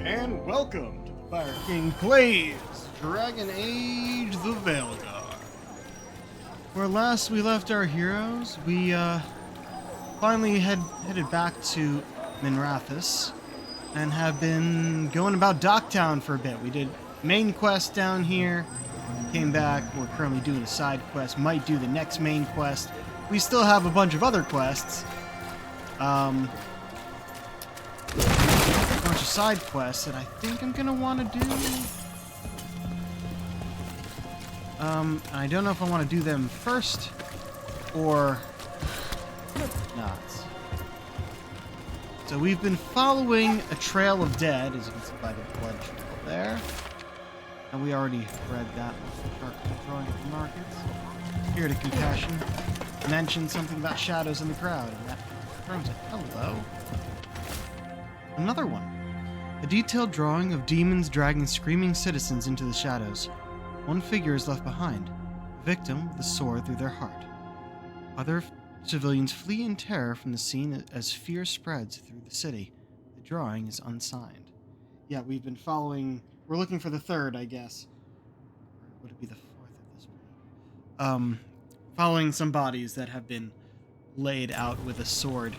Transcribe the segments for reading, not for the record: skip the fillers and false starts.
and welcome to the Fire King Plays Dragon Age the Veilguard. Where last we left our heroes, we finally headed back to Minrathous and have been going about Docktown for a bit. We did main quest down here, came back, we're currently doing a side quest, might do the next main quest. We still have a bunch of other quests. A bunch of side quests that I think I'm gonna want to do. I don't know if I want to do them first or not. So we've been following a trail of dead, as you can see by the blood trail there. And we already read that with charcoal drawing of the markets. Spirit of Compassion mentioned something about shadows in the crowd, and that confirms it. Hello. Another one. A detailed drawing of demons dragging screaming citizens into the shadows. One figure is left behind, a victim with a sword through their heart. Other civilians flee in terror from the scene as fear spreads through the city. The drawing is unsigned. Yeah, we've been following... We're looking for the third, I guess. Or would it be the fourth at this point? Following some bodies that have been laid out with a sword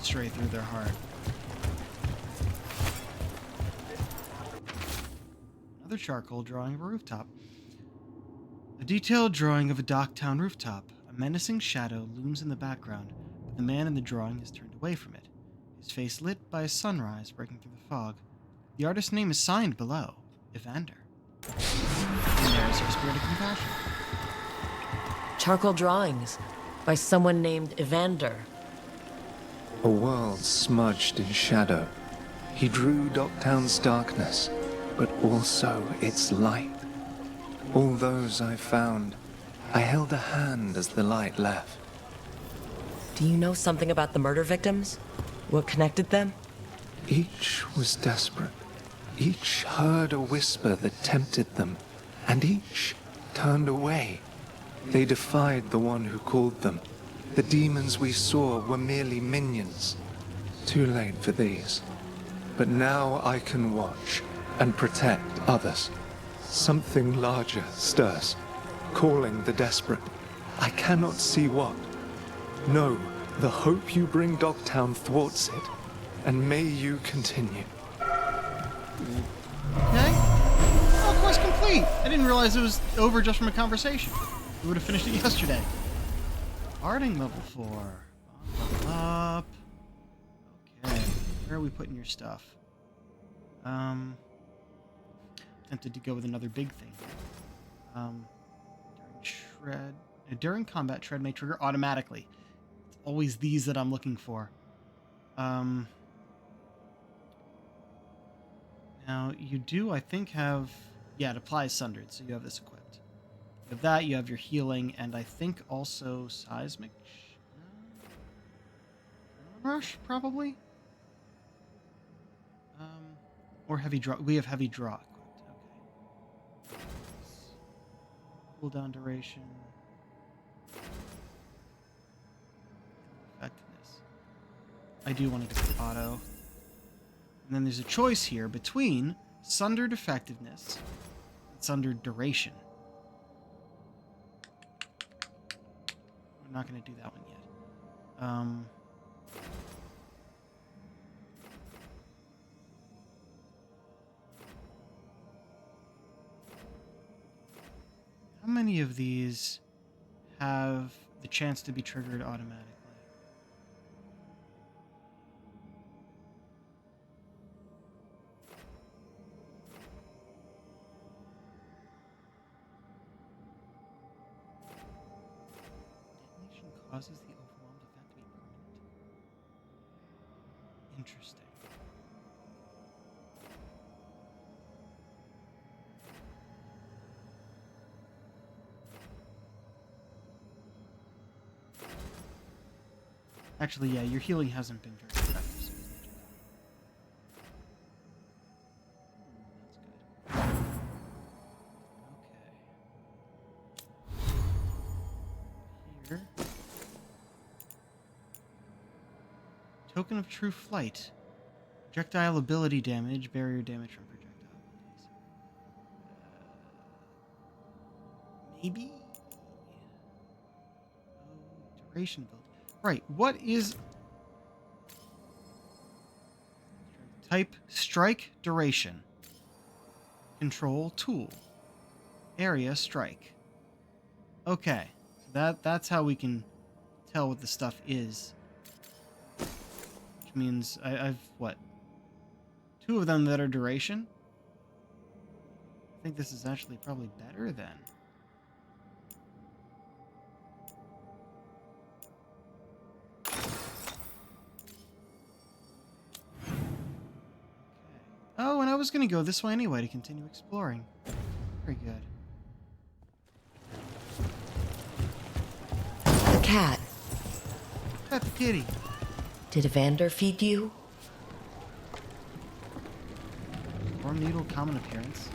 straight through their heart. Another charcoal drawing of a rooftop. A detailed drawing of a Docktown rooftop. A menacing shadow looms in the background, but the man in the drawing is turned away from it, his face lit by a sunrise breaking through the fog. The artist's name is signed below, Evander. And there's her Spirit of Compassion. Charcoal drawings by someone named Evander. A world smudged in shadow. He drew Docktown's darkness, but also its light. All those I found, I held a hand as the light left. Do you know something about the murder victims? What connected them? Each was desperate. Each heard a whisper that tempted them, and each turned away. They defied the one who called them. The demons we saw were merely minions. Too late for these. But now I can watch and protect others. Something larger stirs, calling the desperate. I cannot see what. No, the hope you bring Docktown thwarts it, and may you continue. Okay. Oh, quest complete! I didn't realize it was over just from a conversation. We would have finished it yesterday. Barding level 4. Level up. Okay. Where are we putting your stuff? Tempted to go with another big thing. During combat, tread may trigger automatically. It's always these that I'm looking for. Now, you do, I think, have... Yeah, it applies Sundered, so you have this equipped. You have that, you have your healing, and I think also Seismic... Rush, probably? Or Heavy Draw. We have Heavy Draw equipped. Okay. Cooldown duration. Effectiveness. I do want to go with auto. And then there's a choice here between Sundered Effectiveness and Sundered Duration. We're not going to do that one yet. How many of these have the chance to be triggered automatically? Detonation causes the overwhelmed effect to be permanent. Interesting. Actually, yeah, your healing hasn't been very effective, so we need to do that. That's good. Okay. Here. Token of True Flight. Projectile ability damage, barrier damage from projectile abilities. Maybe? Oh, duration build. Right, what is... Type strike duration. Control tool. Area strike. Okay, so that's how we can tell what the stuff is. Which means I've, what? 2 of them that are duration? I think this is actually probably better then. Oh, and I was going to go this way anyway to continue exploring. Very good. The cat. Got the kitty. Did Evander feed you? Storm Needle, common appearance.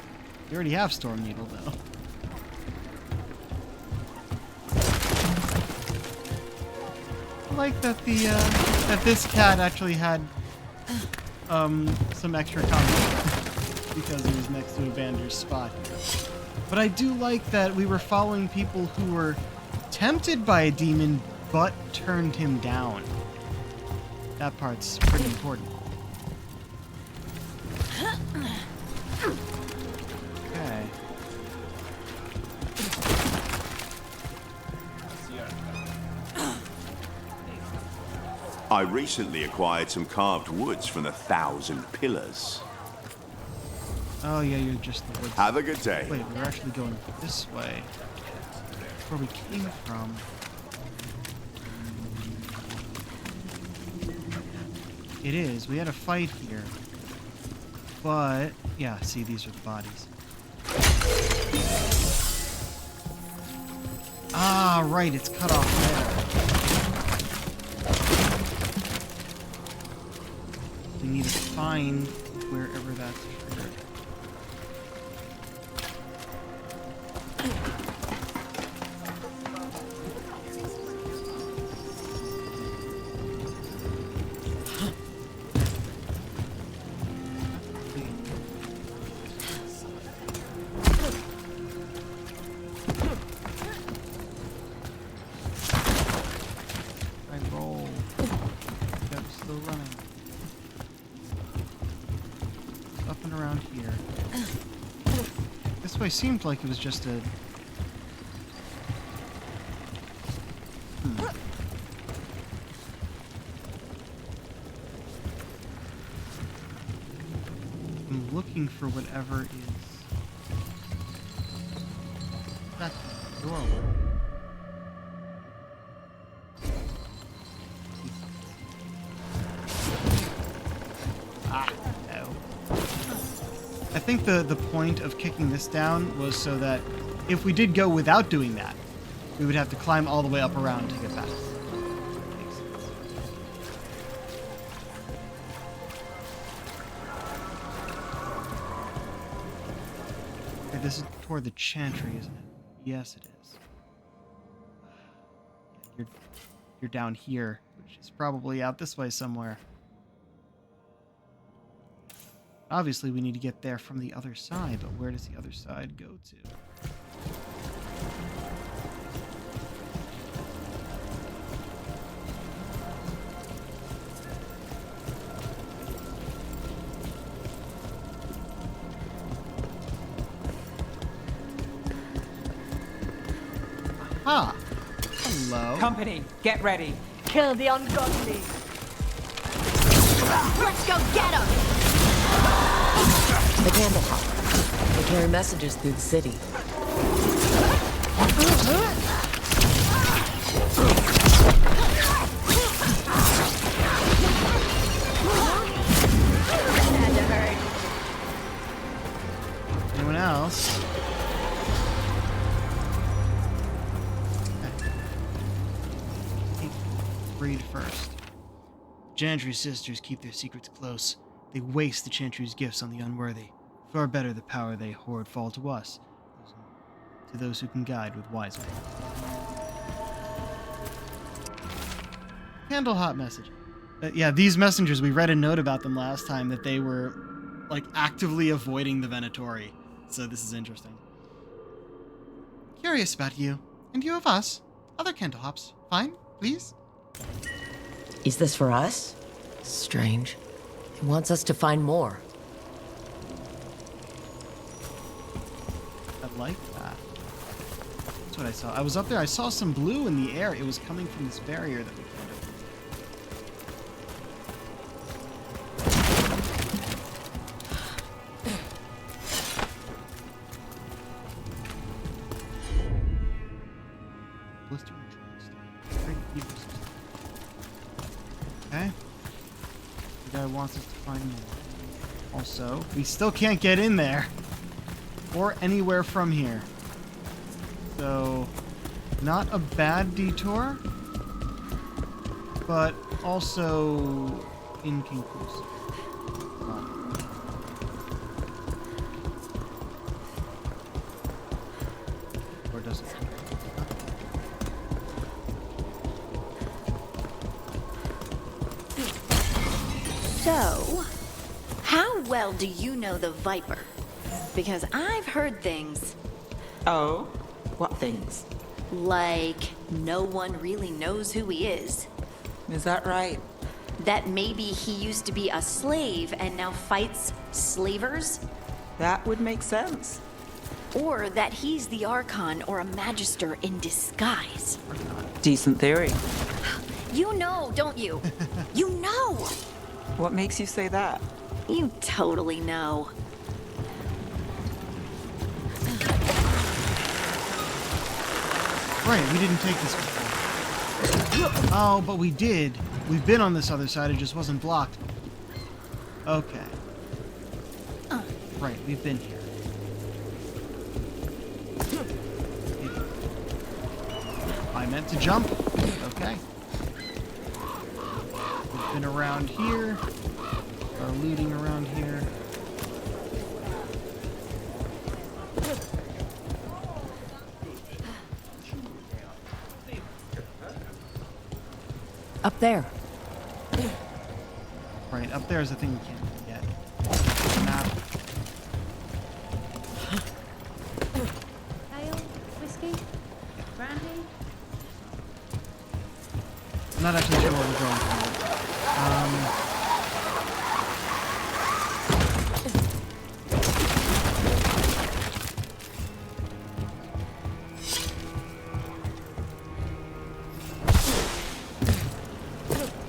You already have Storm Needle, though. I like that that this cat actually had some extra content because he was next to Evander's spot here. But I do like that we were following people who were tempted by a demon but turned him down. That part's pretty important. Okay. I recently acquired some carved woods from the 1,000 Pillars. Oh yeah, you're just the woods. Have a good day. Wait, we're actually going this way. That's where we came from. It is. We had a fight here. But, yeah, see, these are the bodies. Ah, right, it's cut off there. We need to find wherever that's triggered. Seemed like it was just a... I'm looking for whatever is... That doorway. I think the point of kicking this down was so that if we did go without doing that, we would have to climb all the way up around to get back. Makes sense. Okay, this is toward the Chantry, isn't it? Yes, it is. Yeah, you're down here, which is probably out this way somewhere. Obviously, we need to get there from the other side, but where does the other side go to? Aha! Hello. Company, get ready. Kill the ungodly. Let's go get them! The candle hop. They carry messages through the city. Had to hurt. Anyone else? Read first. Chantry sisters keep their secrets close. They waste the Chantry's gifts on the unworthy. Far better the power they hoard fall to us, to those who can guide with wise men. Candle hot message. Yeah, these messengers, we read a note about them last time that they were, like, actively avoiding the Venatori. So this is interesting. Curious about you. And you of us. Other Candlehops. Fine, please? Is this for us? Strange. He wants us to find more. I like that. That's what I saw. I was up there, I saw some blue in the air. It was coming from this barrier that we found. Okay. The guy wants us to find more. Also, we still can't get in there. Or anywhere from here. So, not a bad detour. But also inconclusive. Or does it? So, how well do you know the Viper? Because I've heard things Oh? What things? like no one really knows who he is. Is that right? That maybe he used to be a slave and now fights slavers? That would make sense. Or that he's the Archon or a Magister in disguise. Decent theory. You know, don't you? You know! What makes you say that? You totally know. Right, we didn't take this before. Oh, but we did. We've been on this other side, it just wasn't blocked. Okay. Right, we've been here. I meant to jump. Okay. We've been around here. Are looting around here. Up there. Right, up there is the thing we can't get. Map. Ale, whiskey, brandy. I'm not actually sure where we're going from.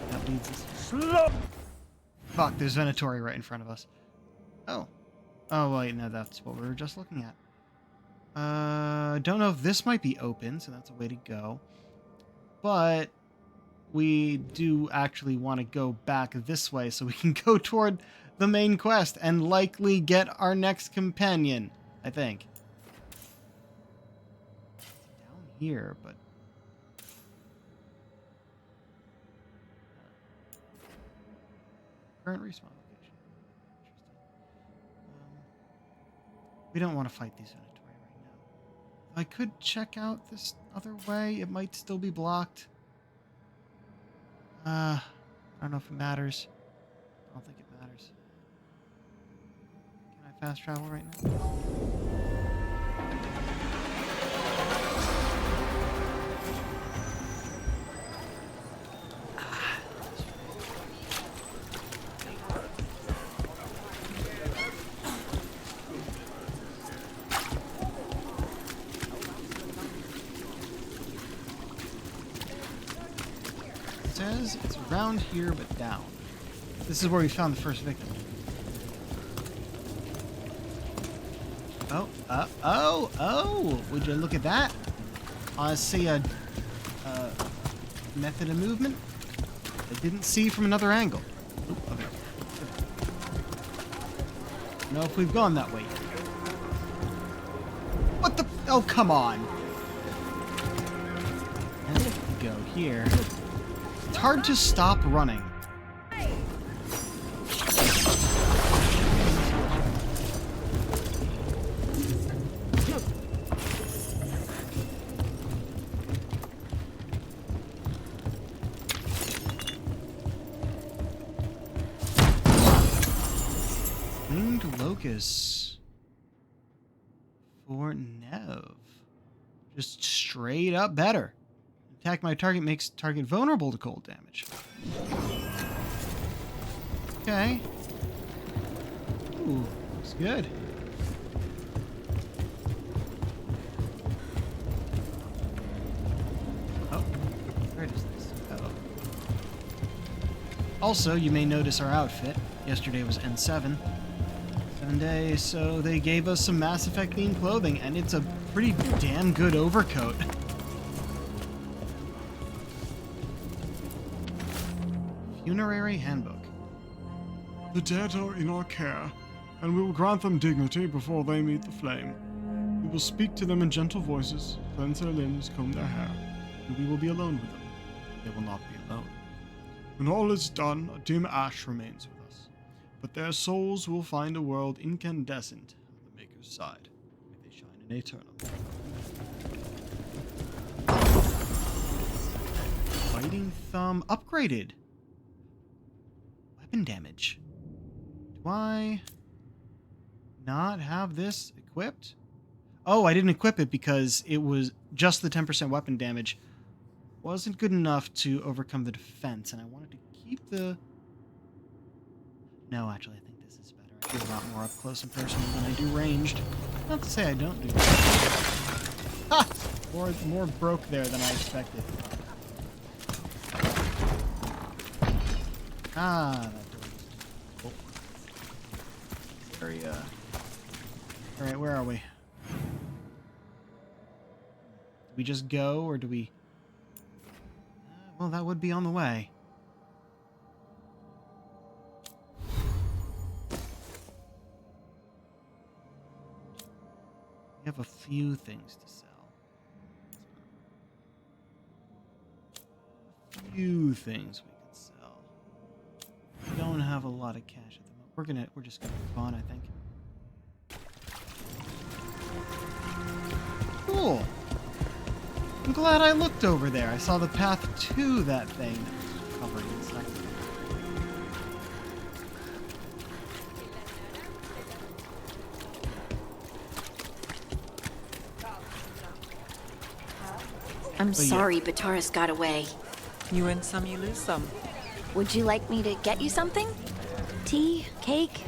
That leads us. Fuck, there's Venatori right in front of us. Oh. Oh, wait, no, that's what we were just looking at. Don't know if this might be open, so that's a way to go. But we do actually want to go back this way so we can go toward the main quest and likely get our next companion, I think. Down here, but... Current respawn location. Interesting. We don't want to fight these Venatori right now. I could check out this other way. It might still be blocked. I don't know if it matters. I don't think it matters. Can I fast travel right now? Says it's around here but down. This is where we found the first victim. Oh, would you look at that? I see a method of movement I didn't see from another angle. Oop, okay. Know if we've gone that way yet. What the? Oh, come on. And we go here. It's hard to stop running. Winged Locust for Nev. Just straight up better. Attack my target makes target vulnerable to cold damage. Okay. Ooh, looks good. Oh, where does this go? Also, you may notice our outfit. Yesterday was N7. 7 days, so they gave us some Mass Effect themed clothing, and it's a pretty damn good overcoat. Funerary Handbook. The dead are in our care, and we will grant them dignity before they meet the flame. We will speak to them in gentle voices, cleanse their limbs, comb their hair, and we will be alone with them. They will not be alone. When all is done, a dim ash remains with us, but their souls will find a world incandescent at the Maker's side. May they shine in eternal. Fighting Thumb upgraded. Weapon damage. Do I not have this equipped? Oh, I didn't equip it because it was just the 10% weapon damage. Wasn't good enough to overcome the defense, and I wanted to keep the... No, actually, I think this is better. I do a lot more up close and personal than I do ranged. Not to say I don't do that. Ha! More broke there than I expected. Ah, that door. Oh. Area. Alright, where are we? Do we just go, or do we... well, that would be on the way. We have a few things to sell. A few things we can sell. We don't have a lot of cash at the moment. We're just gonna move on, I think. Cool. I'm glad I looked over there. I saw the path to that thing that was covered in second. I'm sorry Bataris got away. You win some, you lose some. Would you like me to get you something? Tea? Cake?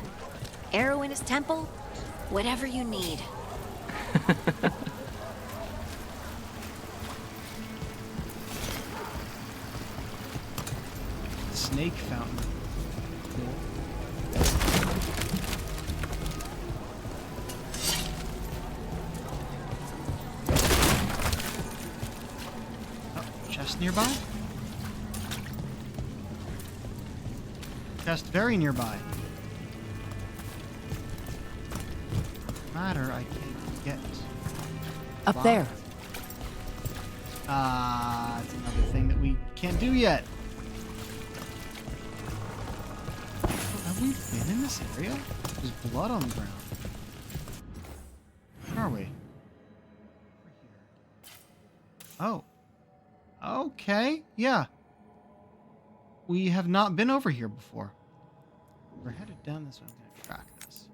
Arrow in his temple? Whatever you need. Snake fountain. Cool. Oh, chest nearby? Chest very nearby. Ladder I can't get. Up there. Ah, it's another thing that we can't do yet. Have we been in this area? There's blood on the ground. Where are we? Over here. Oh. Okay, yeah. We have not been over here before. We're headed down this way. I'm gonna track this.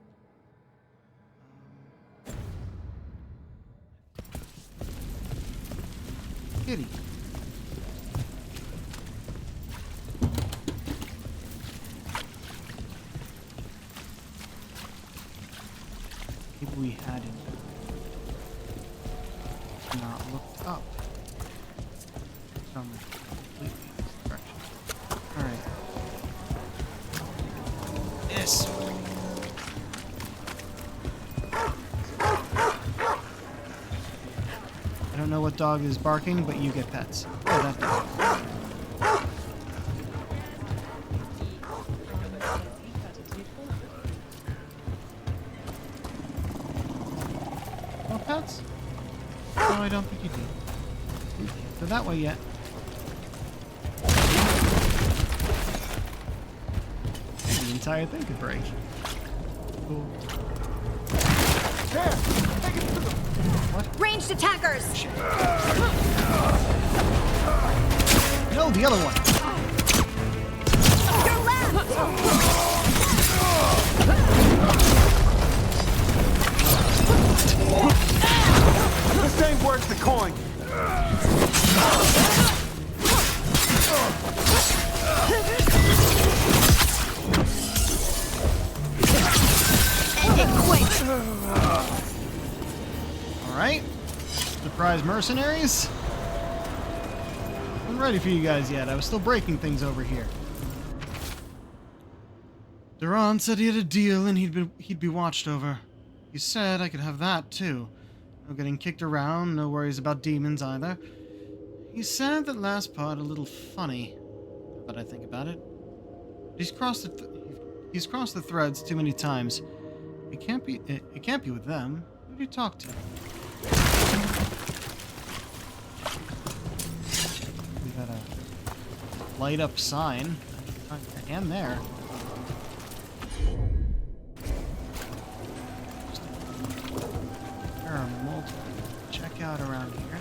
Kitty. Maybe we hadn't not looked up from completely this direction. Alright. This. I don't know what dog is barking, but you get pets. Oh, that dog. No pets? No, I don't think you do. We can't go that way yet. The entire thing could break. Cool. Ranged attackers! No, the other one! Your left! point. End it quick. All right. Surprise mercenaries. I'm ready for you guys yet. I was still breaking things over here. Duran said he had a deal and he'd be watched over. He said I could have that too. No getting kicked around, no worries about demons either. He said that last part a little funny, now that I think about it. He's crossed the threads too many times. It can't be with them. Who do you talk to? We got a light up sign. Your hand there. There are multiple. Check out around here.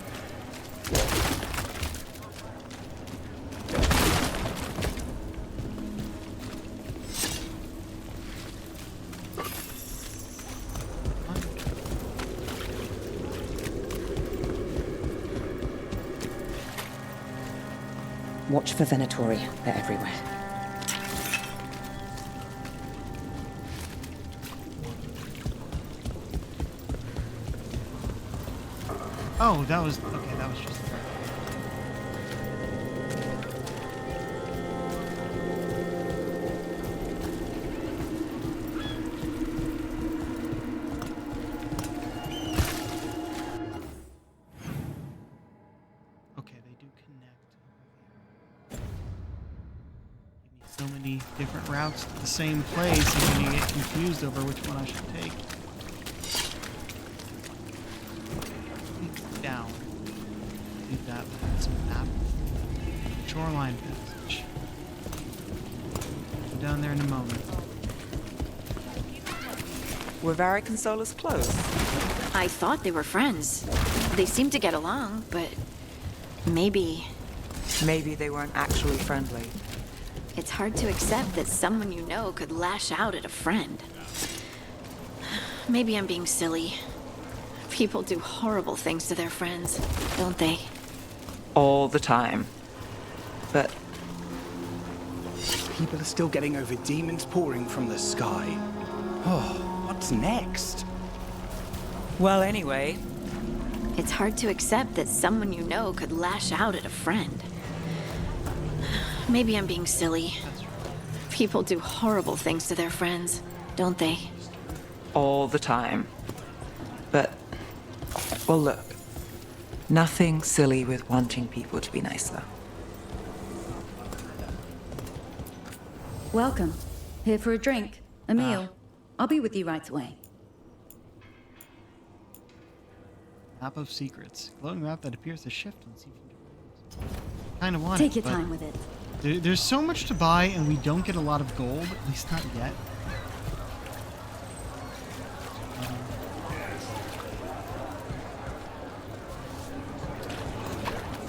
Watch for Venatori. They're everywhere. Oh, that was okay. That was just. Okay, they do connect. Give me so many different routes to the same place, and then you get confused over which one I should take. Down. Do that with some map. Shoreline passage. Go down there in a moment. Were Varric and Solus close? I thought they were friends. They seemed to get along, but maybe Maybe they weren't actually friendly. it's hard to accept that someone you know could lash out at a friend. Maybe I'm being silly. People do horrible things to their friends, don't they? All the time. But People are still getting over demons pouring from the sky. Oh, what's next? well, anyway, It's hard to accept that someone you know could lash out at a friend. Maybe I'm being silly. People do horrible things to their friends, don't they? all the time. But, well, look. Nothing silly with wanting people to be nicer. Welcome. Here for a drink, a meal. I'll be with you right away. Map of secrets. Glowing map that appears to shift when seen from different angles. Kind of want Take it, your but time with it. There's so much to buy, and we don't get a lot of gold. At least not yet.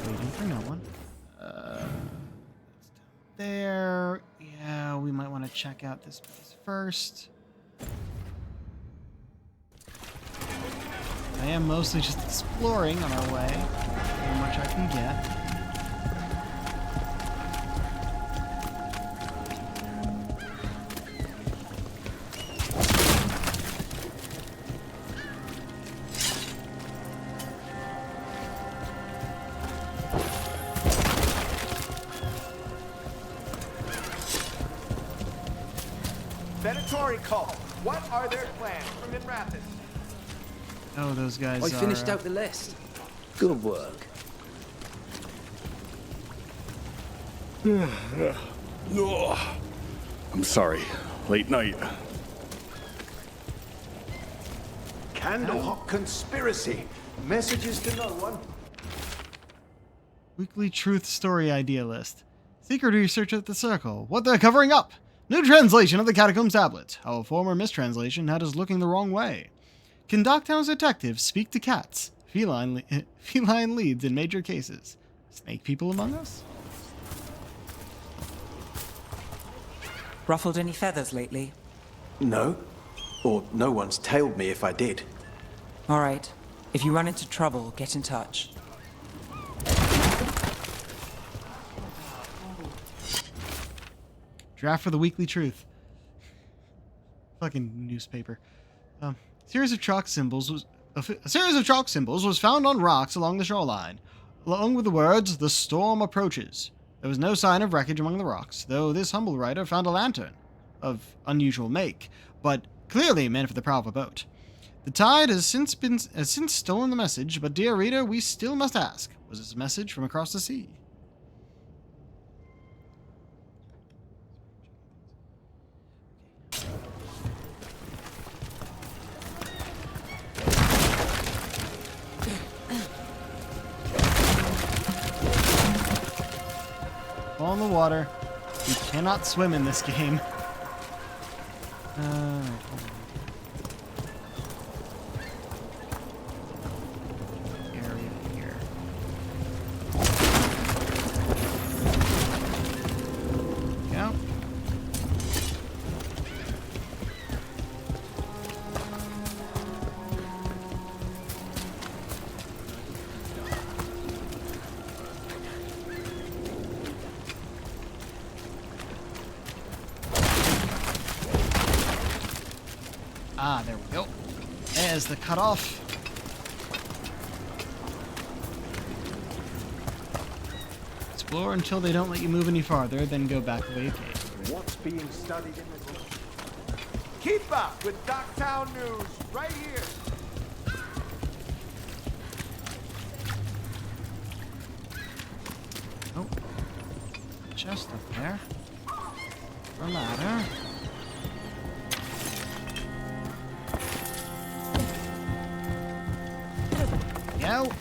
Waiting for no one. That's down there. Yeah, we might want to check out this place first. I am mostly just exploring on our way. How much I can get. Venatori call. What are their plans from in Rapids? Oh, those guys I finished are, out the list. Good work. Oh, I'm sorry. Late night. Candlehawk conspiracy. Messages to no one. Weekly Truth Story Idea List. Secret research at the Circle. What they're covering up. New translation of the Catacombs Tablet. How a former mistranslation had us looking the wrong way. Can Docktown's detectives speak to cats? Feline leads in major cases. Snake people among us? Ruffled any feathers lately? No. Or no one's tailed me if I did. All right. If you run into trouble, get in touch. Draft for the Weekly Truth. Fucking newspaper. A series of chalk symbols was found on rocks along the shoreline, along with the words, "The storm approaches." There was no sign of wreckage among the rocks, though this humble writer found a lantern of unusual make, but clearly meant for the prow of a boat. The tide has since stolen the message, but dear reader, we still must ask, was this a message from across the sea? Fall in the water. You cannot swim in this game. Area here. Go. Ah, there we go. There's the cutoff. Explore until they don't let you move any farther, then go back the way you came. What's being studied in this? Keep up with Docktown News right here. Oh. Chest up there. A ladder. Go.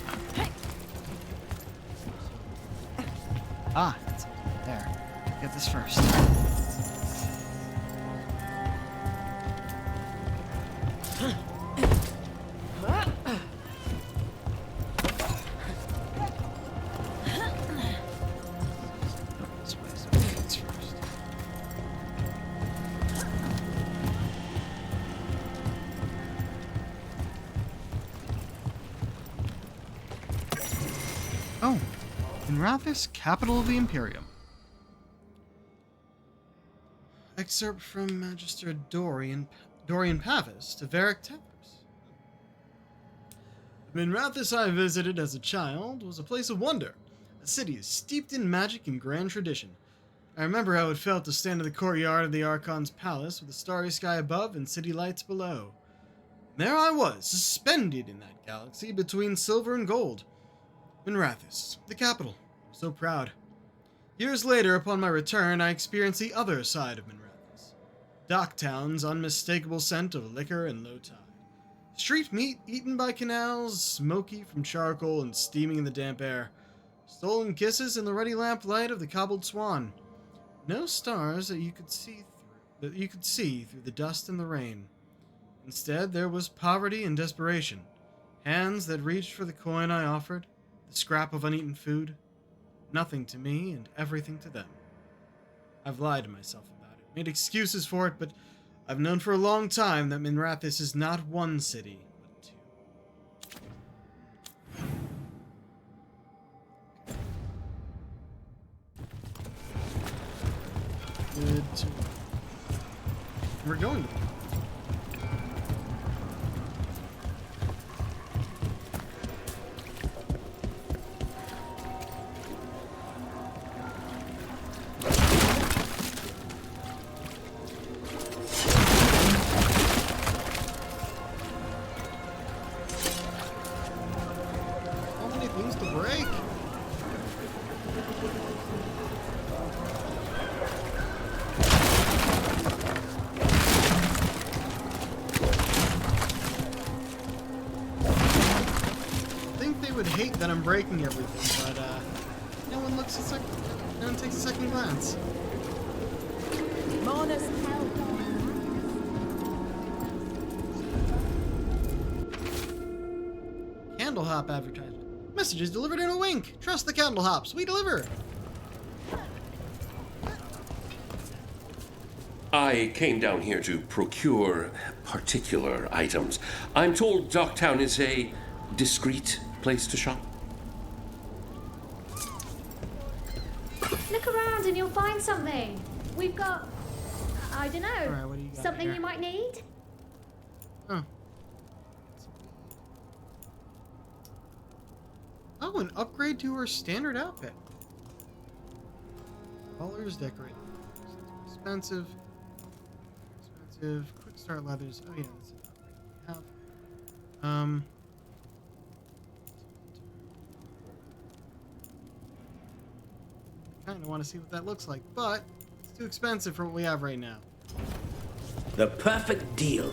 Ah, it's there. Get this first. Oh, Minrathous, capital of the Imperium. Excerpt from Magister Dorian Pavis to Varric Tevers. Minrathous I visited as a child was a place of wonder, a city steeped in magic and grand tradition. I remember how it felt to stand in the courtyard of the Archon's palace with the starry sky above and city lights below. There I was, suspended in that galaxy between silver and gold. Minrathous, the capital. I'm so proud. Years later, upon my return, I experienced the other side of Minrathous. Docktown's unmistakable scent of liquor and low tide. Street meat eaten by canals, smoky from charcoal and steaming in the damp air. Stolen kisses in the ruddy lamplight of the cobbled swan. No stars that you could see through the dust and the rain. Instead, there was poverty and desperation. Hands that reached for the coin I offered. The scrap of uneaten food, nothing to me and everything to them. I've lied to myself about it, made excuses for it, but I've known for a long time that Minrathous is not one city, but two. Good to know. We're going to. Hate that I'm breaking everything, but no one takes a second glance. Mona's Candle hop advertisement. Messages delivered in a wink. Trust the candle hops. We deliver. I came down here to procure particular items. I'm told Docktown is a discreet place to shop? Look around and you'll find something. We've got, I don't know, Alright, what do you got something here? you might need. Huh. Oh, an upgrade to her standard outfit. Colors decorated. Expensive. Expensive. Quick start leathers. Oh yeah, that's an upgrade we have. Kinda wanna see what that looks like, but it's too expensive for what we have right now. The perfect deal.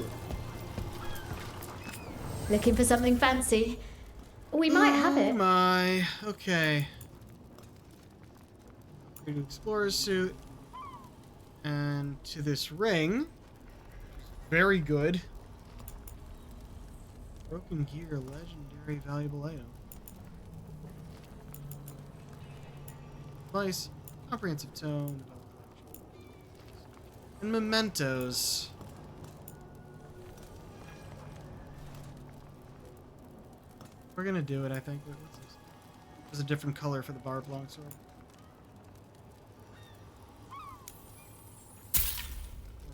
Looking for something fancy? We might have it. Oh my. Okay. Upgrade to explorer's suit. And to this ring. Very good. Broken gear, legendary, valuable item. Device, comprehensive tone, and mementos. We're gonna do it, I think. What's this? There's a different color for the barbed longsword.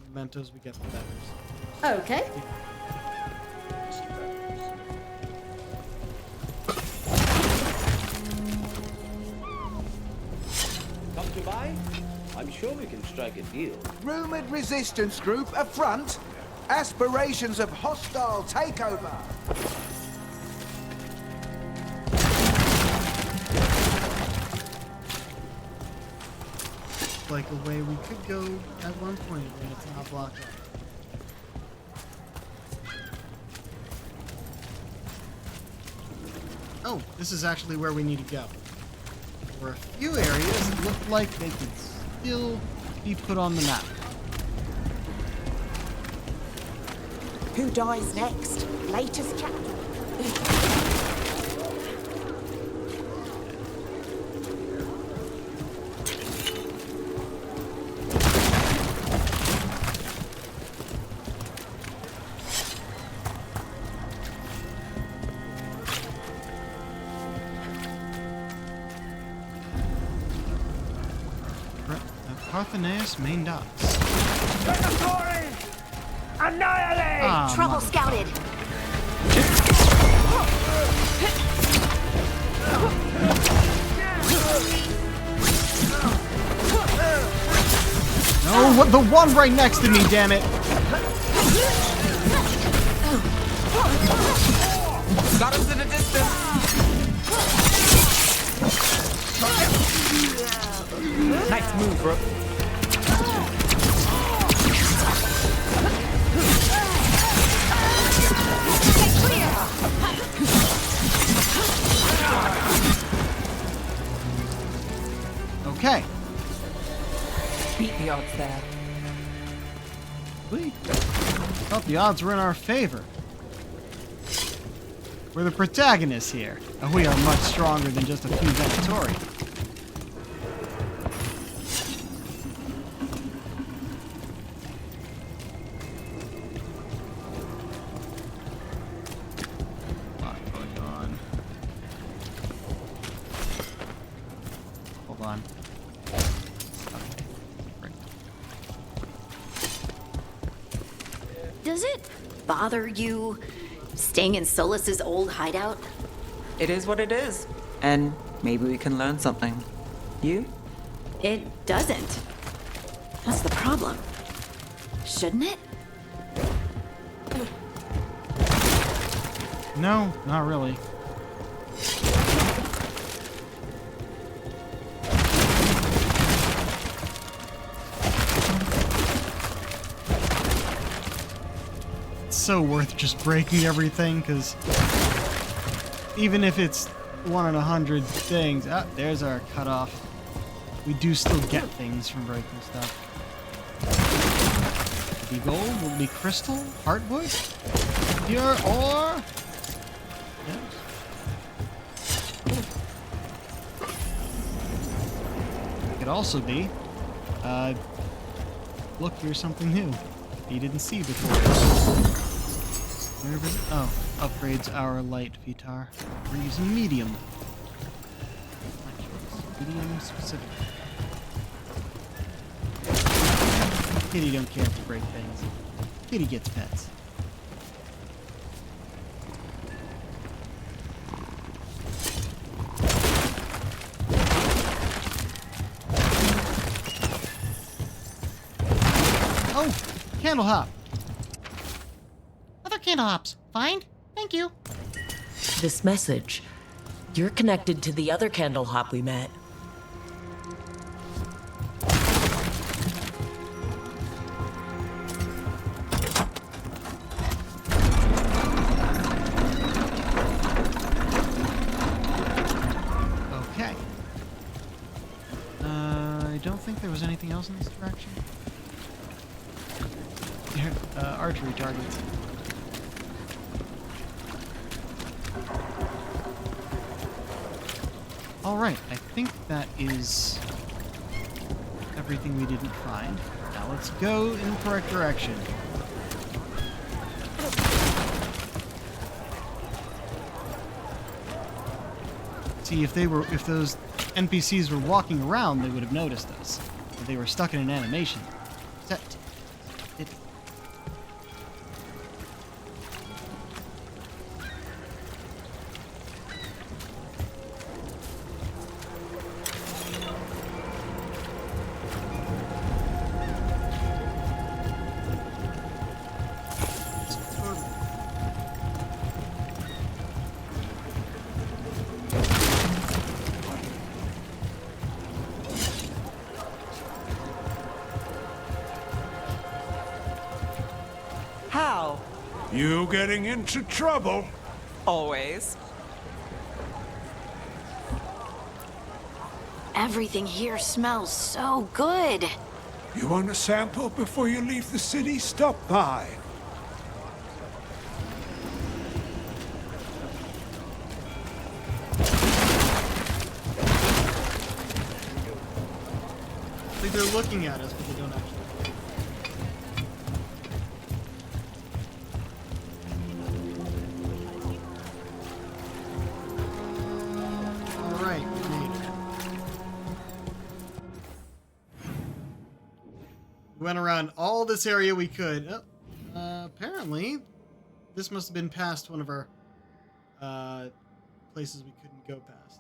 Mementos, we get the feathers. Okay. Come to buy? I'm sure we can strike a deal. Rumored resistance group affront. Aspirations of hostile takeover. Like a way we could go at one point when it's not blocked off. Oh, this is actually where we need to go. There were a few areas that looked like they could still be put on the map. Who dies next? Latest chapter. Parthenaeus main docks. Annihilate! Ah, Trouble scouted. No, what, the one right next to me, damn it! Got us in the distance. Nice move, bro. Okay. Beat the odds there. Sweet. Thought the odds were in our favor. We're the protagonists here, and we are much stronger than just a few Venatori. Hold on. Does it bother you staying in Solus's old hideout? It is what it is. And maybe we can learn something. You? It doesn't. That's the problem. Shouldn't it? No, not really. It's so worth just breaking everything, because even if it's 1 in 100 things, there's our cutoff. We do still get things from breaking stuff. Will it be gold? Will it be crystal? Heartwood? Pure ore? Yes. It could also be, look, here's something new you didn't see before. Where is it? Oh, upgrades our light, Vitar. We're using medium. My choice. Medium specific. Kitty don't care for great things. Kitty gets pets. Oh, candle hop. Other candle hops. Find? Thank you. This message. You're connected to the other candle hop we met. Okay. I don't think there was anything else in this direction. Here, archery targets. Alright, I think that is everything we didn't find. Now let's go in the correct direction. See, if those NPCs were walking around, they would have noticed us. But they were stuck in an animation. Set. It. How? You getting into trouble? Always. Everything here smells so good. You want a sample before you leave the city? Stop by. I think they're looking at us, but they don't actually. Alright, we made it. We went around all this area we could. Apparently, this must have been past one of our places we couldn't go past.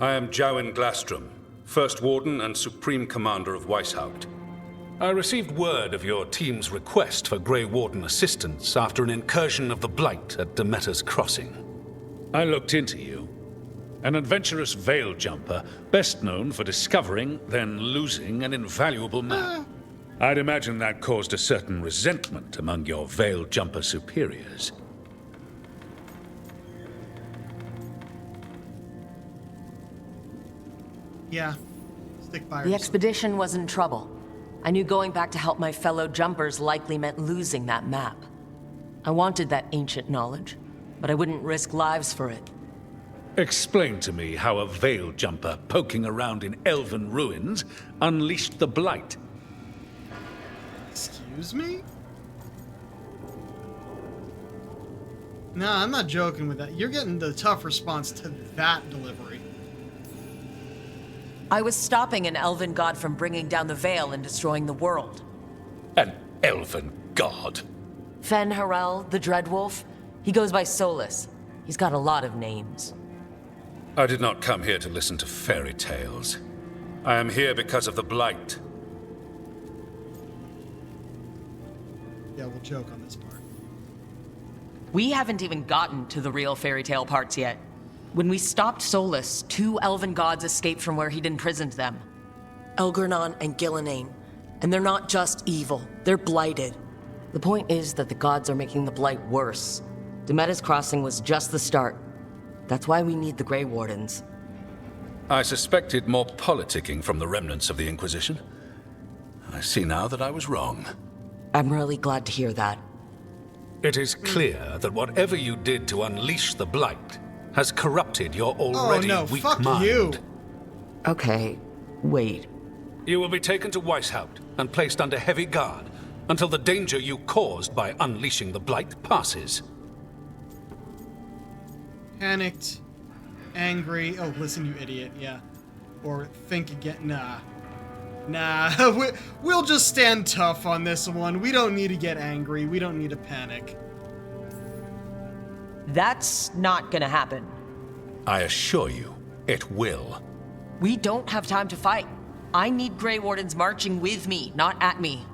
I am Jowen Glastrom, First Warden and Supreme Commander of Weishaupt. I received word of your team's request for Grey Warden assistance after an incursion of the Blight at Demeter's Crossing. I looked into you. An adventurous veil jumper, best known for discovering, then losing an invaluable map. I'd imagine that caused a certain resentment among your veil jumper superiors. Yeah. Stick by The expedition was in trouble. I knew going back to help my fellow jumpers likely meant losing that map. I wanted that ancient knowledge, but I wouldn't risk lives for it. Explain to me how a veil jumper poking around in elven ruins unleashed the Blight. Excuse me? Nah, I'm not joking with that. You're getting the tough response to that delivery. I was stopping an elven god from bringing down the veil and destroying the world. An elven god? Fen Harel, the Dreadwolf. He goes by Solus. He's got a lot of names. I did not come here to listen to fairy tales. I am here because of the Blight. Yeah, we'll joke on this part. We haven't even gotten to the real fairy tale parts yet. When we stopped Solus, 2 elven gods escaped from where he'd imprisoned them. Elgernon and Gillenane. And they're not just evil, they're blighted. The point is that the gods are making the Blight worse. Demeter's Crossing was just the start. That's why we need the Grey Wardens. I suspected more politicking from the remnants of the Inquisition. I see now that I was wrong. I'm really glad to hear that. It is clear that whatever you did to unleash the Blight has corrupted your already weak mind. You. Okay, wait. You will be taken to Weishaupt and placed under heavy guard until the danger you caused by unleashing the Blight passes. Panicked, angry. Oh, listen, you idiot. Yeah. Or think again. Nah. We'll just stand tough on this one. We don't need to get angry. We don't need to panic. That's not gonna happen. I assure you, it will. We don't have time to fight. I need Grey Wardens marching with me, not at me.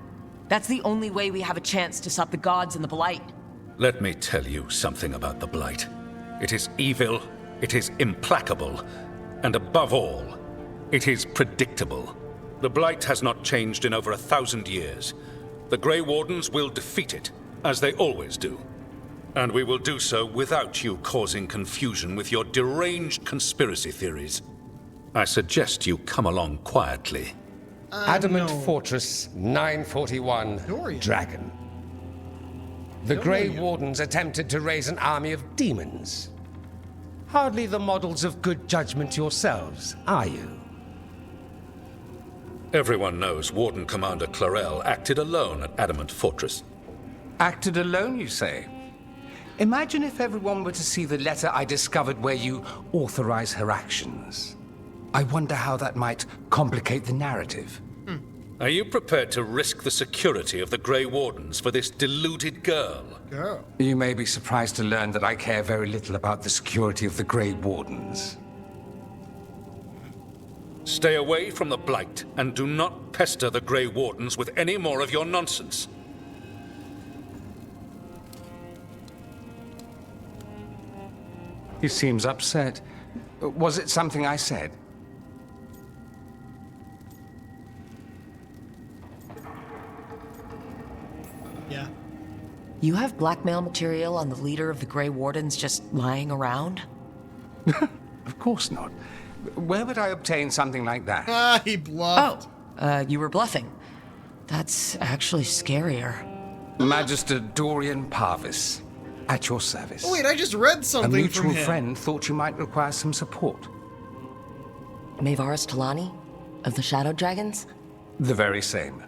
That's the only way we have a chance to stop the gods and the Blight. Let me tell you something about the Blight. It is evil, it is implacable, and above all, it is predictable. The Blight has not changed in over 1,000 years. The Grey Wardens will defeat it, as they always do. And we will do so without you causing confusion with your deranged conspiracy theories. I suggest you come along quietly. Adamant Fortress 941 Dorian. Dragon. The Grey Wardens attempted to raise an army of demons. Hardly the models of good judgment yourselves, are you? Everyone knows Warden Commander Clarel acted alone at Adamant Fortress. Acted alone, you say? Imagine if everyone were to see the letter I discovered where you authorize her actions. I wonder how that might complicate the narrative. Are you prepared to risk the security of the Grey Wardens for this deluded girl? You may be surprised to learn that I care very little about the security of the Grey Wardens. Stay away from the Blight, and do not pester the Grey Wardens with any more of your nonsense. He seems upset. Was it something I said? Yeah. You have blackmail material on the leader of the Grey Wardens just lying around? Of course not. Where would I obtain something like that? He bluffed. You were bluffing. That's actually scarier. Magister Dorian Parvis, at your service. Oh, wait, I just read something A mutual from him. friend thought you might require some support. Maevaris Talani? Of the Shadow Dragons? The very same.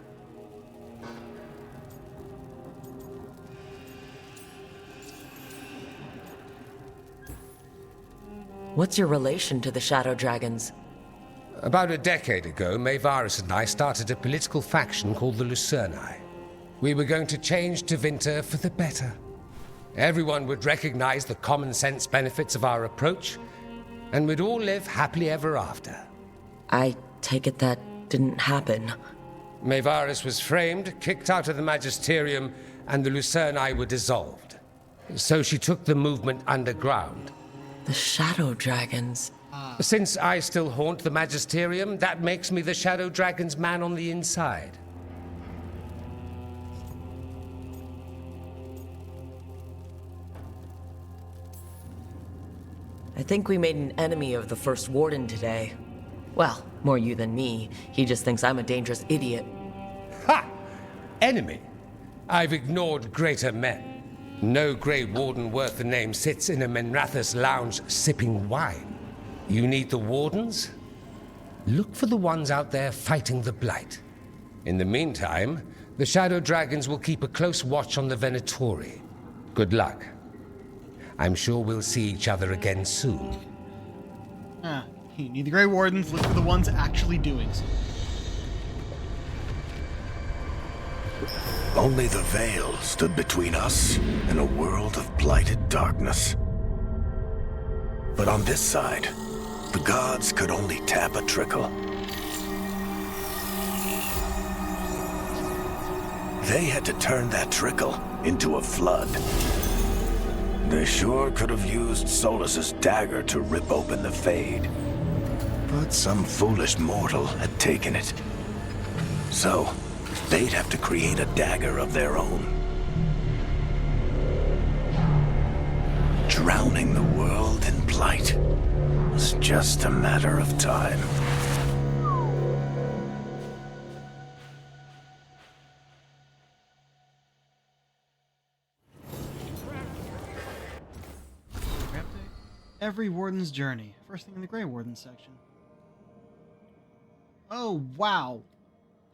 What's your relation to the Shadow Dragons? About a decade ago, Maevaris and I started a political faction called the Lucerni. We were going to change Tevinter for the better. Everyone would recognize the common sense benefits of our approach, and we'd all live happily ever after. I take it that didn't happen. Maevaris was framed, kicked out of the Magisterium, and the Lucerni were dissolved. So she took the movement underground. The Shadow Dragons. Since I still haunt the Magisterium, that makes me the Shadow Dragon's man on the inside. I think we made an enemy of the First Warden today. Well, more you than me. He just thinks I'm a dangerous idiot. Ha! Enemy? I've ignored greater men. No Grey Warden worth the name sits in a Menrathus lounge sipping wine. You need the Wardens? Look for the ones out there fighting the Blight. In the meantime, the Shadow Dragons will keep a close watch on the Venatori. Good luck. I'm sure we'll see each other again soon. You need the Grey Wardens, look for the ones actually doing so. Only the veil stood between us and a world of blighted darkness. But on this side, the gods could only tap a trickle. They had to turn that trickle into a flood. They sure could have used Solus's dagger to rip open the Fade. But some foolish mortal had taken it. So, they'd have to create a dagger of their own. Drowning the world in blight was just a matter of time. every warden's journey. First thing in the Grey Warden section. Oh, wow.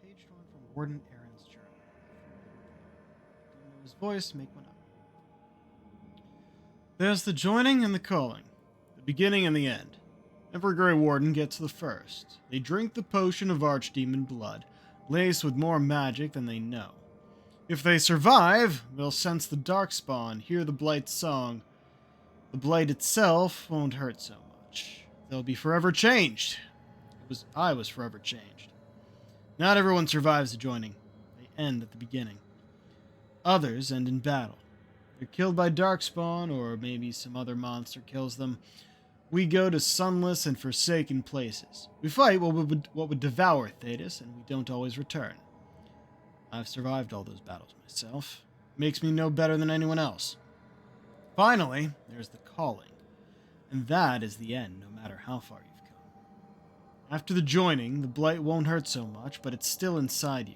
Page drawn from Warden Aaron's journal. Don't know his voice, make one up. There's the joining and the calling. The beginning and the end. Every Grey Warden gets the first. They drink the potion of Archdemon blood, laced with more magic than they know. If they survive, they'll sense the Darkspawn, hear the Blight's song. The Blight itself won't hurt so much. They'll be forever changed. I was forever changed. Not everyone survives the joining. They end at the beginning. Others end in battle. They're killed by Darkspawn, or maybe some other monster kills them. We go to sunless and forsaken places. We fight what would devour Thetis, and we don't always return. I've survived all those battles myself. Makes me no better than anyone else. Finally, there's the calling. And that is the end, no matter how far you've come. After the joining, the blight won't hurt so much, but it's still inside you.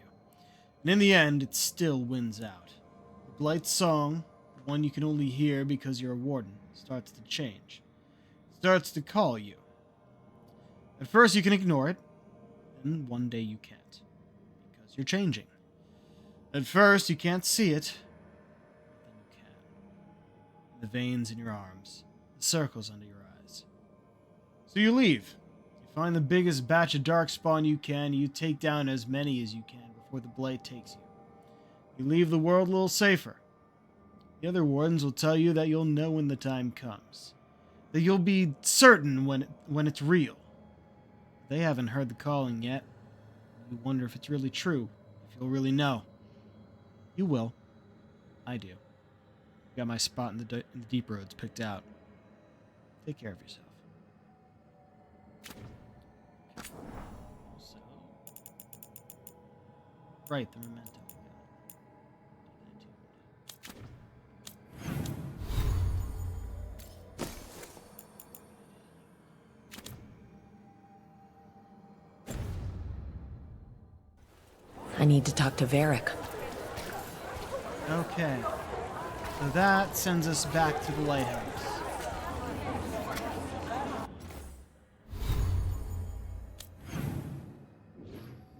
And in the end, it still wins out. The blight's song, the one you can only hear because you're a warden, starts to change. It starts to call you. At first you can ignore it, and one day you can't. Because you're changing. At first, you can't see it, but then you can. The veins in your arms, the circles under your eyes. So you leave. You find the biggest batch of Darkspawn you can, you take down as many as you can before the Blight takes you. You leave the world a little safer. The other wardens will tell you that you'll know when the time comes. That you'll be certain when it's real. They haven't heard the calling yet. You wonder if it's really true, if you'll really know. You will. I do. Got my spot in the deep roads picked out. Take care of yourself. So, right, the memento. I need to talk to Varric. Okay. So that sends us back to the lighthouse.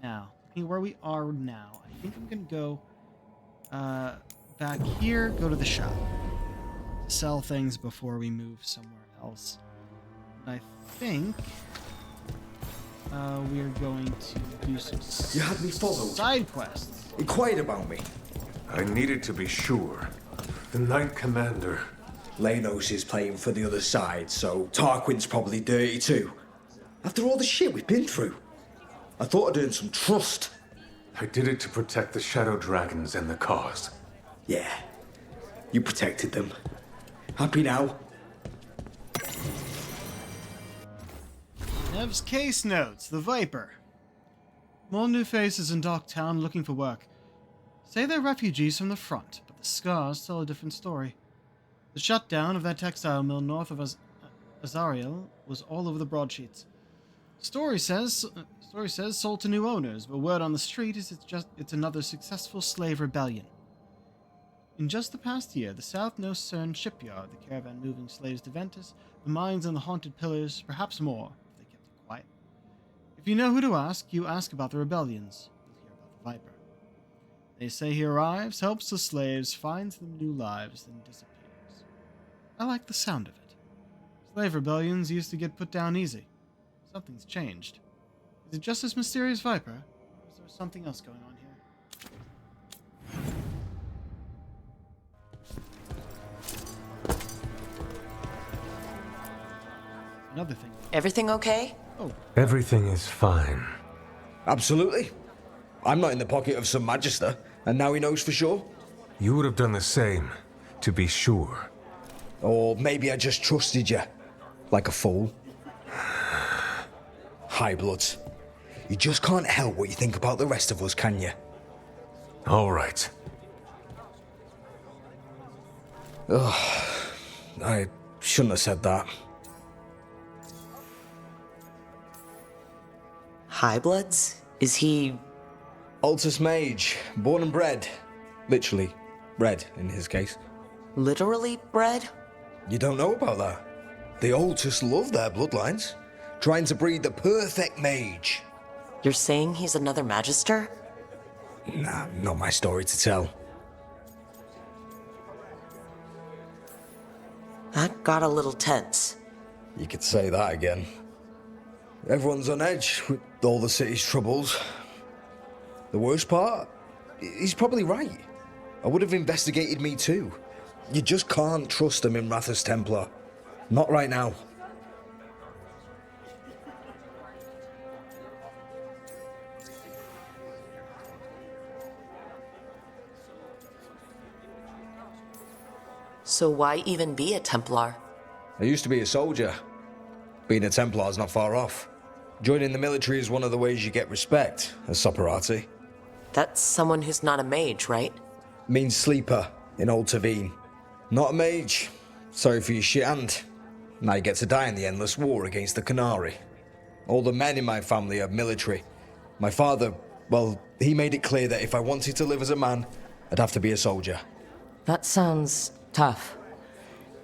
Now, looking where we are now, I think I'm going to go back here, go to the shop. Sell things before we move somewhere else. And I think we're going to do some You had me followed. Side quests. Inquired about me. I needed to be sure. The Knight Commander. Lanos is playing for the other side, so Tarquin's probably dirty too. After all the shit we've been through. I thought I'd earned some trust. I did it to protect the Shadow Dragons and the cause. Yeah. You protected them. Happy now? Nev's case notes, the Viper. More new faces in Docktown looking for work. Say they're refugees from the front, but the scars tell a different story. The shutdown of that textile mill north of Azariel was all over the broadsheets. Story says sold to new owners, but word on the street is it's another successful slave rebellion. In just the past year, the South Noscerne shipyard, the caravan moving slaves to Ventus, the mines and the haunted pillars, perhaps more, if they kept it quiet. If you know who to ask, you ask about the rebellions. You'll hear about the Viper. They say he arrives, helps the slaves, finds them new lives, then disappears. I like the sound of it. Slave rebellions used to get put down easy. Something's changed. Is it just this mysterious Viper, or is there something else going on here? Another thing. Everything okay? Oh. Everything is fine. Absolutely. I'm not in the pocket of some magister, and now he knows for sure. You would have done the same, to be sure. Or maybe I just trusted you. Like a fool. High bloods. You just can't help what you think about the rest of us, can you? All right. Ugh. I shouldn't have said that. Highbloods? Is he... Altus Mage, born and bred. Literally, bred in his case. Literally bred? You don't know about that? They all just love their bloodlines, trying to breed the perfect mage. You're saying he's another Magister? Nah, not my story to tell. That got a little tense. You could say that again. Everyone's on edge with all the city's troubles. The worst part? He's probably right. I would have investigated me too. You just can't trust them in Rathus Templar. Not right now. So why even be a Templar? I used to be a soldier. Being a Templar's not far off. Joining the military is one of the ways you get respect, as Soparati. That's someone who's not a mage, right? Means sleeper in Old Tavine. Not a mage. Sorry for your shit hand. Now you get to die in the endless war against the Canary. All the men in my family are military. My father, well, he made it clear that if I wanted to live as a man, I'd have to be a soldier. That sounds tough.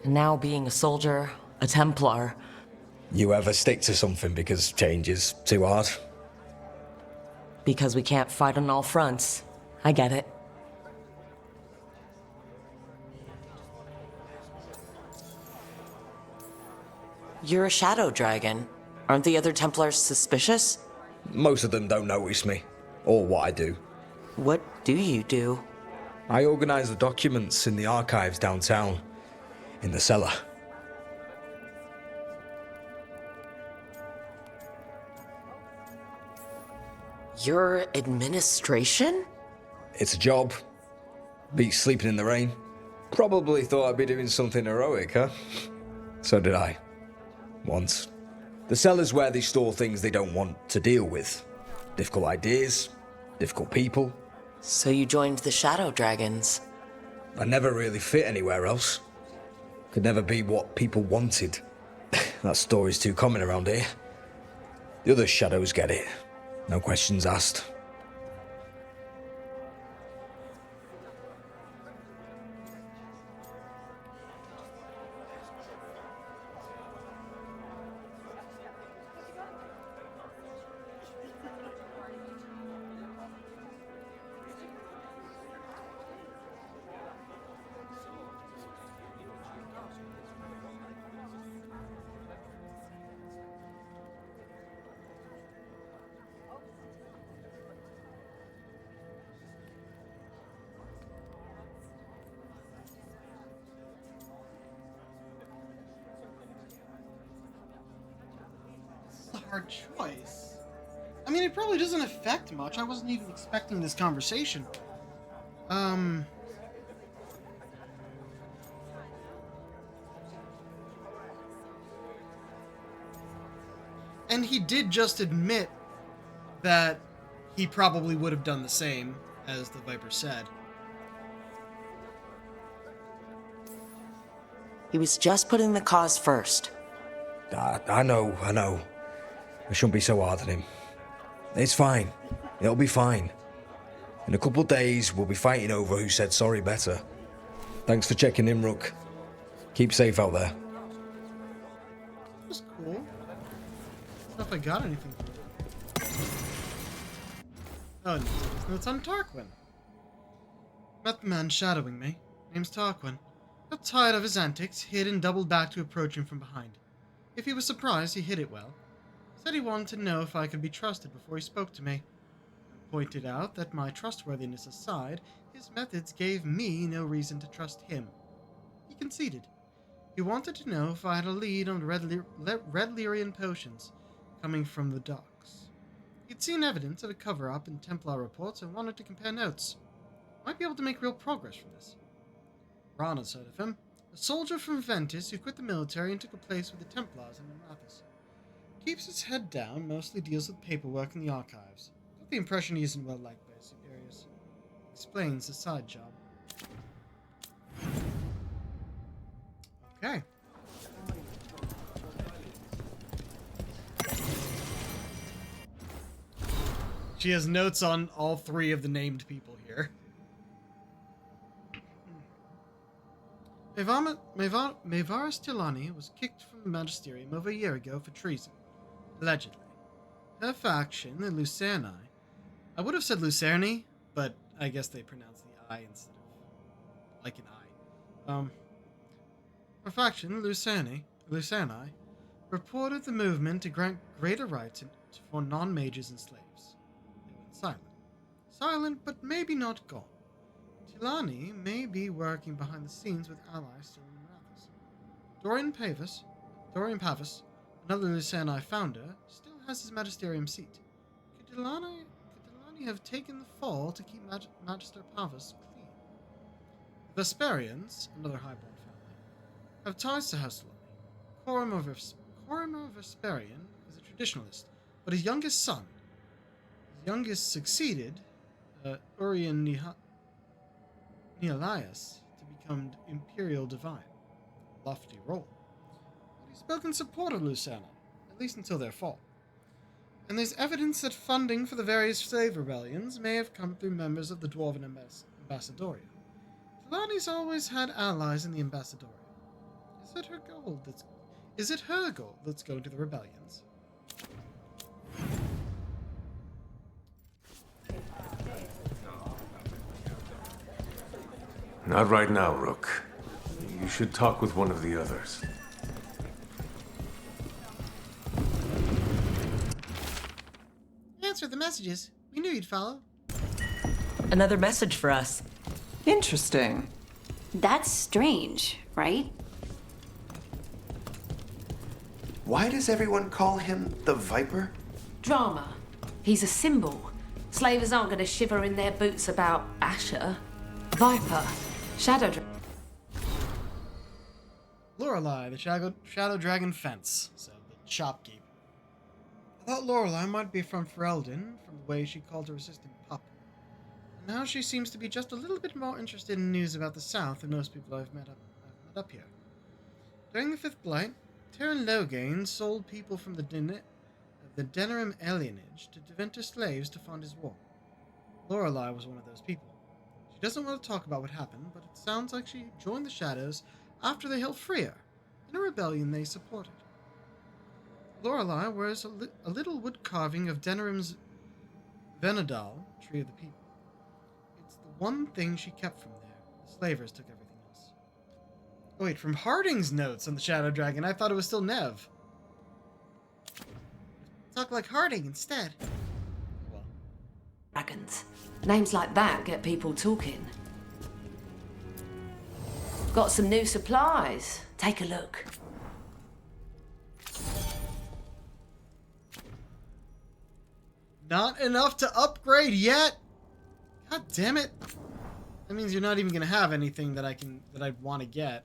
Now being a soldier, a Templar. You ever stick to something because change is too hard? Because we can't fight on all fronts. I get it. You're a shadow dragon. Aren't the other Templars suspicious? Most of them don't notice me, or what I do. What do you do? I organize the documents in the archives downtown, in the cellar. Your administration? It's a job. Beats sleeping in the rain. Probably thought I'd be doing something heroic, huh? So did I. Once. The cellar's where they store things they don't want to deal with. Difficult ideas, difficult people. So you joined the Shadow Dragons? I never really fit anywhere else. Could never be what people wanted. That story's too common around here. The other shadows get it. No questions asked. Hard choice. I mean, it probably doesn't affect much. I wasn't even expecting this conversation. And he did just admit that he probably would have done the same, as the Viper said. He was just putting the cause first. I know. I shouldn't be so hard on him. It's fine. It'll be fine. In a couple of days, we'll be fighting over who said sorry better. Thanks for checking in, Rook. Keep safe out there. That was cool. I don't know if I got anything from it. Oh, no, it's on Tarquin. Met the man shadowing me. Name's Tarquin. Got tired of his antics, hid and doubled back to approach him from behind. If he was surprised, he hid it well. Said he wanted to know if I could be trusted before he spoke to me. I pointed out that my trustworthiness aside, his methods gave me no reason to trust him. He conceded. He wanted to know if I had a lead on Red Lyrian potions coming from the docks. He'd seen evidence of a cover-up in Templar reports and wanted to compare notes. Might be able to make real progress from this. Rana's heard of him. A soldier from Ventus who quit the military and took a place with the Templars in Mathis. Keeps his head down, mostly deals with paperwork in the archives. Got the impression he isn't well liked by his superiors. Explains his side job. Okay. She has notes on all three of the named people here. Maevaris Tilani was kicked from the Magisterium over a year ago for treason, allegedly. Her faction, the Lucerni, I would have said Lucerni, but I guess they pronounce the I instead of like an I. Her faction, Lucerni, reported the movement to grant greater rights for non-mages and slaves. They went silent. Silent, but maybe not gone. Tilani may be working behind the scenes with allies still in Rathus. Dorian Pavis, another Lucerni founder, still has his magisterium seat. Could Tilani have taken the fall to keep Magister Pavis clean? The Vesperians, another highborn family, have ties to House Tilani. Coromor Vesperian is a traditionalist, but his youngest succeeded Urian Nealias to become Imperial Divine. Lofty role. But he spoke in support of Lucerna, at least until their fall. And there's evidence that funding for the various slave rebellions may have come through members of the Dwarven Ambassadoria. Tilani's always had allies in the Ambassadoria. Is it her goal that's going to the rebellions? Not right now, Rook. You should talk with one of the others. Answer the messages. We knew you'd follow. Another message for us. Interesting. That's strange, right? Why does everyone call him the Viper? Drama. He's a symbol. Slavers aren't going to shiver in their boots about Asher. Viper. Shadow Dragon. Lorelei, the Shadow Dragon Fence, said the shopkeeper. I thought Lorelei might be from Ferelden, from the way she called her assistant pup. And now she seems to be just a little bit more interested in news about the South than most people I've met up here. During the Fifth Blight, Terran Loghain sold people from the Denerim alienage to Deventer slaves to fund his war. Lorelei was one of those people. She doesn't want to talk about what happened, but it sounds like she joined the Shadows after they held Freya, in a rebellion they supported. Lorelei wears a little wood carving of Denerim's Venadal, Tree of the People. It's the one thing she kept from there. The slavers took everything else. Oh wait, from Harding's notes on the Shadow Dragon, I thought it was still Nev. Talk like Harding instead. Well. Dragons. Names like that get people talking. Got some new supplies. Take a look. Not enough to upgrade yet? God damn it. That means you're not even gonna have anything that I'd want to get.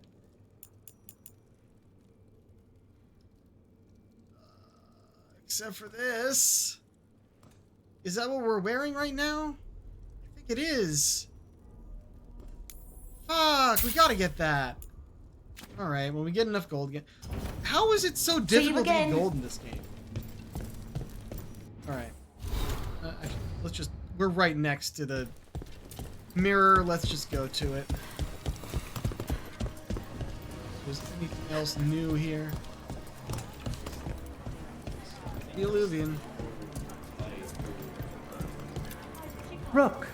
Except for this. Is that what we're wearing right now? I think it is. Fuck, we gotta get that. Alright, when we get enough gold again. How is it so difficult to get gold in this game? Alright. Actually, let's just... We're right next to the mirror. Let's just go to it. Is there anything else new here? The Illuvian. Rook.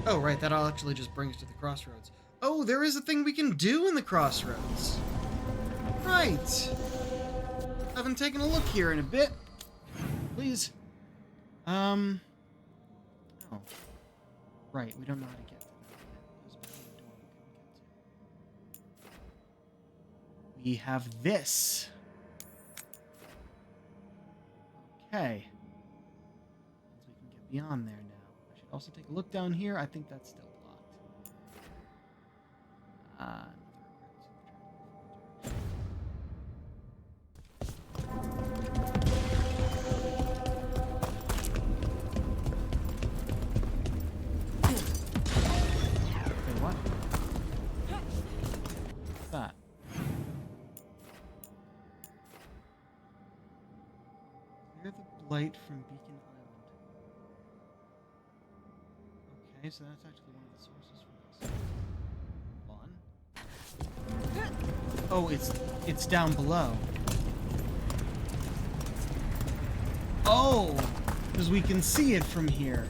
Oh, right, that'll actually just bring us to the crossroads. Oh, there is a thing we can do in the crossroads. Right. Haven't taken a look here in a bit. Please. Oh. Right, we don't know how to get to that. We have this. Okay. We can get beyond there now. I should also take a look down here. I think that's still blocked. What? What's that? Clear the blight from Beacon Island. Okay, so that's actually one of the sources for this. One. Oh, it's down below. Oh, because we can see it from here.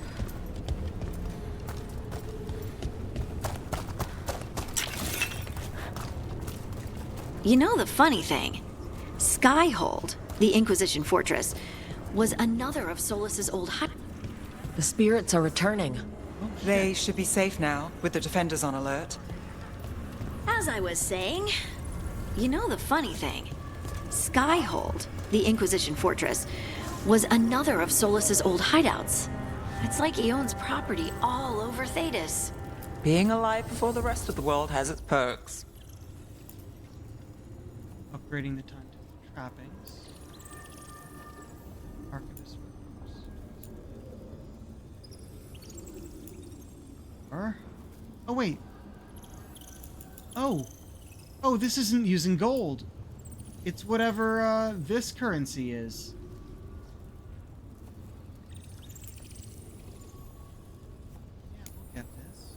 You know the funny thing? Skyhold, the Inquisition fortress, was another of Solus's old hut. The spirits are returning. They should be safe now, with the defenders on alert. As I was saying, you know the funny thing? Skyhold, the Inquisition fortress, was another of Solus's old hideouts. It's like he owns property all over Thedas. Being alive before the rest of the world has its perks. Upgrading the time to trappings. Archivist rooms. Oh wait. Oh, this isn't using gold. It's whatever this currency is. Yeah, we'll get this.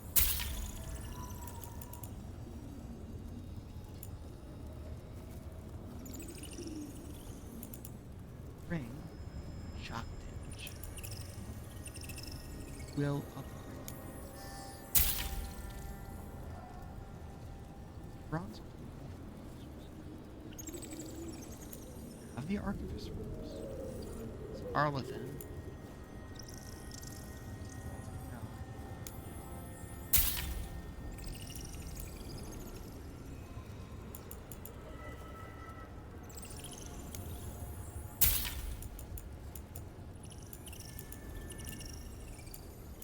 Ring. Shock damage. Will upgrade. Bronze. Have the archivist rooms. It's Arlathan.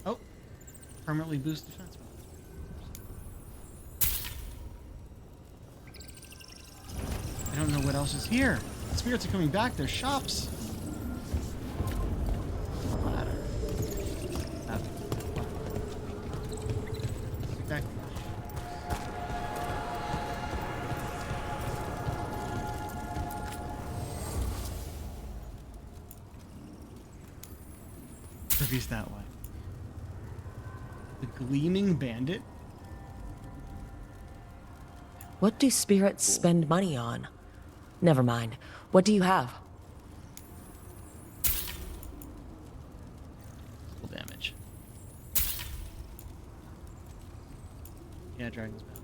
Oh, permanently boost defense. I don't know what else is here. Spirits are coming back. There's shops. Ladder. Back. Privy's that way. The Gleaming Bandit? What do spirits spend money on? Never mind. What do you have? Full damage. Yeah, Dragon's Bounty.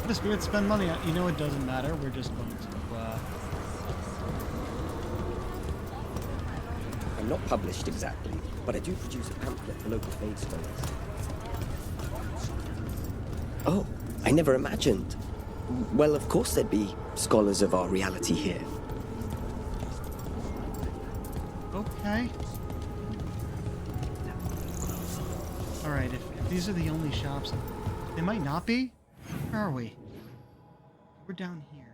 The spirits spend money on. You know, it doesn't matter. We're just going to. I'm not published exactly, but I do produce a pamphlet for local fade scholars. Oh, I never imagined. Well, of course there'd be scholars of our reality here. Okay. All right. If these are the only shops, they might not be. Where are we? We're down here.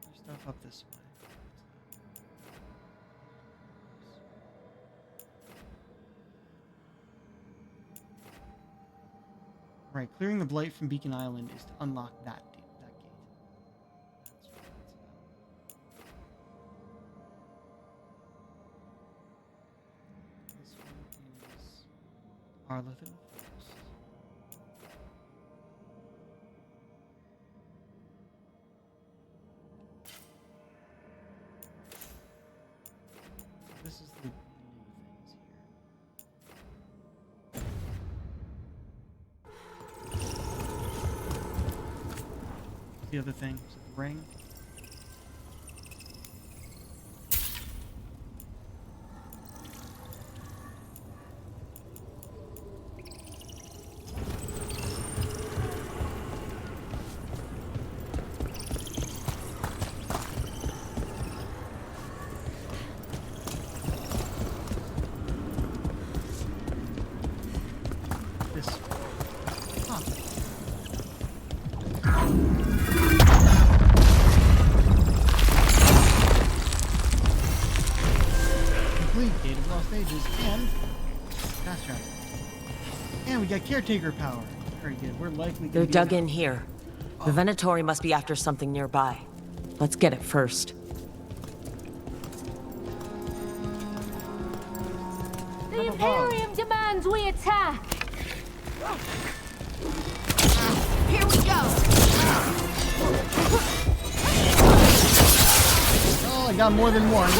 There's stuff up this way. Right, clearing the blight from Beacon Island is to unlock that gate. That's what it's about. This one is Arlathan. This is the new things here. The other thing is the ring. Finally, Gate of Lost Ages and fast travel. And we got caretaker power. Very good. We're likely They're dug in here. The Venatori must be after something nearby. Let's get it first. The Imperium demands we attack! Here we go! Oh, I got more than one.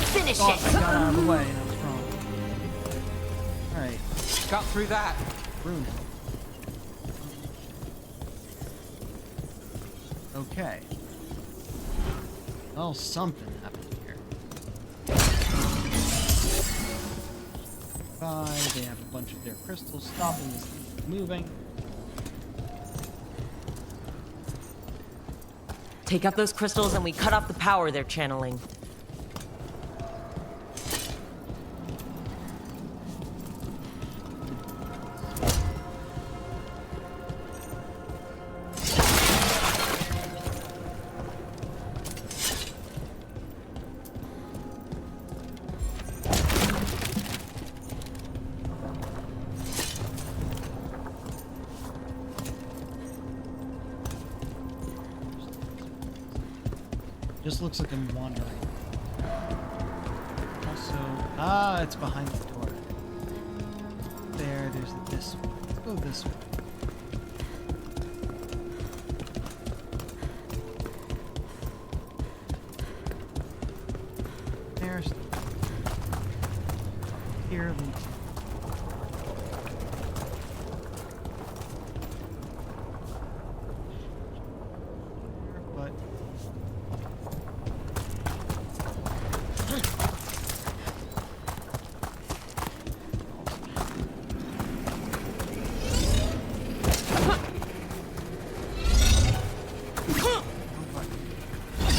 Finish Oh, it! I got out of the way. That was wrong. Alright. Got through that. Rune. Okay. Well, something happened here. They have a bunch of their crystals stopping this thing from moving. Take out those crystals and we cut off the power they're channeling. Just looks like I'm wandering. Also, it's behind the door. There's this way. Let's go this way. There's here leads. But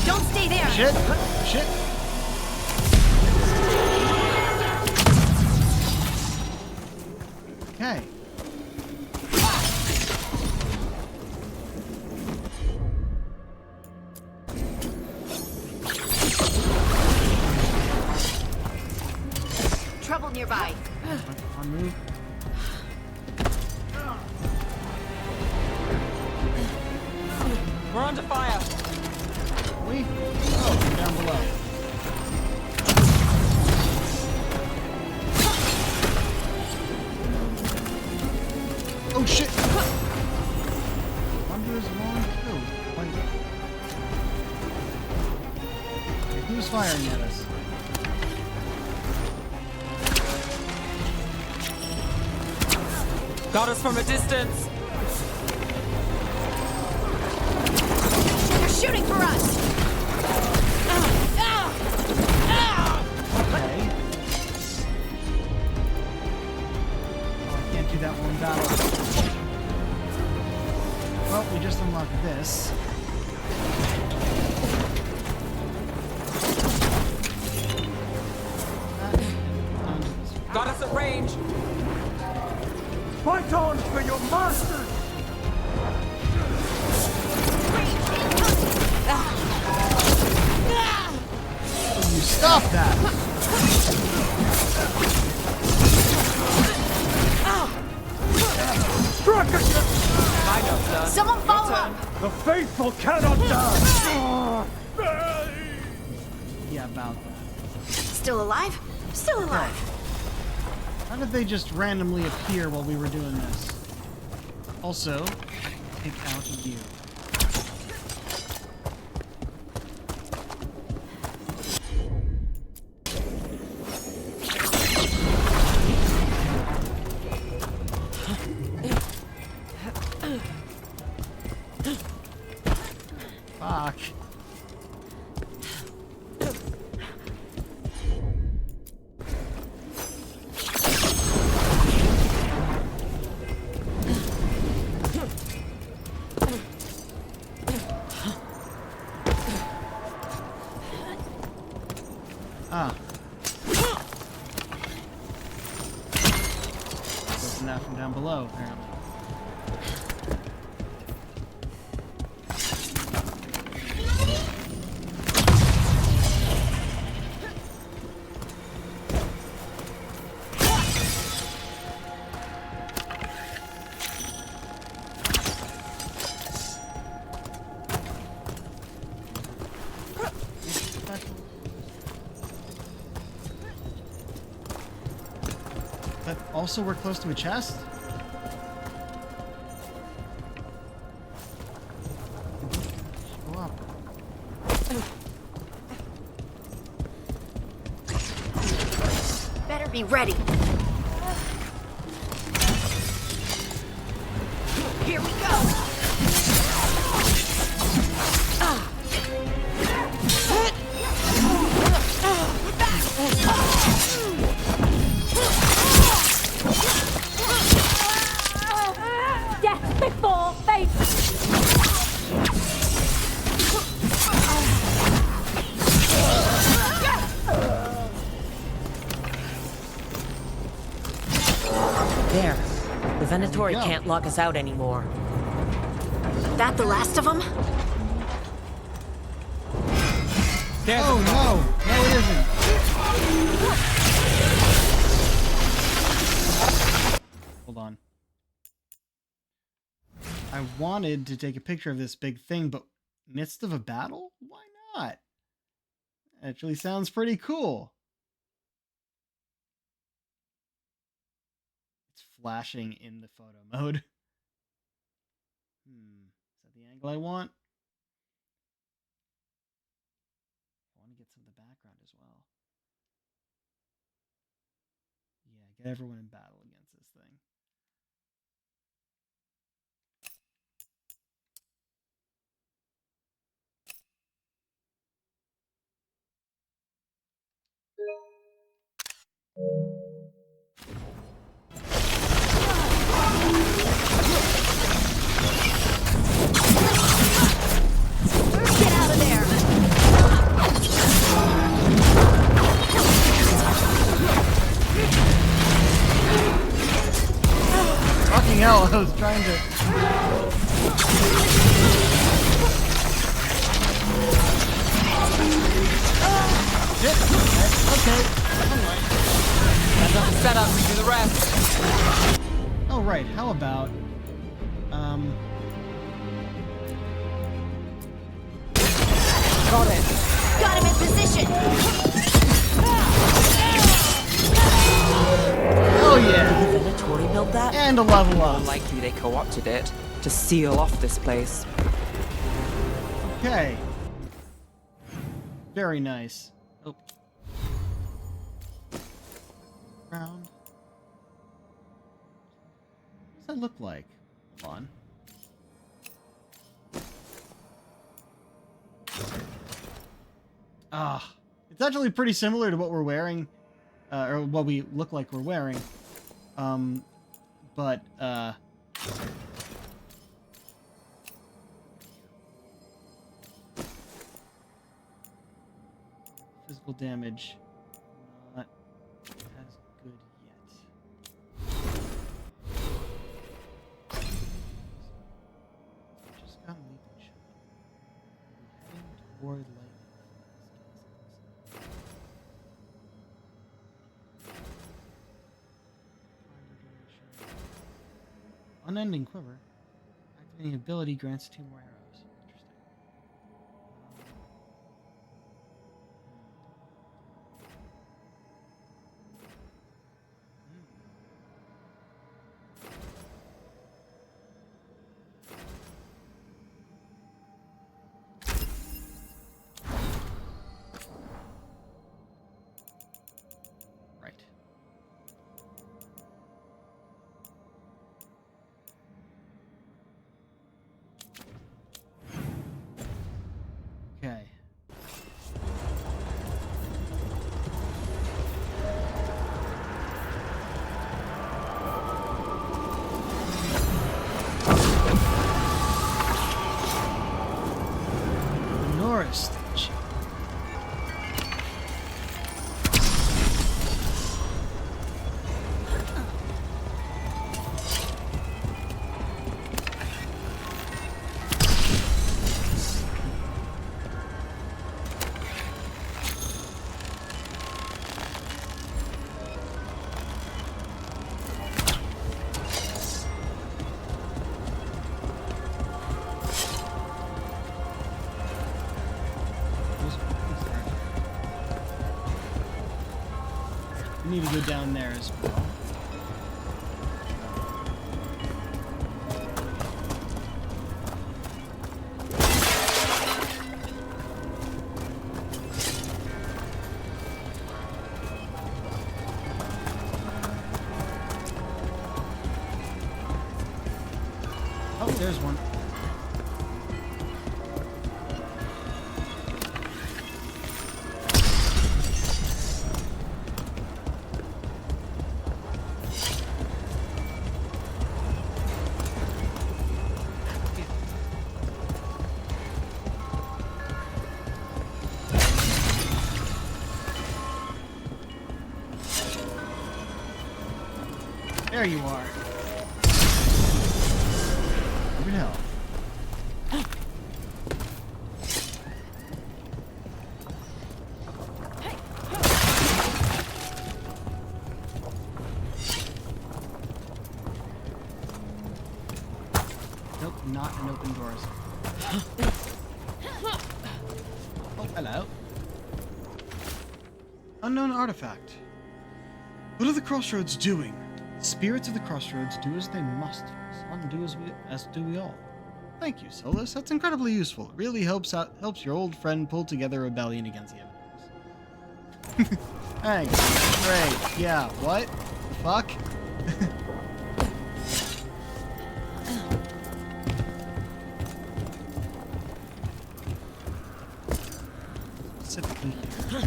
Don't stay there! shit! Shit! Okay. Trouble nearby. On move. We're under fire. We? Oh, down below. Oh shit! Wonder is long too. Okay, who's firing at us? Got us from a distance. They're shooting for us! Okay. Oh, I can't do that one in battle. Well, we just unlocked this. Got us at range. Fight on for your masters! You stop that! Struck again! I know, sir. Someone follow up! The faithful cannot die! Yeah, about that. Still alive? Still alive. How did they just randomly appear while we were doing this? Also, take out you. Fuck. that from down below, apparently. Also, we're close to a chest. Go up. Better be ready. Here we go. Death before fate! There. The Venatori can't lock us out anymore. That the last of them? Oh no! No, it isn't. Hold on. I wanted to take a picture of this big thing, but midst of a battle? Why not? Actually sounds pretty cool. It's flashing in the photo mode. Is that the angle I want? I want to get some of the background as well. Yeah, get everyone in battle against this thing. Get out of there! Fucking hell, I was trying to... Shit! Okay. That's not the setup, we do the rest. Oh, right, how about... Got it. Got him in position! Oh yeah! Did the Venatori build that? And a level up. More likely they co-opted it to seal off this place. Okay. Very nice. Oh. Round. What does that look like? Hold on. Ah, it's actually pretty similar to what we're wearing, or what we look like we're wearing. But physical damage not as good yet. Just got leaping shot. We're heading toward lightning. Unending quiver. Activating ability grants 2 more arrows. Interesting. Right. go down there as well. Oh, there's one. There you are. Over to hell. Nope, not an open doors. Oh, hello. Unknown artifact. What are the crossroads doing? Spirits of the crossroads do as they must. Some do as do we all. Thank you, Solus. That's incredibly useful. It really helps your old friend pull together a rebellion against the enemies. Thanks. Great. Yeah. What? The fuck? Specifically here.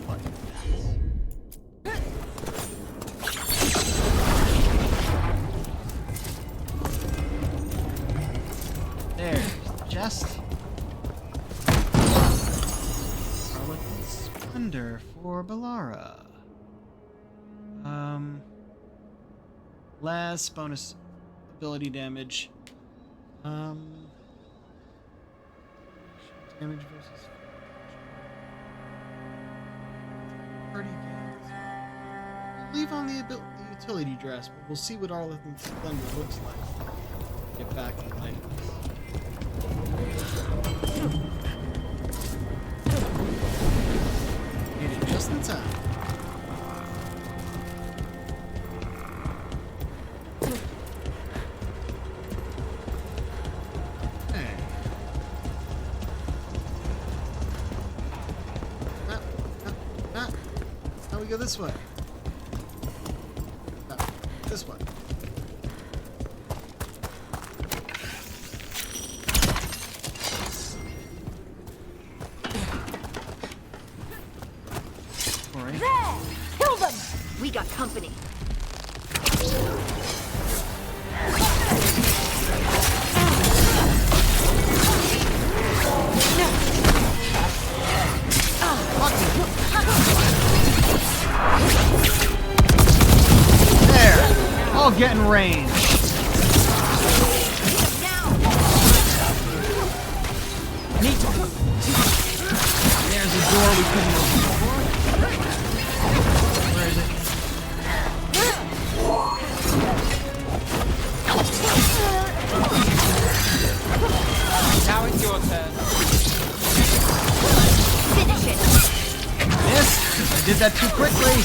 What? There's the chest. Harlequin Splendor for Bellara. Less bonus ability damage. Damage versus 30 gains. Leave on the utility dress, but we'll see what Harlequin Splendor looks like. Get back in life. Made it just in time. Hey. Now we go this way. No, this way. There! Kill them! We got company. There! All get in range. There's a door we couldn't open before. Where is it? Now it's your turn. Finish it. Missed. I did that too quickly.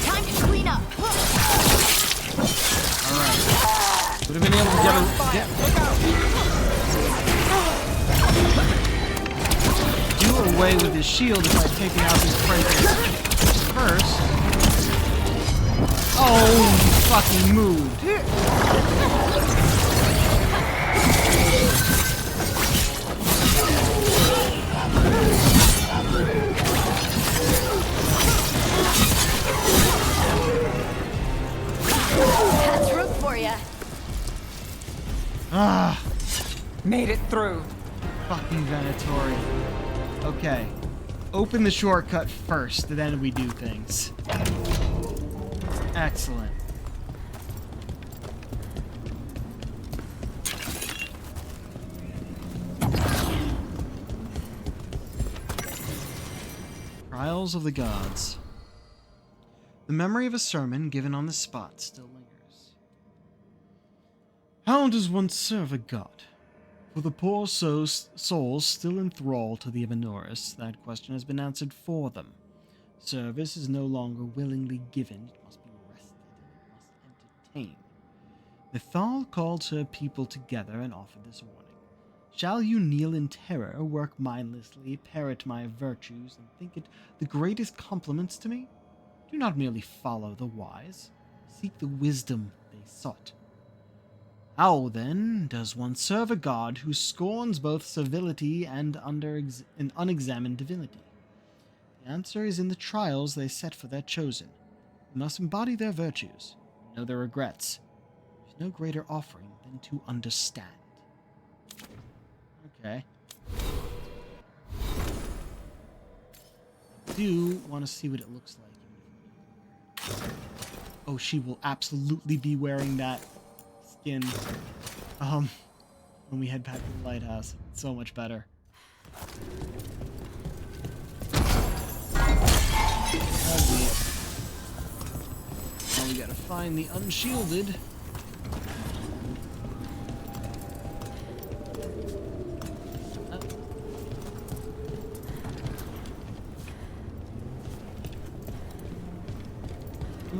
Time to clean up. Alright. Would have been able to do away with his shield if I'd taken out his presence first. Oh, he fucking moved. That's room for ya. Ah. Made it through. Fucking Venatori. Okay. Open the shortcut first, then we do things. Excellent. Trials of the Gods. The memory of a sermon given on the spot still lingers. How does one serve a god? For the poor souls still enthralled to the Avenoris, that question has been answered for them. Service is no longer willingly given, it must be rested, and it must entertain. Mithal called her people together and offered this warning. Shall you kneel in terror, work mindlessly, parrot my virtues, and think it the greatest compliments to me? Do not merely follow the wise, seek the wisdom they sought. How, then, does one serve a god who scorns both civility and an unexamined divinity? The answer is in the trials they set for their chosen. We must embody their virtues, know their regrets. There's no greater offering than to understand. Okay. I do want to see what it looks like. Oh, she will absolutely be wearing that skin when we head back to the lighthouse. It's so much better. Now we gotta find the unshielded.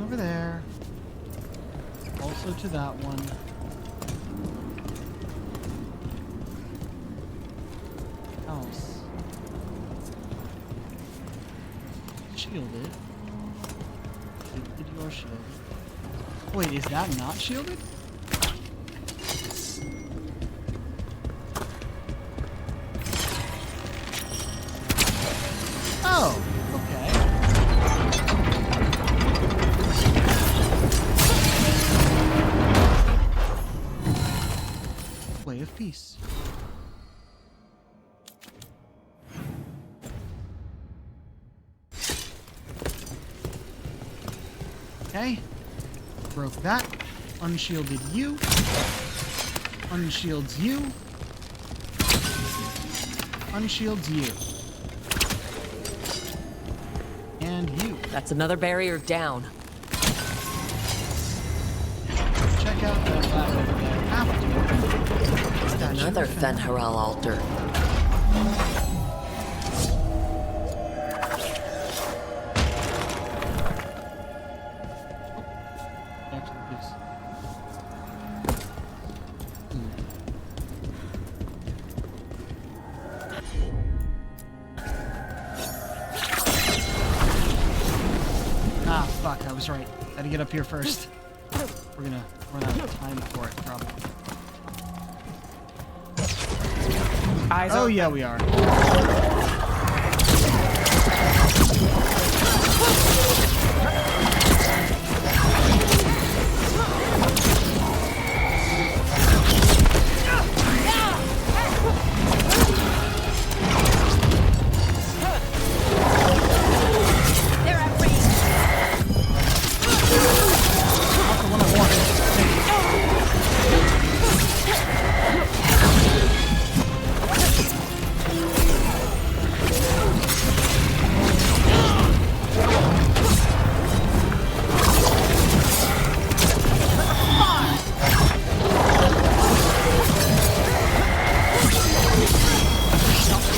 Over there. Also to that one. Else. Shielded. Shielded, you're shielded. Wait, is that not shielded? Oh, okay. Way of peace. Okay. Broke that. Unshielded you. Unshields you. Unshields you. And you. That's another barrier down. Check out that flag over there. After. Another Fen'Harel altar. Ah, fuck, I was right. Had to get up here first. We're gonna run out of time for it, probably. Oh, yeah, we are.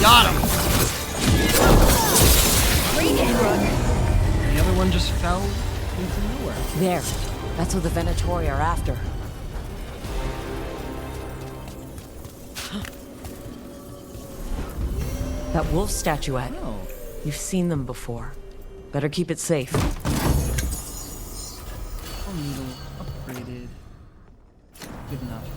Got him! The other one just fell into nowhere. There. That's what the Venatori are after. That wolf statuette. Oh. You've seen them before. Better keep it safe. Needle upgraded. Good enough.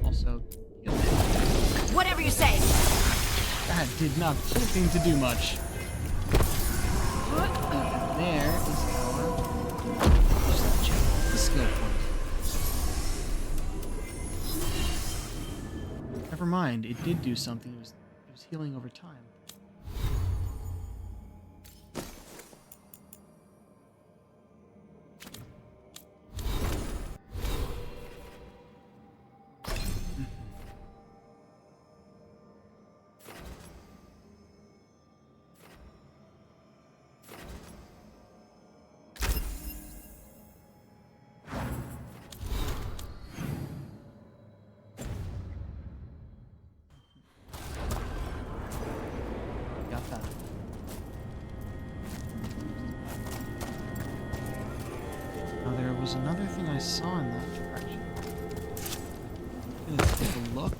Also, Whatever you say. that did not seem to do much. There is the skill point. Never mind, it did do something. It was healing over time. was another thing I saw in that direction. I'm gonna take a look.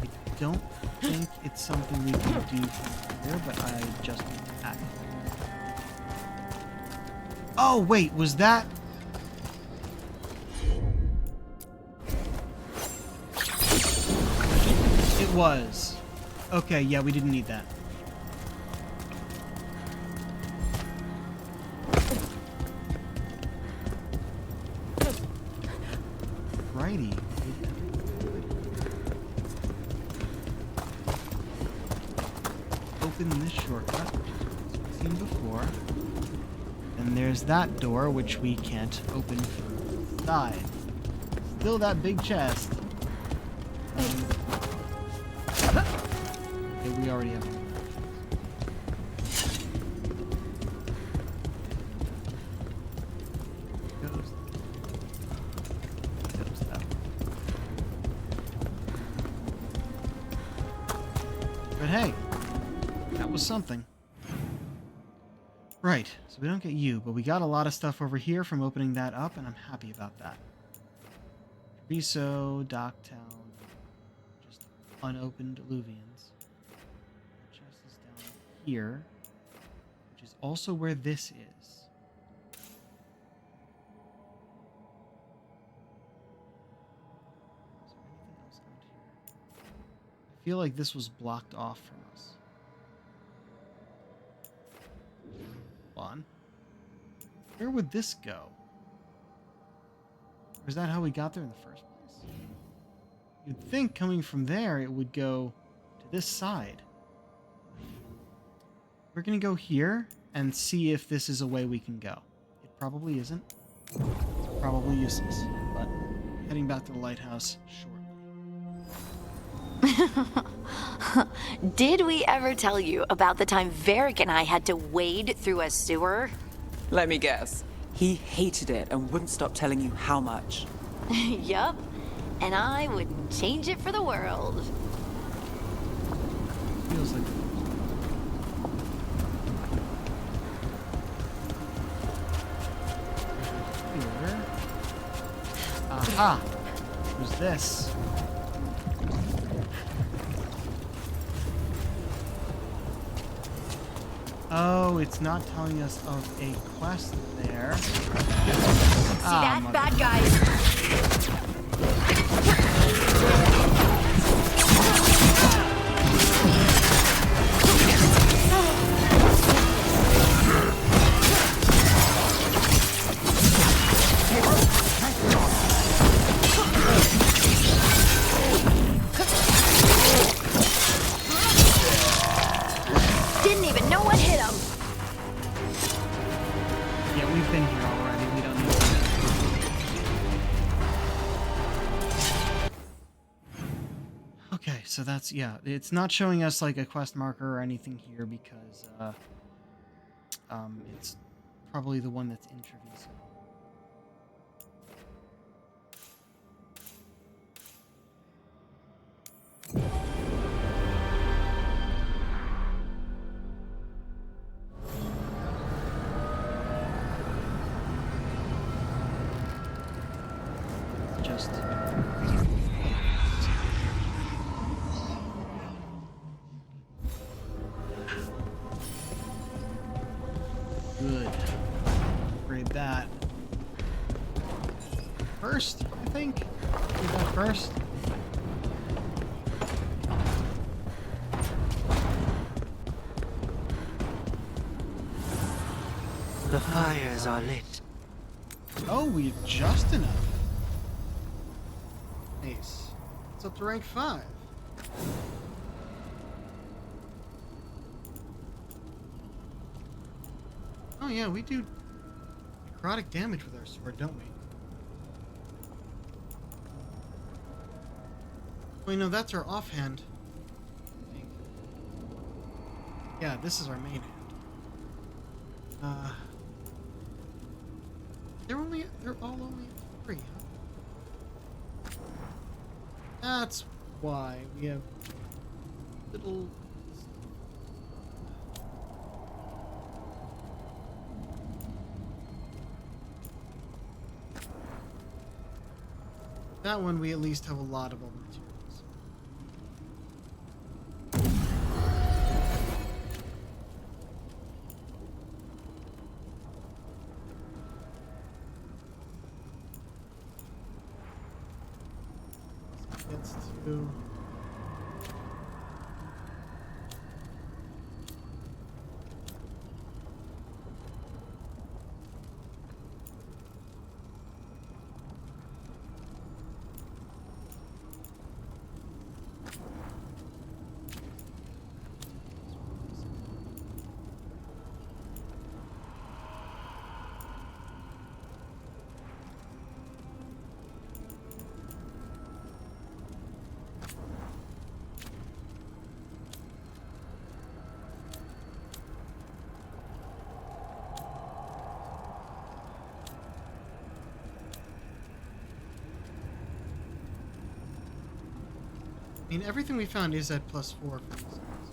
I don't think it's something we can do from here, but I just need to act. Oh, wait, was that... It was. Okay, yeah, we didn't need that. Righty. Open this shortcut, as we've seen before. And there's that door, which we can't open from the side. Still that big chest. Okay, we already have one. Goes that way. But hey, that was something. Right, so we don't get you, but we got a lot of stuff over here from opening that up, and I'm happy about that. Treviso, Docktown, just unopened alluvians. The chest is down here, which is also where this is. Is there anything else out here? I feel like this was blocked off from us. On. Where would this go? Or is that how we got there in the first place? You'd think coming from there it would go to this side. We're gonna go here and see if this is a way we can go. It probably isn't. Probably useless, but heading back to the lighthouse shortly. Did we ever tell you about the time Varric and I had to wade through a sewer? Let me guess. He hated it and wouldn't stop telling you how much. Yup. And I wouldn't change it for the world. Feels like here. Aha! Who's this? Oh, it's not telling us of a quest there. See that, bad guys? Didn't even know what hit him. Yeah, we've been here already. We don't need to. Okay, so that's, yeah, it's not showing us like a quest marker or anything here because it's probably the one that's in Treviso. Just good. Upgrade that. First, I think. Do that first. The fires are lit. Oh, we have just enough. Nice. It's up to rank 5. Oh yeah, we do necrotic damage with our sword, don't we? Wait, no, that's our offhand. I think. Yeah, this is our main hand. They're all only at 3, huh? That's why we have little. That one we at least have a lot of all the materials. Gets to I mean, everything we found is at +4 for these things.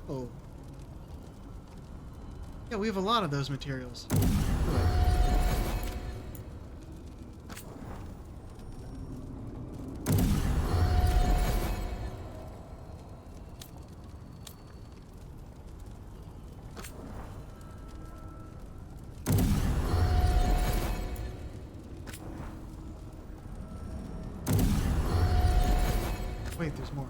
Oh. Yeah, we have a lot of those materials. Good. Wait, there's more.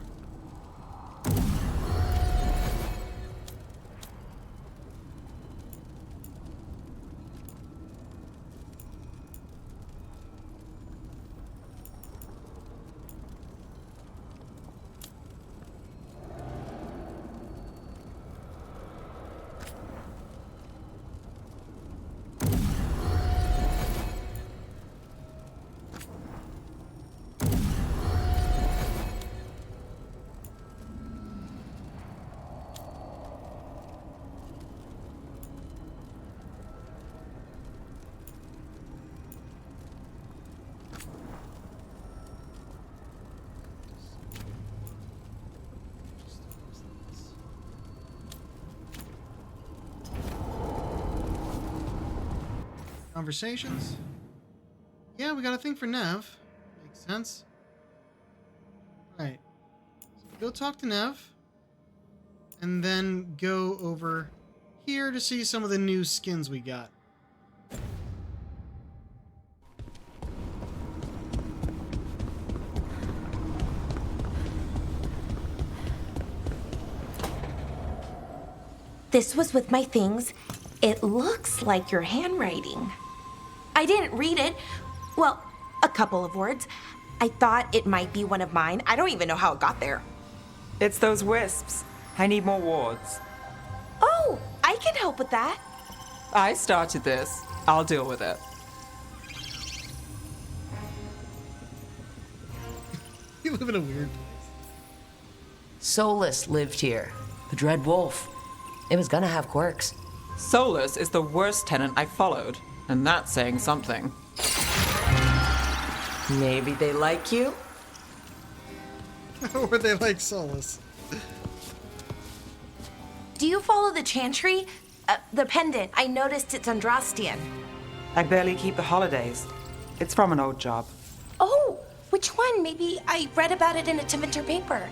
Conversations? Yeah, we got a thing for Nev. Makes sense. Right. So go talk to Nev. And then go over here to see some of the new skins we got. This was with my things. It looks like your handwriting. I didn't read it. Well, a couple of words. I thought it might be one of mine. I don't even know how it got there. It's those wisps. I need more wards. Oh, I can help with that. I started this. I'll deal with it. You live in a weird place. Solus lived here. The Dread Wolf. It was gonna have quirks. Solus is the worst tenant I followed, and that's saying something. Maybe they like you? Or they like Solus. Do you follow the chantry? The pendant. I noticed it's Andrastian. I barely keep the holidays. It's from an old job. Oh, which one? Maybe I read about it in a Timinter paper.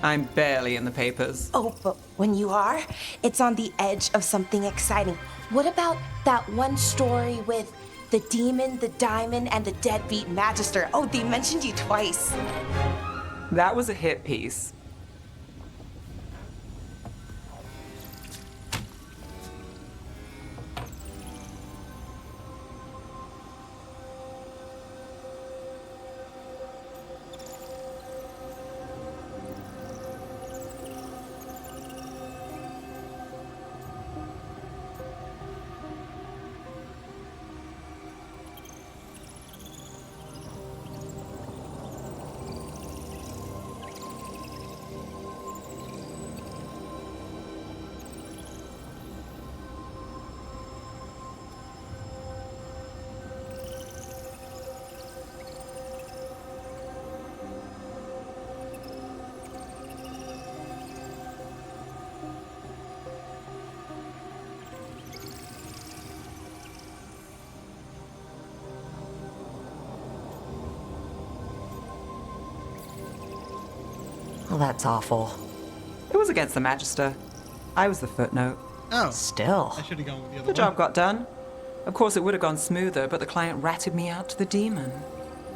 I'm barely in the papers. Oh, but when you are, it's on the edge of something exciting. What about that one story with the demon, the diamond, and the deadbeat magister? Oh, they mentioned you twice. That was a hit piece. Well, that's awful. It was against the Magister. I was the footnote. Oh. Still. I should have gone with the other The one. job got done. Of course, it would have gone smoother, but the client ratted me out to the demon.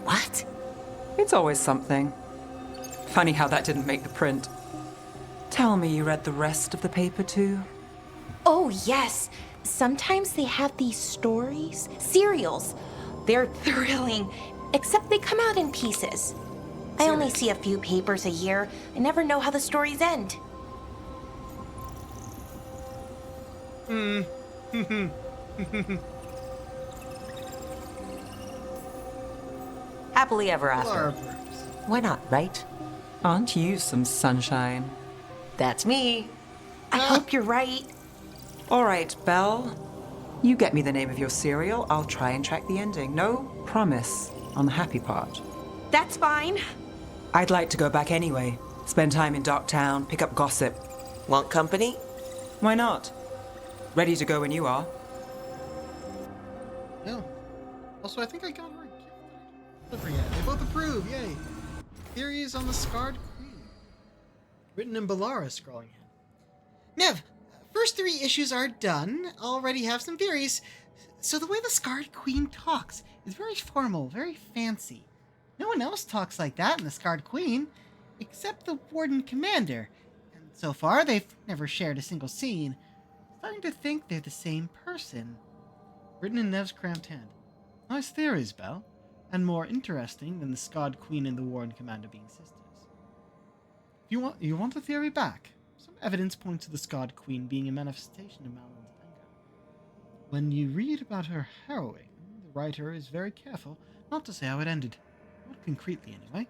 What? It's always something. Funny how that didn't make the print. Tell me you read the rest of the paper too? Oh, yes. Sometimes they have these stories, serials. They're thrilling, except they come out in pieces. I only see a few papers a year. I never know how the stories end. Happily ever after. Why not, right? Aren't you some sunshine? That's me. I hope you're right. All right, Belle. You get me the name of your cereal. I'll try and track the ending. No promise on the happy part. That's fine. I'd like to go back anyway. Spend time in Darktown, pick up gossip. Want company? Why not? Ready to go when you are. No. Also, I think I got her a gift delivery yet. They both approve, yay. Theories on the Scarred Queen. Written in Balara scrawling hand. Nev, first 3 issues are done. Already have some theories. So the way the Scarred Queen talks is very formal, very fancy. No one else talks like that in the Scarred Queen, except the Warden Commander. And so far, they've never shared a single scene. Starting to think they're the same person. Written in Nev's cramped hand. Nice theories, Belle. And more interesting than the Scarred Queen and the Warden Commander being sisters. You want the theory back? Some evidence points to the Scarred Queen being a manifestation of Malin's anger. When you read about her harrowing, the writer is very careful not to say how it ended. Not concretely, anyway.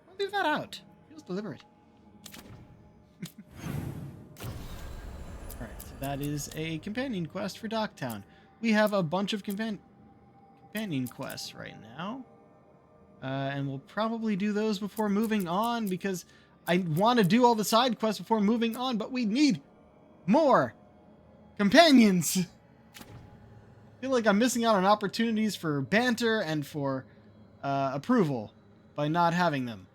I'll leave that out. Feels deliberate. Alright, so that is a companion quest for Docktown. We have a bunch of companion quests right now. And we'll probably do those before moving on, because I want to do all the side quests before moving on, but we need more companions. I feel like I'm missing out on opportunities for banter and for approval by not having them.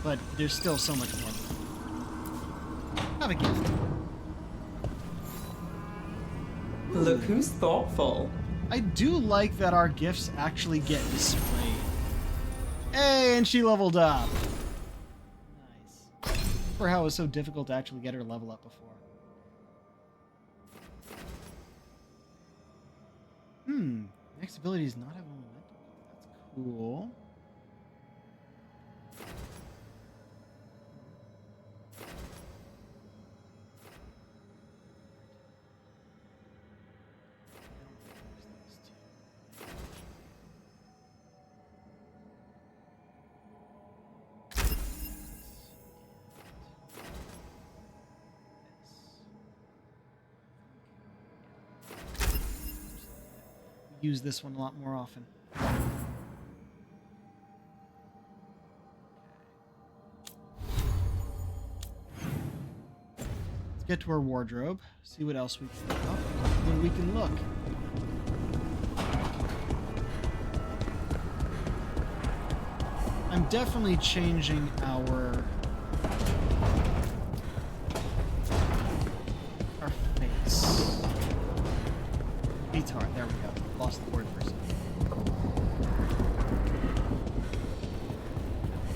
But there's still so much more. Have a gift. Look who's thoughtful. I do like that our gifts actually get displayed. Hey, and she leveled up. Nice. For how it was so difficult to actually get her level up before. Next ability is not have momentum. That's cool. Use this one a lot more often. Let's get to our wardrobe, see what else we can look up, then we can look. I'm definitely changing our face. Beats hard, there we go. Lost the word for a second.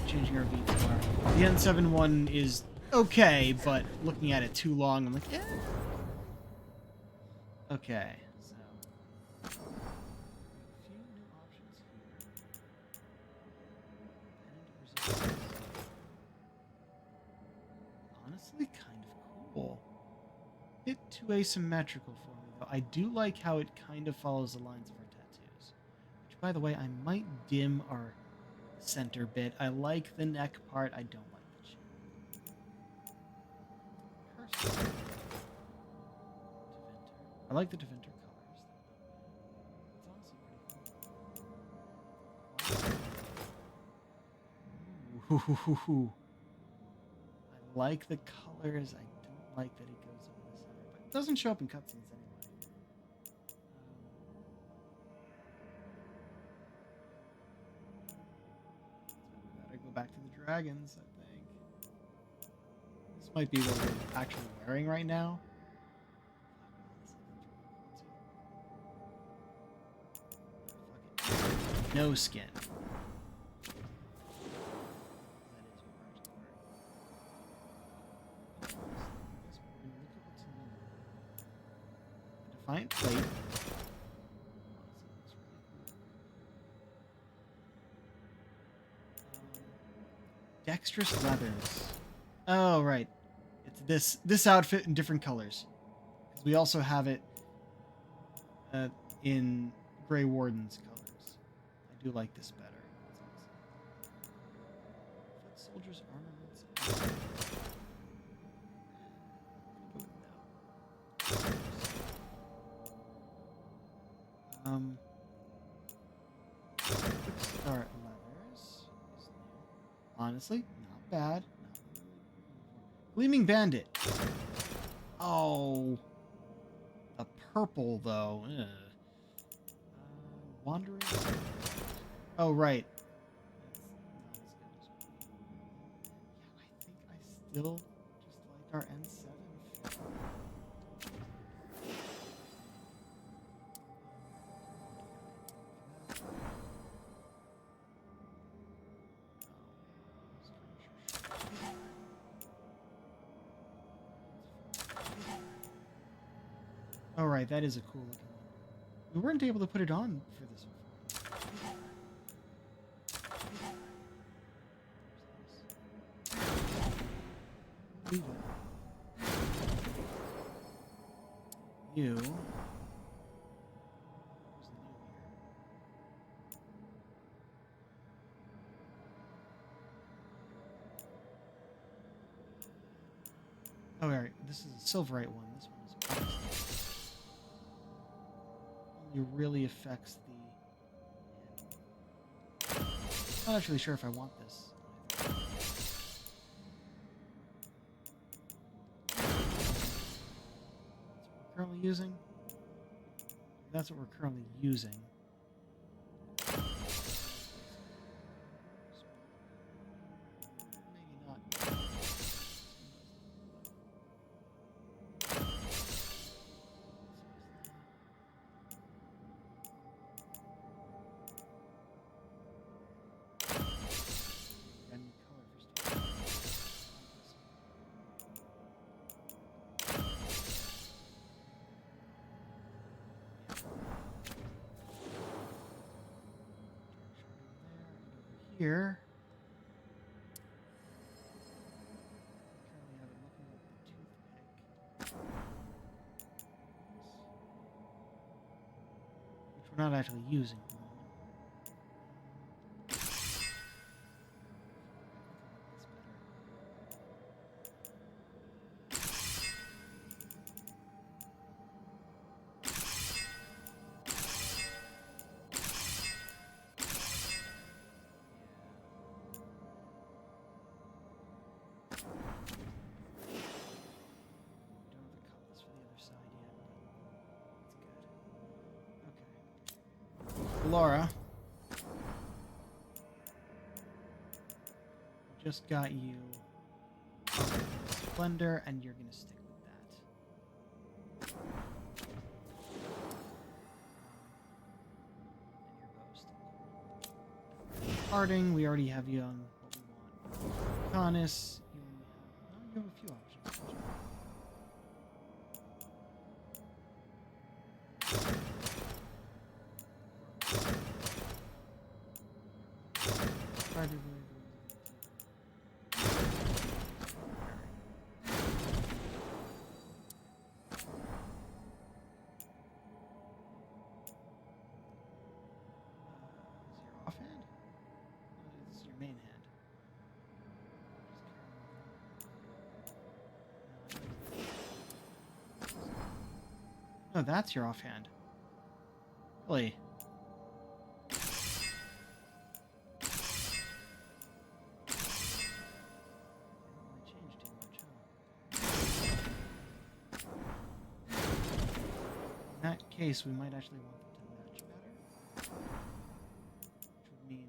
Changing our VTR. The N7 one is okay, but looking at it too long, I'm like, yeah. Okay, so. A few new options here. Honestly, kind of cool. Bit too asymmetrical for me, though. I do like how it kind of follows the lines of our tattoos. Which, by the way, I might dim our center bit. I like the neck part. I don't like the chin. Cursor. Deventer. I like the Deventer colors. It's honestly pretty cool. Ooh. I like the colors. I don't like that it goes over the center, but it doesn't show up in cutscenes anyway. Better go back to dragons, I think. This might be what we're actually wearing right now. No skin. Defiant plate. Dexterous leathers. Oh, right. It's this outfit in different colors. Because we also have it in Grey Warden's colors. I do like this better. Foot soldiers' armaments. Quick start leathers is new. Honestly, not bad. Gleaming Bandit. Oh. The purple, though. Ugh. Wandering. Oh, right. Yeah, I think I still just like our N7. Oh, right, that is a cool looking one. We weren't able to put it on for this before. You. Oh, right, this is a silverite one. This one is only really affects the. I'm not actually sure if I want this. That's what we're currently using. That's what we're currently using. Maybe not. Here. Currently have it looking like the toothpick. Which we're not actually using at the moment. Laura, just got you Splendor, and you're gonna stick with that. And your bow still. Parting, we already have you on what we want. Canis, you have a few options. Oh, that's your offhand. Really? In that case, we might actually want them to match better. Which would mean...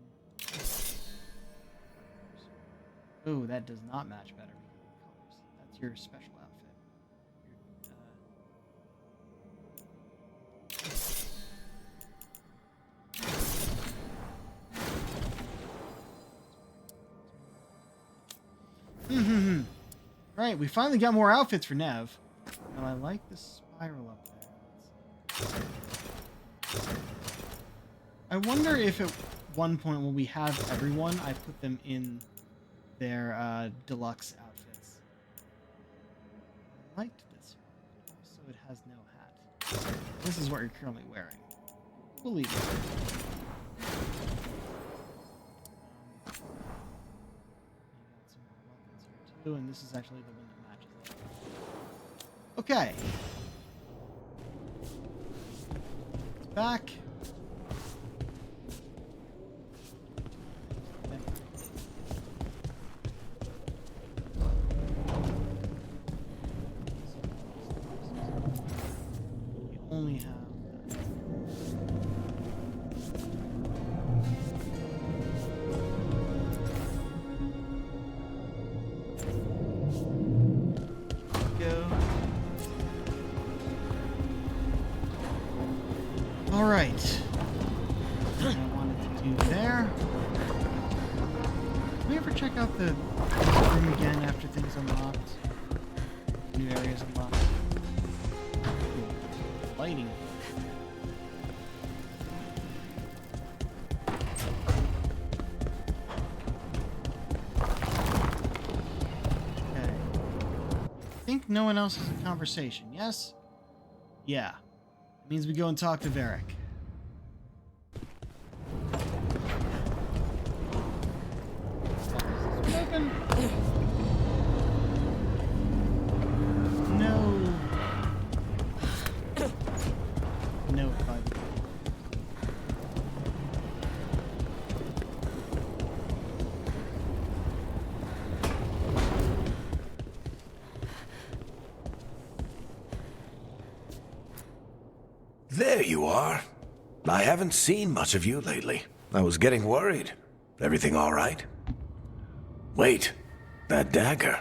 Oh, that does not match better colors. That's your special outfit. Right, we finally got more outfits for Nev. Now I like the spiral up there. I wonder if at one point when we have everyone, I put them in their deluxe outfits. I liked this one. Also, it has no hat. This is what you're currently wearing. Believe it. And this is actually the one that matches that. Okay. It's back. We only have Alright. I wanted to do there. Did we ever check out the room again after things unlocked? New areas unlocked. Ooh, lighting. Okay. I think no one else has a conversation, yes? Yeah. Means we go and talk to Varric. Open. No. No, bud. There you are. I haven't seen much of you lately. I was getting worried. Everything all right? Wait, that dagger.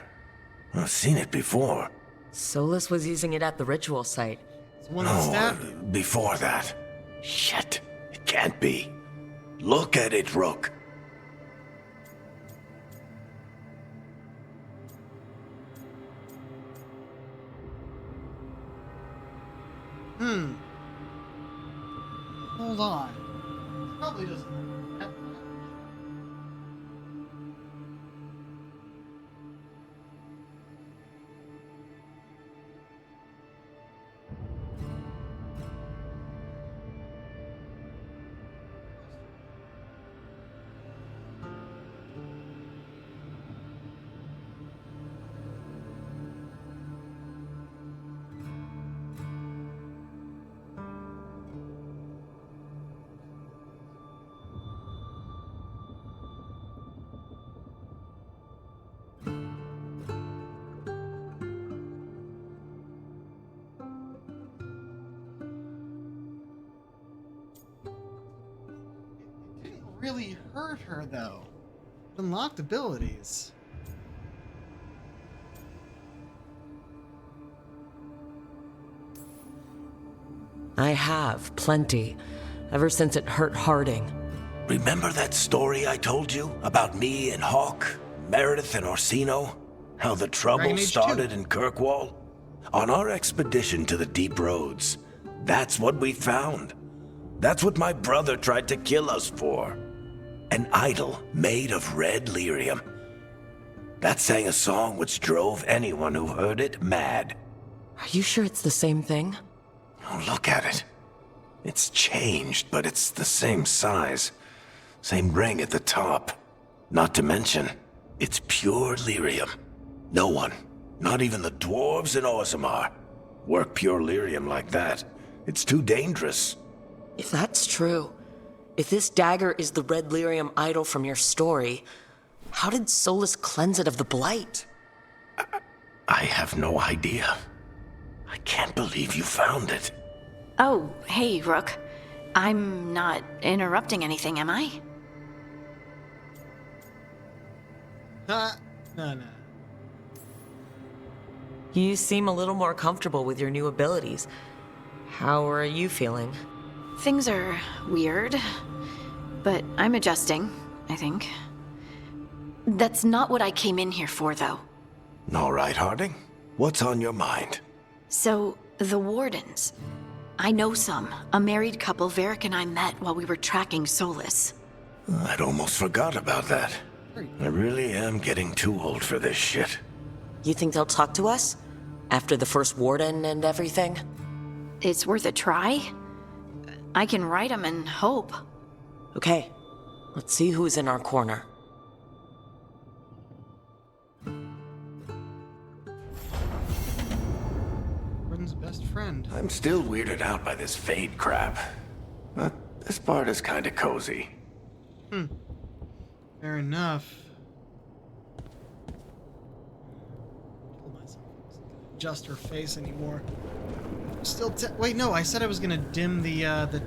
I've seen it before. Solus was using it at the ritual site. Before that. Shit, it can't be. Look at it, Rook. Hold on. Probably doesn't. Really hurt her though. Unlocked abilities. I have, plenty. Ever since it hurt Harding. Remember that story I told you about me and Hawk, Meredith and Orsino? How the trouble started in Kirkwall? On our expedition to the Deep Roads, that's what we found. That's what my brother tried to kill us for. An idol made of red lyrium. That sang a song which drove anyone who heard it mad. Are you sure it's the same thing? Oh, look at it. It's changed, but it's the same size. Same ring at the top. Not to mention, it's pure lyrium. No one, not even the dwarves in Orzammar, work pure lyrium like that. It's too dangerous. If that's true, if this dagger is the red lyrium idol from your story, how did Solus cleanse it of the blight? I have no idea. I can't believe you found it. Oh, hey, Rook. I'm not interrupting anything, am I? No. You seem a little more comfortable with your new abilities. How are you feeling? Things are weird, but I'm adjusting, I think. That's not what I came in here for, though. All right, Harding. What's on your mind? So, the Wardens. I know some. A married couple Varric and I met while we were tracking Solus. I'd almost forgot about that. I really am getting too old for this shit. You think they'll talk to us? After the first Warden and everything? It's worth a try. I can write them and hope. Okay, let's see who's in our corner. Warden's best friend. I'm still weirded out by this fade crap. But this part is kinda cozy. Fair enough. Adjust her face anymore. Still, wait, no. I said I was gonna dim the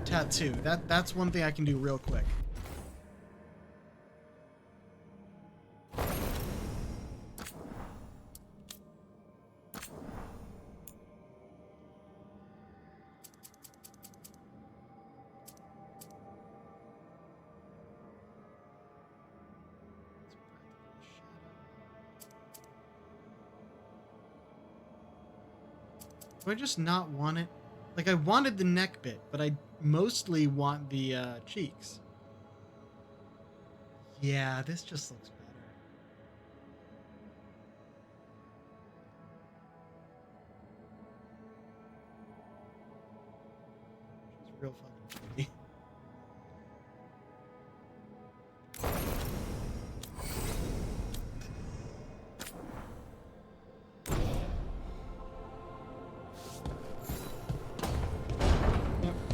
tattoo. That's one thing I can do real quick. Do I just not want it? Like, I wanted the neck bit, but I mostly want the cheeks. Yeah, this just looks better. It's real fucking pretty.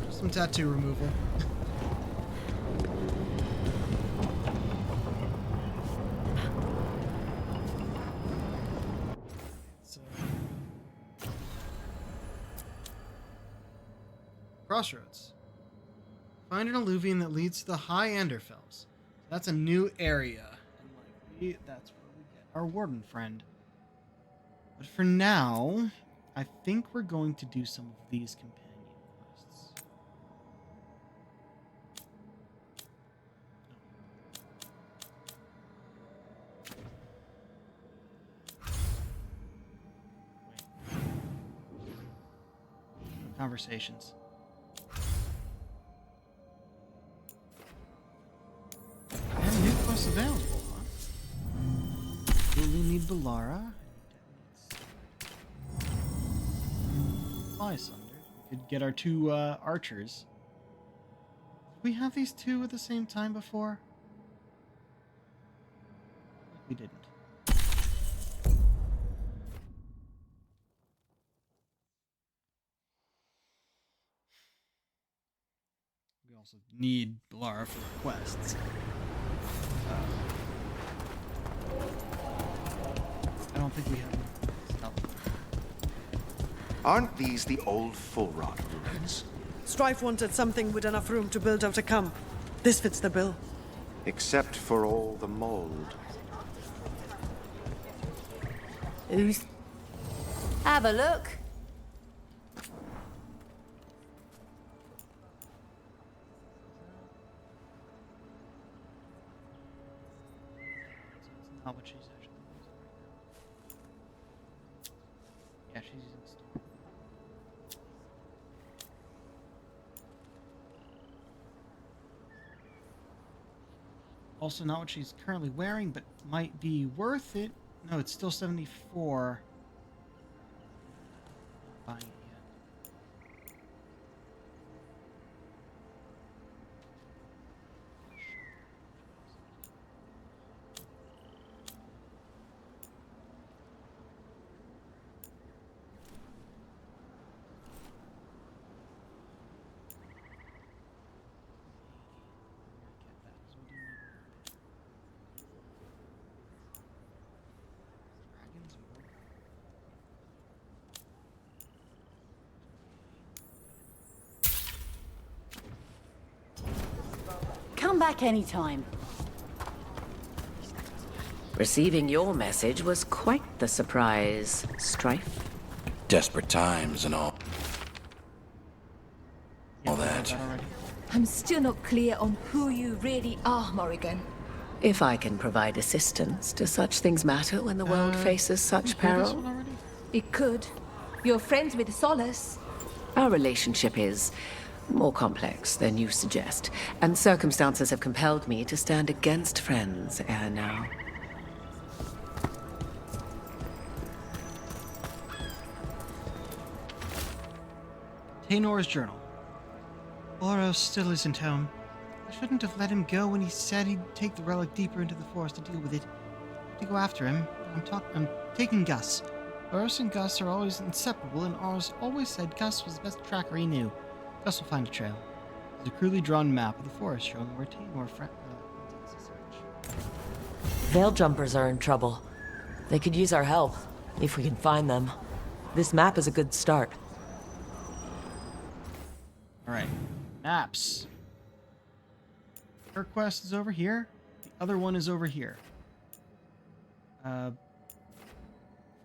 Some tattoo removal. Crossroads. Find an alluvium that leads to the High Enderfells. That's a new area, and likely that's where we get our warden friend. But for now, I think we're going to do some of these companion quests. Conversations. And new quests available, huh? We need Balara. Fly Sundered. We could get our two archers. Did we have these two at the same time before? We didn't. We also need Balara for quests. I don't think we have stuff. Aren't these the old Full Rot ruins? Strife wanted something with enough room to build out a camp. This fits the bill. Except for all the mold. Who's? Have a look. Not what she's actually using right now. Yeah, she's using stone. Also not what she's currently wearing, but might be worth it. No, it's still 74. Buying it yet. Come back anytime. Receiving your message was quite the surprise, Strife. Desperate times and all that. I'm still not clear on who you really are, Morrigan. If I can provide assistance, do such things matter when the world faces such peril? It could. You're friends with Solace. Our relationship is more complex than you suggest, and circumstances have compelled me to stand against friends ere now. Taynor's journal. Boros still isn't home. I shouldn't have let him go when he said he'd take the relic deeper into the forest to deal with it. I have to go after him. I'm taking Gus. Boros and Gus are always inseparable, and Ars always said Gus was the best tracker he knew. Gus will find a trail. There's a crudely drawn map of the forest showing where Taynor intends to search. Veil jumpers are in trouble. They could use our help, if we can find them. This map is a good start. Alright, maps. Her quest is over here. The other one is over here. If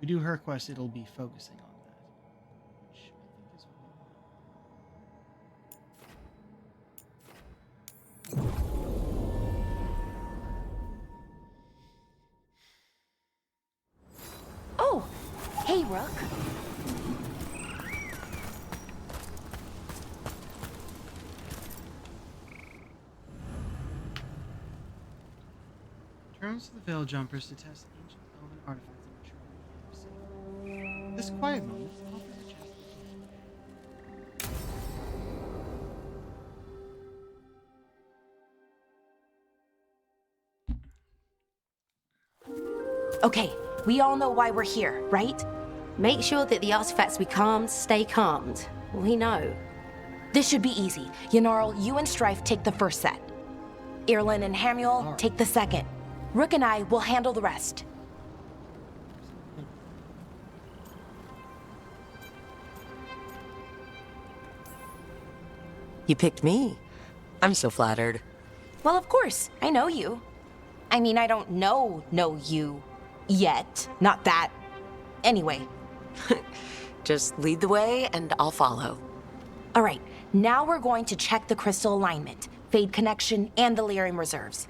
we do her quest, it'll be focusing on that. Which I think is what we want. Oh, hey, Rook. Returns to the Veil Jumpers to test ancient elven artifacts and ensure they are safe. This quiet moment offers a chance to Okay, we all know why we're here, right? Make sure that the artifacts we calmed stay calmed. We know. This should be easy. Yanarl, you and Strife take the first set. Irlin and Hamuel take the second. Rook and I will handle the rest. You picked me. I'm so flattered. Well, of course. I know you. I mean, I don't know you yet. Not that. Anyway. Just lead the way and I'll follow. All right, now we're going to check the crystal alignment, Fade Connection, and the Lyrium Reserves.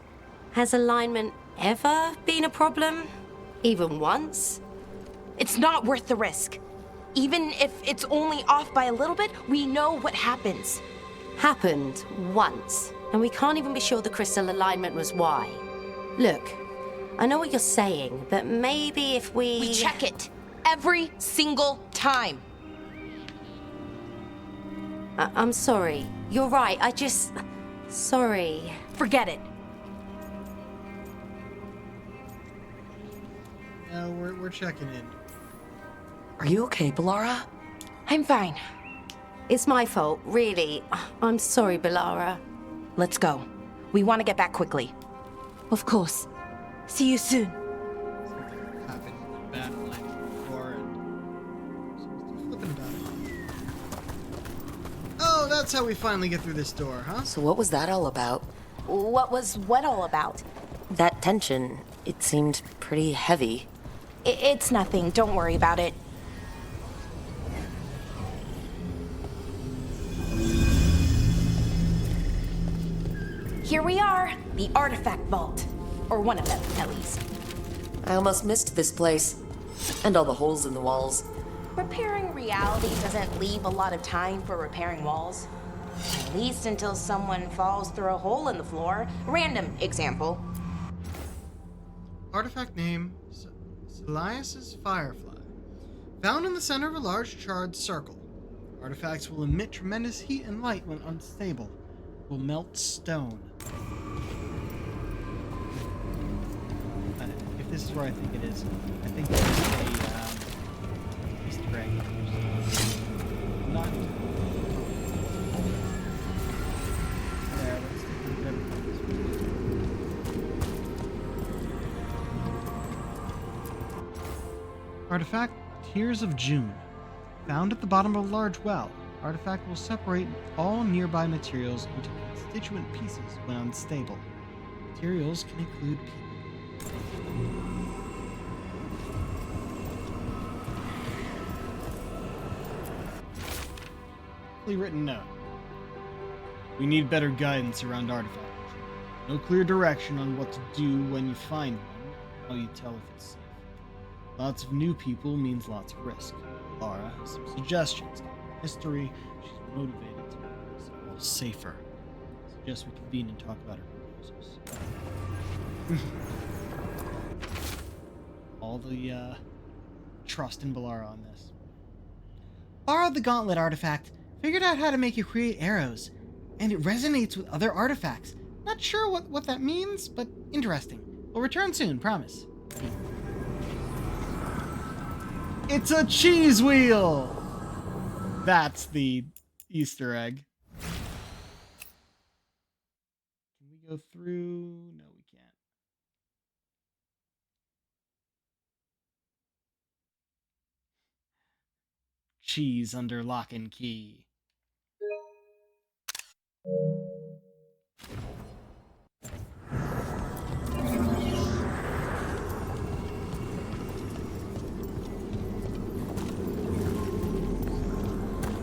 Has alignment ever been a problem? Even once? It's not worth the risk. Even if it's only off by a little bit, we know what happens. Happened once, and we can't even be sure the crystal alignment was why. Look, I know what you're saying, but maybe if we... We check it every single time. I'm sorry. You're right, Sorry. Forget it. No, we're checking in. Are you okay, Bellara? I'm fine. It's my fault, really. I'm sorry, Bellara. Let's go. We want to get back quickly. Of course. See you soon. Oh, that's how we finally get through this door, huh? So what was that all about? What was what all about? That tension, it seemed pretty heavy. It's nothing. Don't worry about it. Here we are, the artifact vault. Or one of them, at least. I almost missed this place. And all the holes in the walls. Repairing reality doesn't leave a lot of time for repairing walls. At least until someone falls through a hole in the floor. Random example. Artifact name, Celias's Firefly. Found in the center of a large charred circle. Artifacts will emit tremendous heat and light when unstable. Will melt stone. If this is where I think it is, I think it's a Easter egg. I'm not. Yeah, let's take a look. Artifact Tears of June. Found at the bottom of a large well. Artifact will separate all nearby materials into constituent pieces when unstable. Materials can include people. carefully written note. We need better guidance around artifacts. No clear direction on what to do when you find one, how you tell if it's safe. Lots of new people means lots of risk. Laura has some suggestions. History, she's motivated to make us all safer. I suggest we convene and talk about her proposals. All the trust in Balara on this. Borrowed the gauntlet artifact, figured out how to make you create arrows, and it resonates with other artifacts. Not sure what that means, but interesting. We'll return soon, promise. It's a cheese wheel! That's the Easter egg. Can we go through? No, we can't. Cheese under lock and key.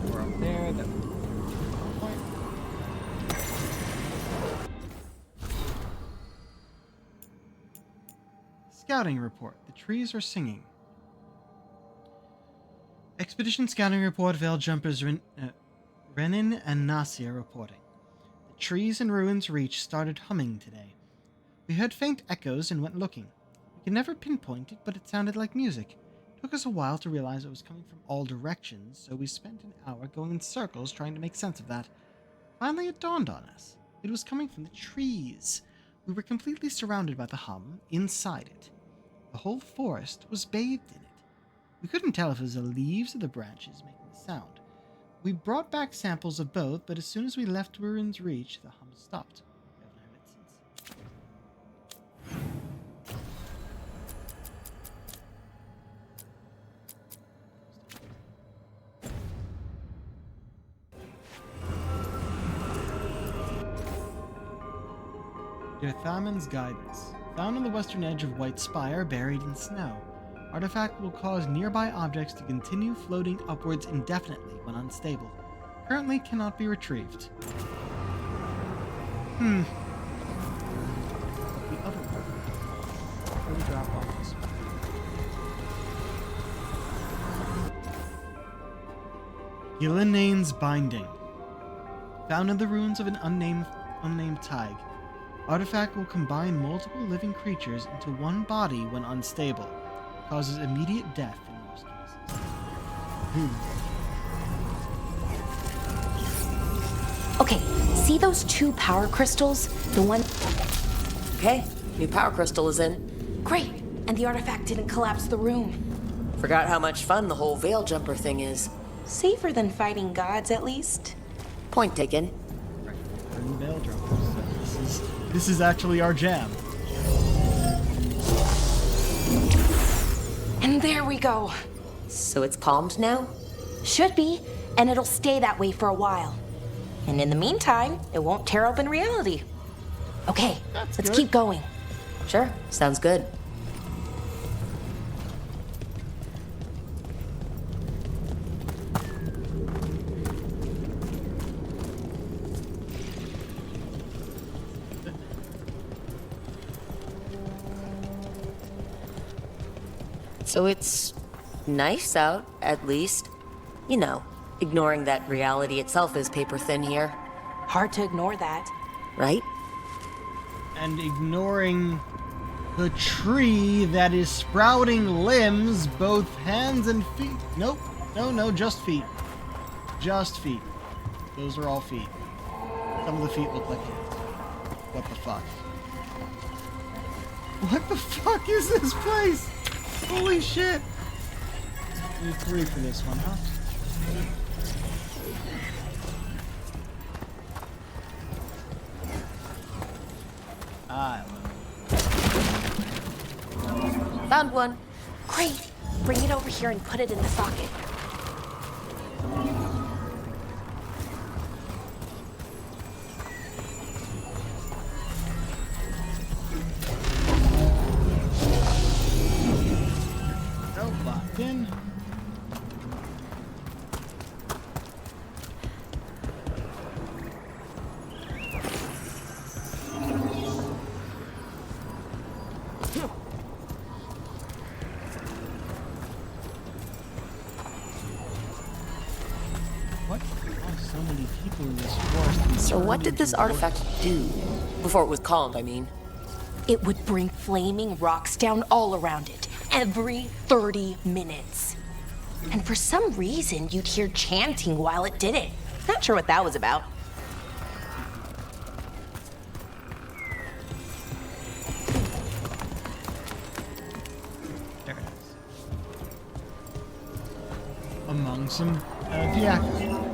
We're up there. That point. Scouting report. The trees are singing. Expedition scouting report. Veil jumpers Renin and Nasia reporting. The trees and ruins reach started humming today. We heard faint echoes and went looking. We could never pinpoint it, but it sounded like music. It took us a while to realize it was coming from all directions, so we spent an hour going in circles trying to make sense of that. Finally, it dawned on us. It was coming from the trees. We were completely surrounded by the hum inside it. The whole forest was bathed in it. We couldn't tell if it was the leaves or the branches making the sound. We brought back samples of both, but as soon as we left Ruin's Reach, the hum stopped. We haven't heard it since. Dirthaman's Guidance. Found on the western edge of White Spire, buried in snow. Artifact will cause nearby objects to continue floating upwards indefinitely when unstable. Currently cannot be retrieved. The other one. Before we drop off this one. Gilinane's Binding. Found in the ruins of an unnamed Tig. Artifact will combine multiple living creatures into one body when unstable. Causes immediate death in most cases. Okay, see those two power crystals? The one... Okay, new power crystal is in. Great, and the artifact didn't collapse the room. Forgot how much fun the whole veil jumper thing is. Safer than fighting gods, at least. Point taken. Right, veil jumpers. So this is actually our jam. And there we go. So it's calmed now? Should be, and it'll stay that way for a while. And in the meantime, it won't tear open reality. Okay, let's keep going. Sure, sounds good. So it's nice out, at least. You know, ignoring that reality itself is paper thin here. Hard to ignore that. Right? And ignoring the tree that is sprouting limbs, both hands and feet. Nope. No, just feet. Just feet. Those are all feet. Some of the feet look like hands. What the fuck? What the fuck is this place? Holy shit! Need 3 for this one, huh? Found one. Great! Bring it over here and put it in the socket. So many people in this forest. and So what turned did this into artifact do? Before it was calmed, I mean. It would bring flaming rocks down all around it, every 30 minutes. And for some reason, you'd hear chanting while it did it. Not sure what that was about. There it is. Among some deactivated.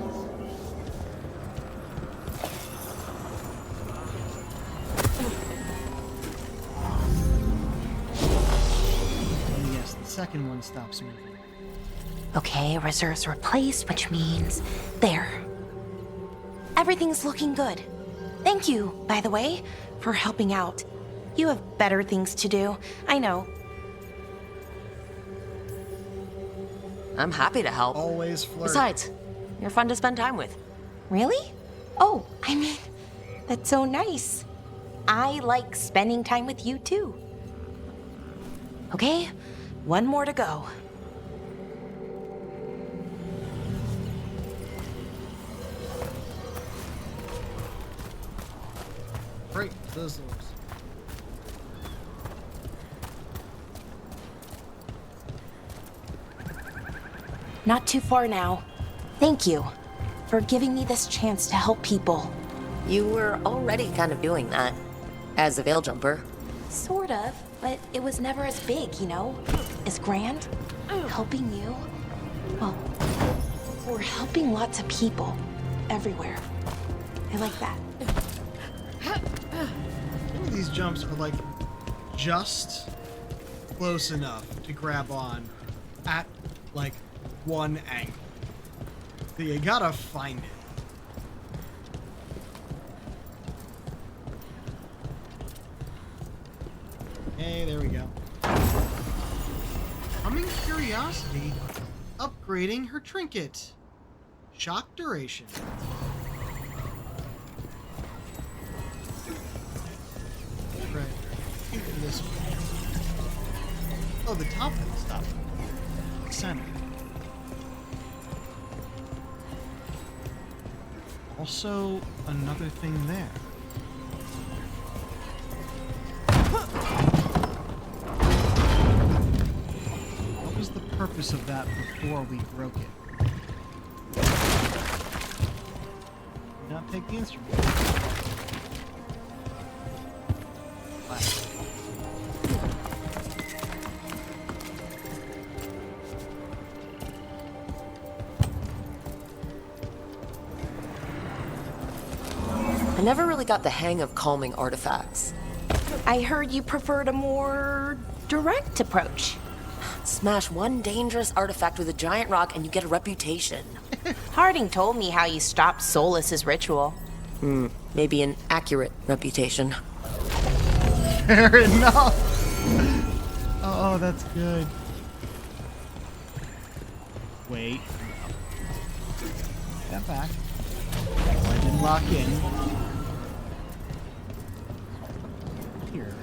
And yes, the second one stops moving. Okay, reserves replaced, which means there. Everything's looking good. Thank you, by the way, for helping out. You have better things to do, I know. I'm happy to help. Always flirt. Besides, you're fun to spend time with. Really? Oh, I mean, that's so nice. I like spending time with you too. Okay, one more to go. Great, those doors. Not too far now. Thank you for giving me this chance to help people. You were already kind of doing that as a veil jumper. Sort of, but it was never as big, you know? As grand. Helping you. Well, we're helping lots of people everywhere. I like that. Some of these jumps are like just close enough to grab on at like one angle. So you gotta find it. Hey, there we go. Humming Curiosity, upgrading her trinket. Shock duration. Right. This way. Oh, the top of the stuff. Center. Also, another thing there. What was the purpose of that before we broke it? Did not take the instrument. I never really got the hang of calming artifacts. I heard you preferred a more direct approach. Smash one dangerous artifact with a giant rock and you get a reputation. Harding told me how you stopped Solus's ritual. Maybe an accurate reputation. Fair enough. Oh, that's good. Wait. Step back. I didn't lock in. Here.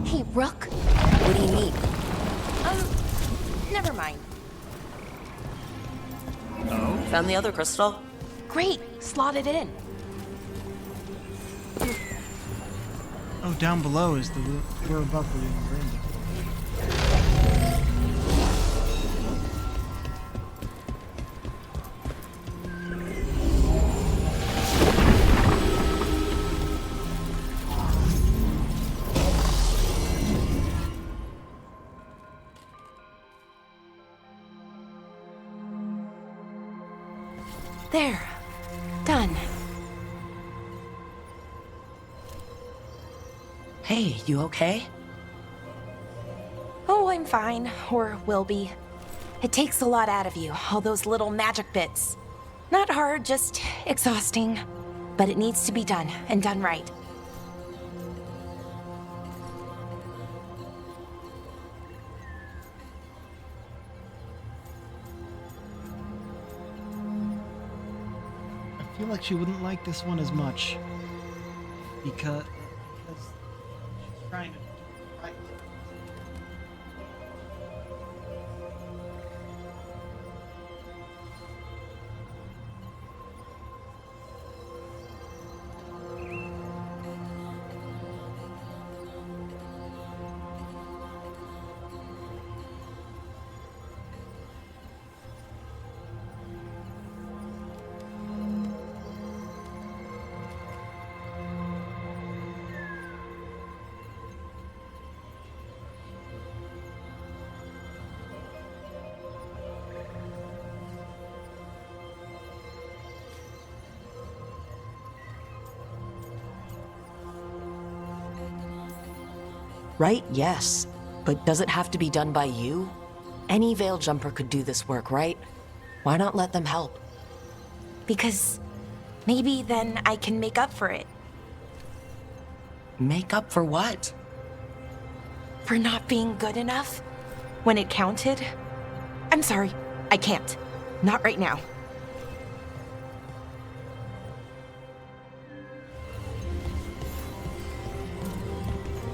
Hey, Rook. What do you need? Never mind. Oh? Found the other crystal? Great, slot it in. Oh, down below is the room. We're above the room we're in. There. Done. Hey, you okay? Oh, I'm fine. Or will be. It takes a lot out of you, all those little magic bits. Not hard, just exhausting. But it needs to be done, and done right. I feel like she wouldn't like this one as much because she's trying to do it right. Right, yes. But does it have to be done by you? Any Veil Jumper could do this work, right? Why not let them help? Because maybe then I can make up for it. Make up for what? For not being good enough when it counted. I'm sorry, I can't. Not right now.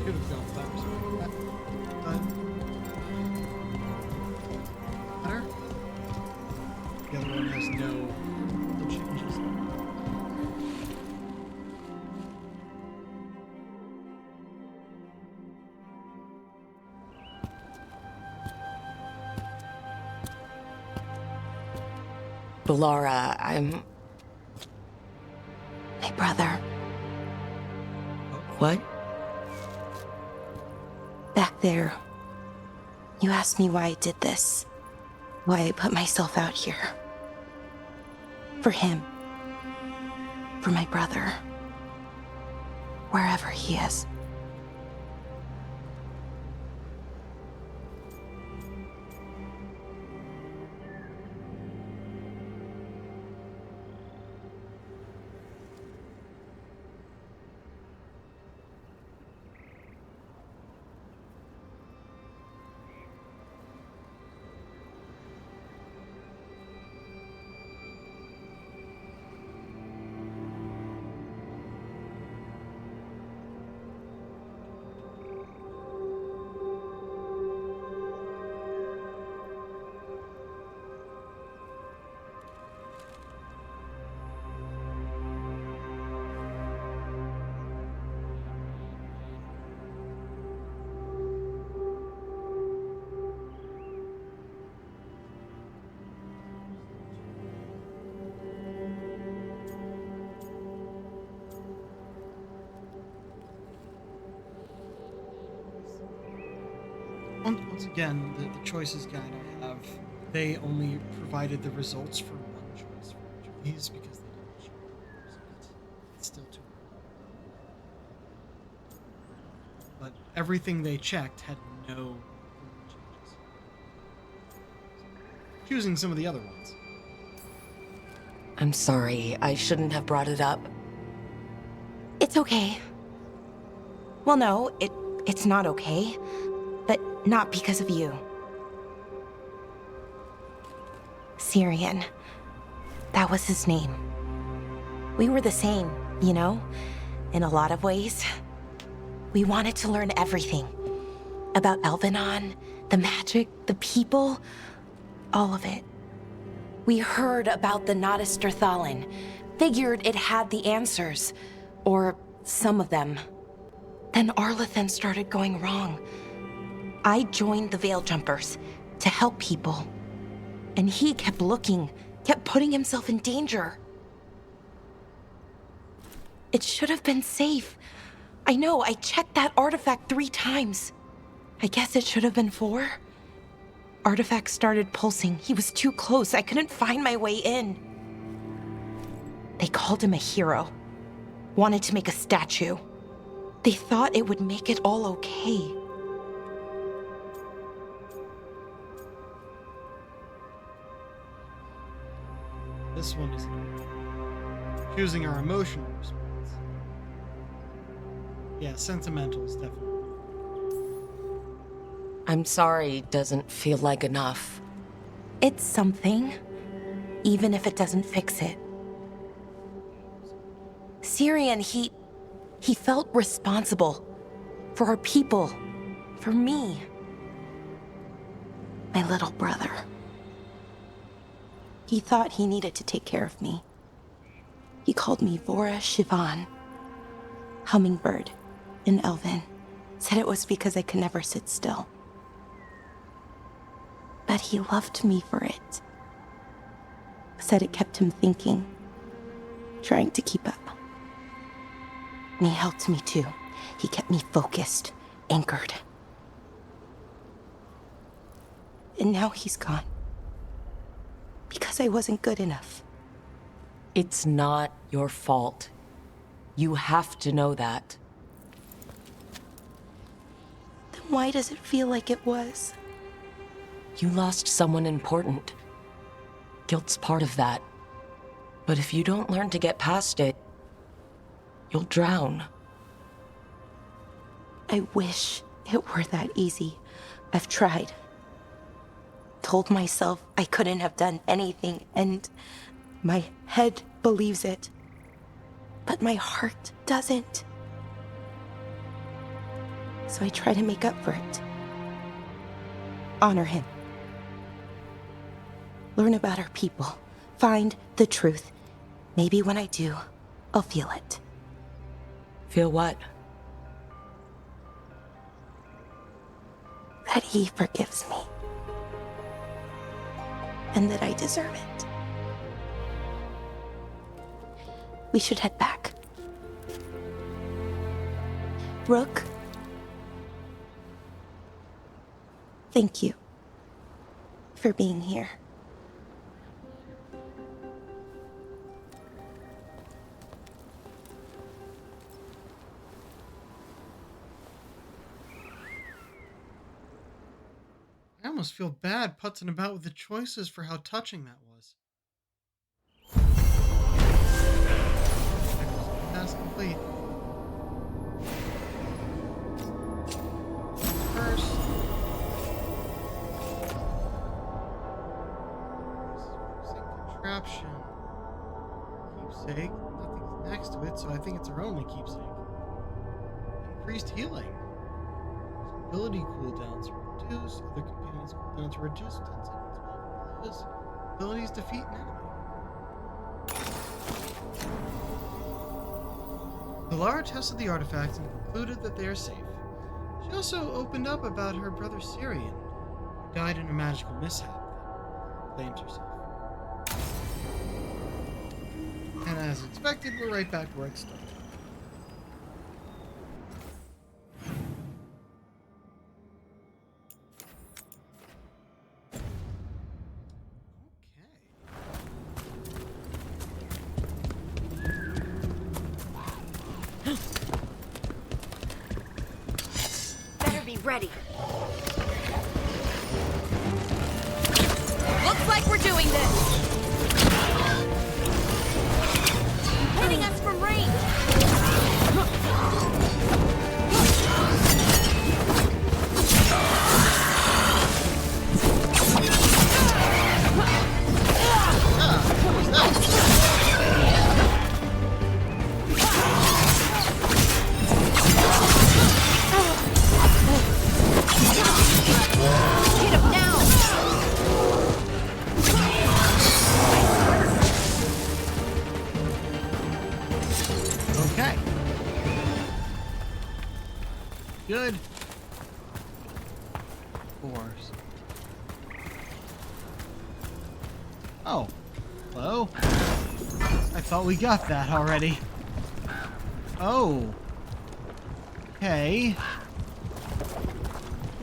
Could have gone backwards. Better? The other one has no changes. Balara, I'm... My brother. What? Back there, you asked me why I did this. Why I put myself out here. For him. For my brother. Wherever he is. Once again, the choices guide I have, they only provided the results for one choice for each of these because they didn't show the result. It's still too early. But everything they checked had no changes. Choosing some of the other ones. I'm sorry, I shouldn't have brought it up. It's okay. Well, no, it's not okay. But not because of you. Syrian. That was his name. We were the same, you know? In a lot of ways. We wanted to learn everything. About Elvenon, the magic, the people, all of it. We heard about the Notisterthalin, figured it had the answers, or some of them. Then Arlathan started going wrong. I joined the Veil Jumpers to help people. And he kept looking, kept putting himself in danger. It should have been safe. I know, I checked that artifact 3 times. I guess it should have been 4. Artifact started pulsing. He was too close. I couldn't find my way in. They called him a hero. Wanted to make a statue. They thought it would make it all okay. This one is choosing our emotional response. Yeah, sentimental is definitely. I'm sorry doesn't feel like enough. It's something, even if it doesn't fix it. Syrian, he felt responsible for our people, for me, my little brother. He thought he needed to take care of me. He called me Vora Shivan, hummingbird in Elven. Said it was because I could never sit still. But he loved me for it. Said it kept him thinking, trying to keep up. And he helped me too. He kept me focused, anchored. And now he's gone. Because I wasn't good enough. It's not your fault. You have to know that. Why does it feel like it was? You lost someone important. Guilt's part of that. But if you don't learn to get past it, you'll drown. I wish it were that easy. I've tried. Told myself I couldn't have done anything, and my head believes it. But my heart doesn't. So I try to make up for it. Honor him. Learn about our people. Find the truth. Maybe when I do, I'll feel it. Feel what? That he forgives me. And that I deserve it. We should head back. Rook? Thank you for being here. I almost feel bad putzing about with the choices for how touching that was. Task complete. First, contraption. Keepsake. Nothing's next to it, so I think it's our only keepsake. Increased healing. Ability cooldowns reduced. Other companions cooldowns reduced. 10 seconds while those abilities defeat an enemy. Zalara tested the artifacts and concluded that they are safe. She also opened up about her brother Syrian, who died in a magical mishap that claimed herself. And as expected, we're right back where it started. Ready. Looks like we're doing this. Hitting us from range. Good. Fours. Oh. Hello? I thought we got that already. Oh. Okay.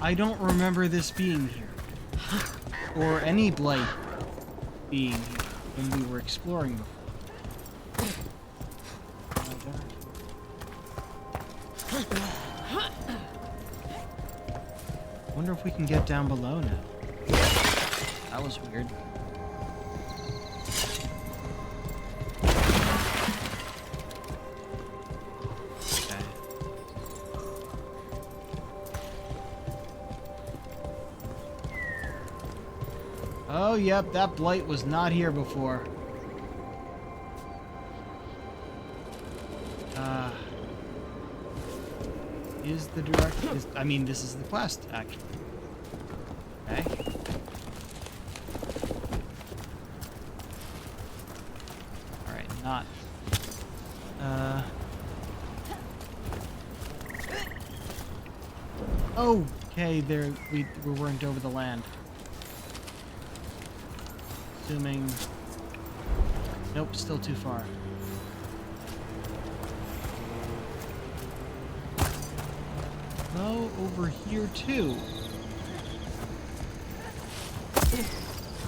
I don't remember this being here. Or any blight being here when we were exploring before. Wonder if we can get down below now. That was weird. Okay. Oh, yep, that blight was not here before. Is the I mean, this is the quest, actually. Okay. Alright, not. Okay, there, we weren't over the land. Assuming. Nope, still too far. Oh, over here too.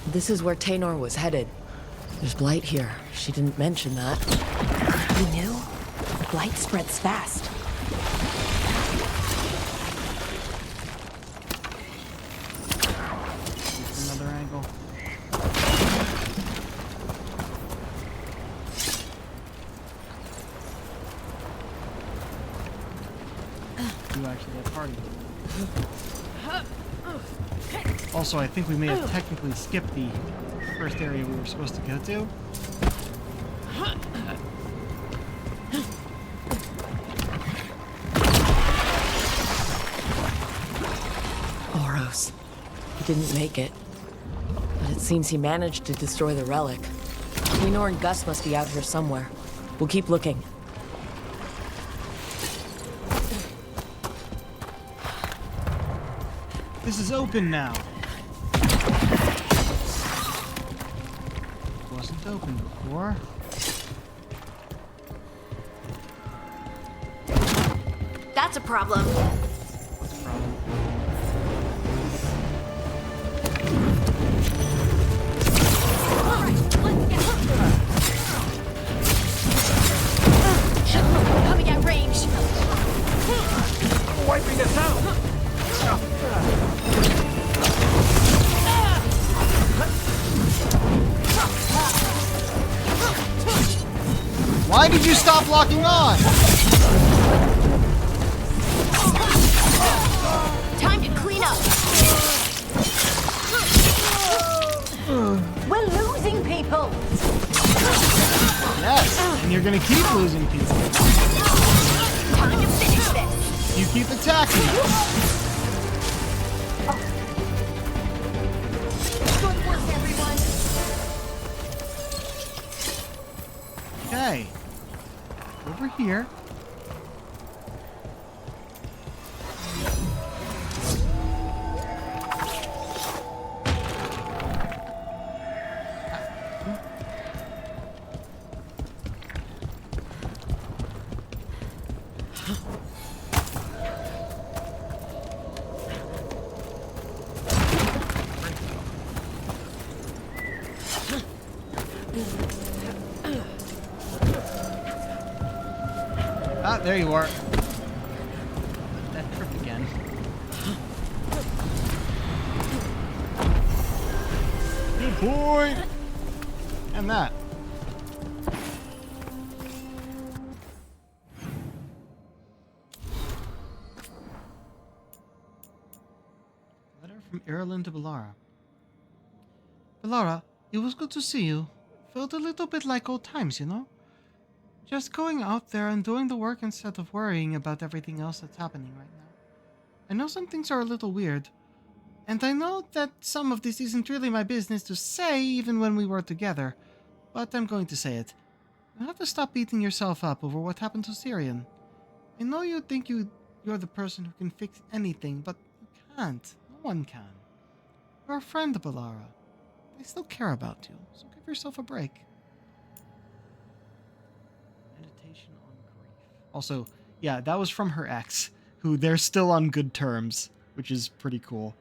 This is where Taynor was headed. There's blight here. She didn't mention that. You knew? Blight spreads fast. actually at party. Also, I think we may have technically skipped the first area we were supposed to go to. Oros. He didn't make it. But it seems he managed to destroy the relic. Queenor and Gus must be out here somewhere. We'll keep looking. This is open now. Wasn't open before. That's a problem. What's the problem? Coming at range. Wiping us out! Why did you stop locking on? Time to clean up. We're losing people. Yes, and you're gonna keep losing people. Time to finish this. You keep attacking. Good work, everyone. Okay. Over here. Ah, there you are. That trip again. Good boy! And that. Letter from Ireland to Bellara. Bellara, it was good to see you. Felt a little bit like old times, you know? Just going out there and doing the work instead of worrying about everything else that's happening right now. I know some things are a little weird, and I know that some of this isn't really my business to say even when we were together, but I'm going to say it. You have to stop beating yourself up over what happened to Syrian. I know you think you're the person who can fix anything, but you can't. No one can. You're a friend, Bellara. They still care about you, so give yourself a break. Meditation on grief. Also, yeah, that was from her ex, who they're still on good terms, which is pretty cool.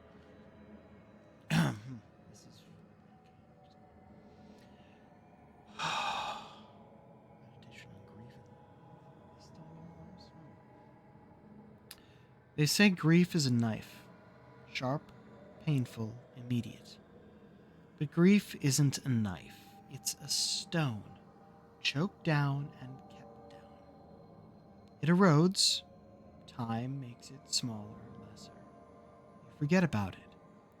They say grief is a knife. Sharp, painful, immediate. But grief isn't a knife. It's a stone. Choked down and kept down. It erodes. Time makes it smaller, lesser. You forget about it.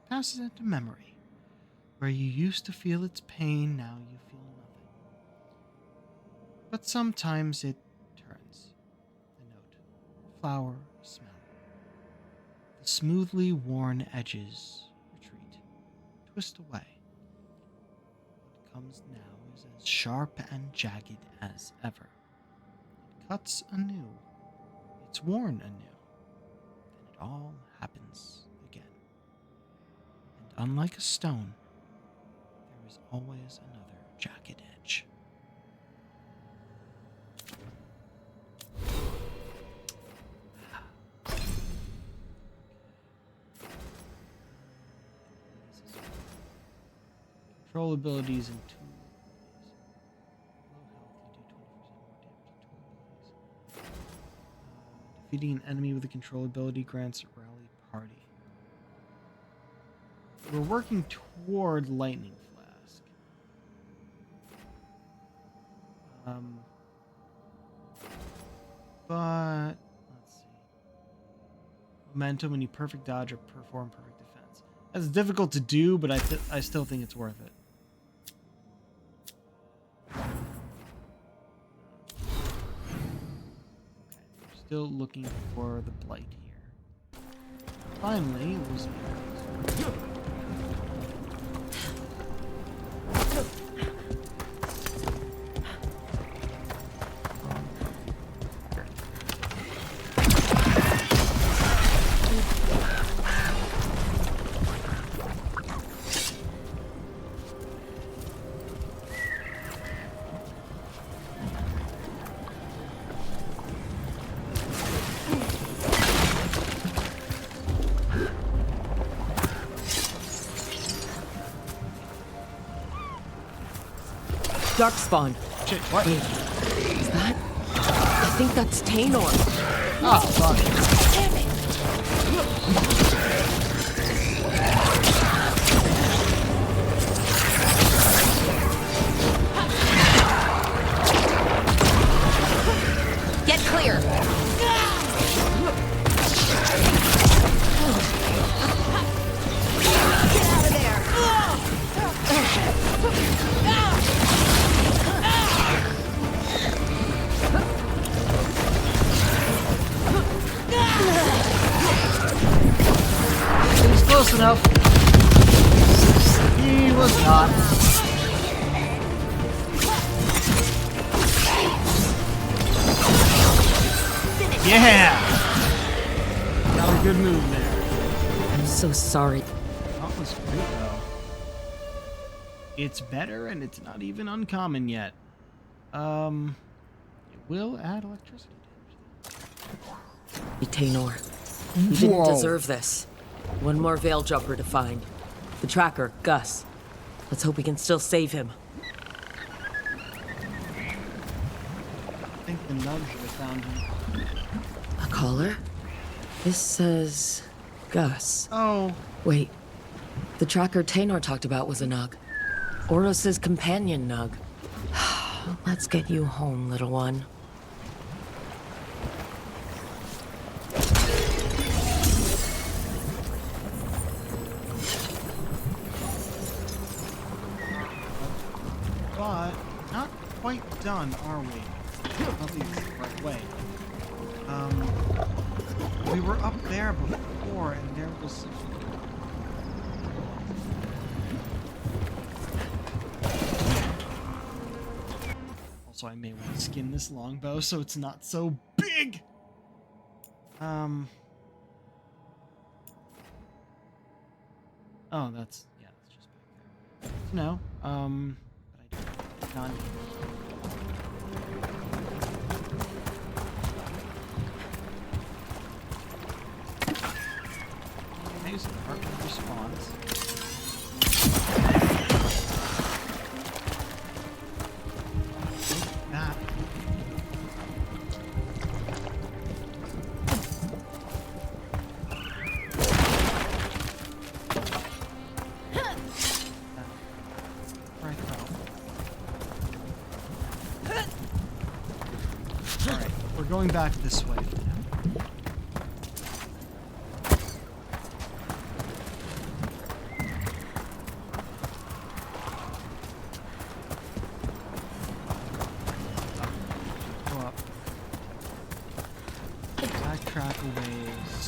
Passes into memory. Where you used to feel its pain, now you feel nothing. But sometimes it turns. The note. Flower smell. The smoothly worn edges retreat. Twist away. What comes now is as sharp and jagged as ever. It cuts anew. It's worn anew. Then it all happens again. And unlike a stone, there is always another jagged edge. Control abilities in 2 ways. Low health, you do 20% more damage to 2 abilities. Defeating an enemy with a control ability grants rally party. We're working toward Lightning Flask. But let's see. momentum when you perfect dodge or perform perfect defense. That's difficult to do, but I still think it's worth it. Still looking for the blight here. Finally, it was... Darkspawn. Shit, what? Wait, is that? I think that's Tainor. Oh, fuck. Damn it. Get clear. Get out of there! He was close enough. He was not. Yeah! Got a good move there. I'm so sorry. That was great, though. It's better, and it's not even uncommon yet. It will add electricity damage. Tainor. You didn't Whoa. deserve this. One more Veil Jumper to find. The tracker, Gus. Let's hope we can still save him. I think the nug should have found him. A caller? This says... Gus. Oh. Wait. The tracker Tainor talked about was a nug. Oros' companion nug. Let's get you home, little one. But not quite done, are we? At least the right way. We were up there before, and there was... Also, I may want to skin this longbow so it's not so big! Oh, that's... yeah, that's just back there. No, but I do not need Amazing heart response. That. Right now. Alright, we're going back this way for now. Backtrack a ways.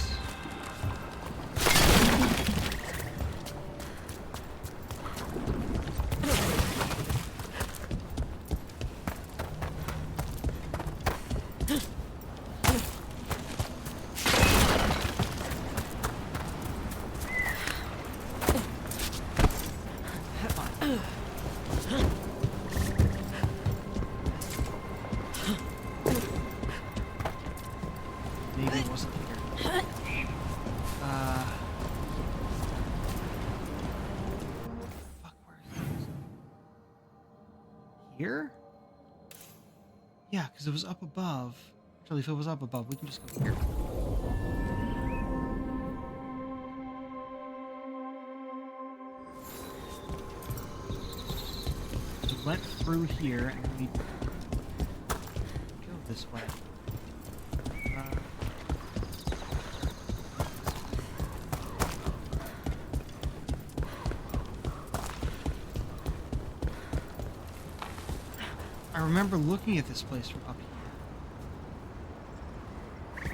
Maybe it wasn't here. Fuck, where is it? Here? Yeah, because it was up above. Actually, if it was up above, we can just go here. We went through here and we go this way. I remember looking at this place from up here.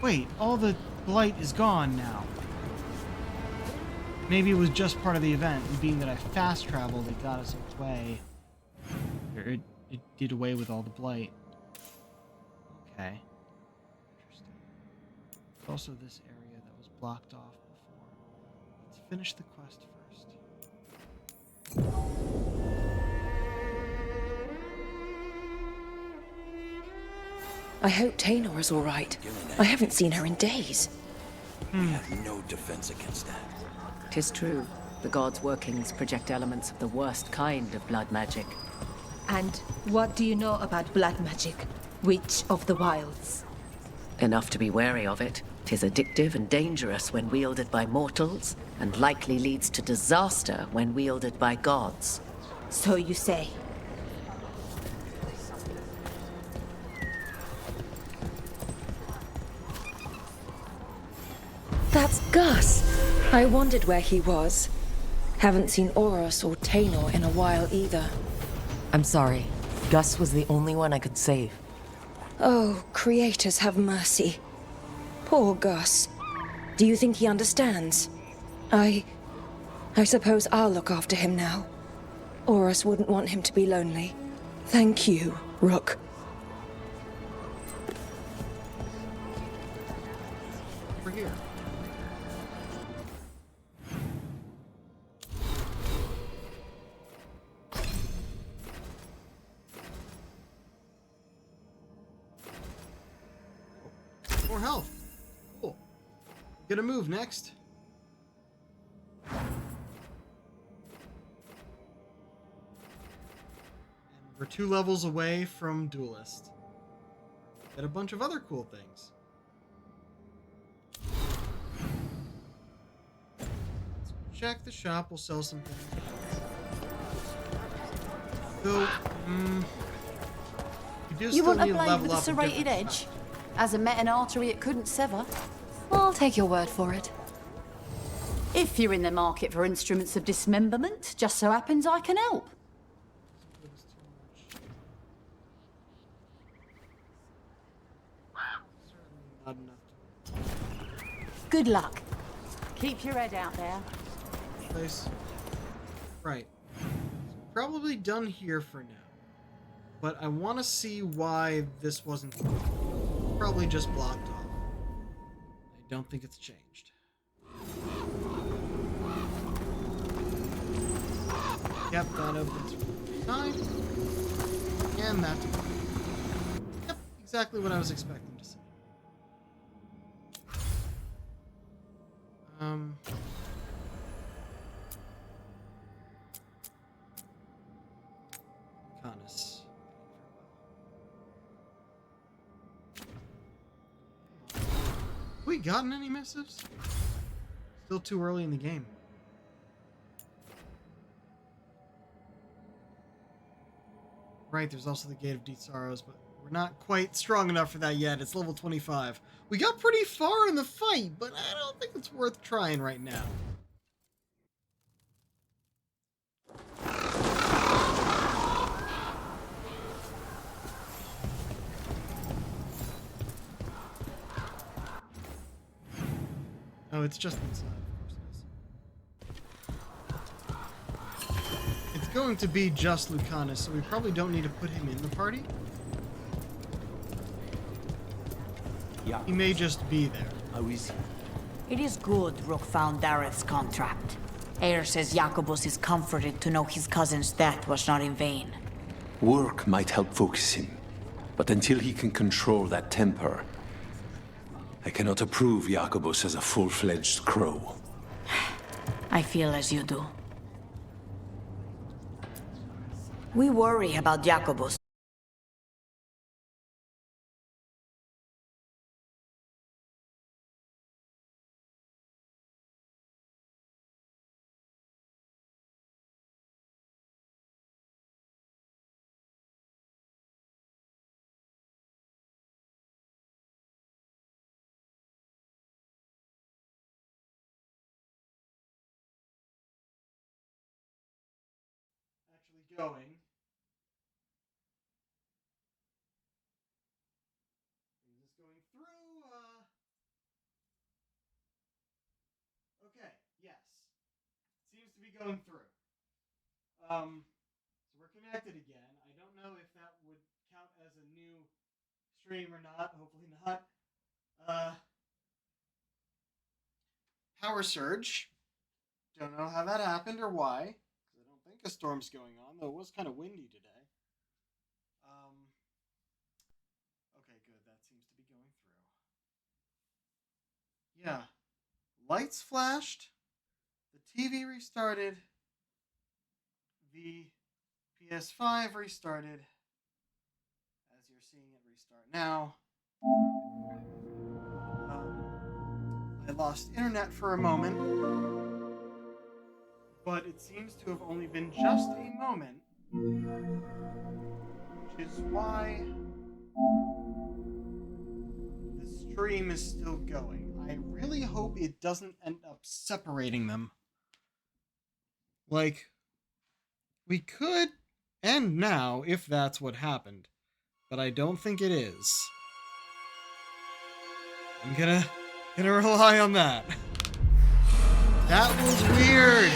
Wait, all the blight is gone now. Maybe it was just part of the event, and being that I fast traveled, it got us away. It did away with all the blight. Okay. Interesting. There's also this area that was blocked off before. Let's finish the quest first. I hope Taynor is all right. I haven't seen her in days. We have no defense against that. 'Tis true. The gods' workings project elements of the worst kind of blood magic. And what do you know about blood magic? Witch of the Wilds? Enough to be wary of it. 'Tis addictive and dangerous when wielded by mortals, and likely leads to disaster when wielded by gods. So you say. That's Gus. I wondered where he was. Haven't seen Oros or Taynor in a while either. I'm sorry. Gus was the only one I could save. Oh, creators have mercy. Poor Gus. Do you think he understands? I suppose I'll look after him now. Oros wouldn't want him to be lonely. Thank you, Rook. Over here. More health. Cool. Gonna move next. And we're 2 levels away from Duelist. Get a bunch of other cool things. Let's check the shop. We'll sell some things. So, we do You still want a need to blade level with a up serrated different edge? stuff. As I met an artery it couldn't sever? I'll take your word for it. If you're in the market for instruments of dismemberment, just so happens I can help. Not enough. Good luck. Keep your head out there. Place. Right. Probably done here for now. But I want to see why this wasn't probably just blocked off. I don't think it's changed. Yep, that opens for 9. And that. Yep, exactly what I was expecting to see. Canis. We gotten any missives? Still too early in the game. Right, there's also the Gate of Deep Sorrows, but we're not quite strong enough for that yet. It's level 25. We got pretty far in the fight, but I don't think it's worth trying right now. Oh, it's just inside, of course it is. It's going to be just Lucanus, so we probably don't need to put him in the party. Yeah. He may just be there. How is he? It is good Rook found Dareth's contract. Eyre says Jacobus is comforted to know his cousin's death was not in vain. Work might help focus him, but until he can control that temper, I cannot approve Jacobus as a full-fledged crow. I feel as you do. We worry about Jacobus. Actually going. going through. So we're connected again. I don't know if that would count as a new stream or not. Hopefully not. Power surge. Don't know how that happened or why. I don't think a storm's going on, though it was kind of windy today. Okay, good. That seems to be going through. Yeah. Lights flashed. The TV restarted. The PS5 restarted. As you're seeing it restart now. I lost internet for a moment. But it seems to have only been just a moment. Which is why the stream is still going. I really hope it doesn't end up separating them. Like, we could end now if that's what happened. But I don't think it is. I'm gonna rely on that. That was weird.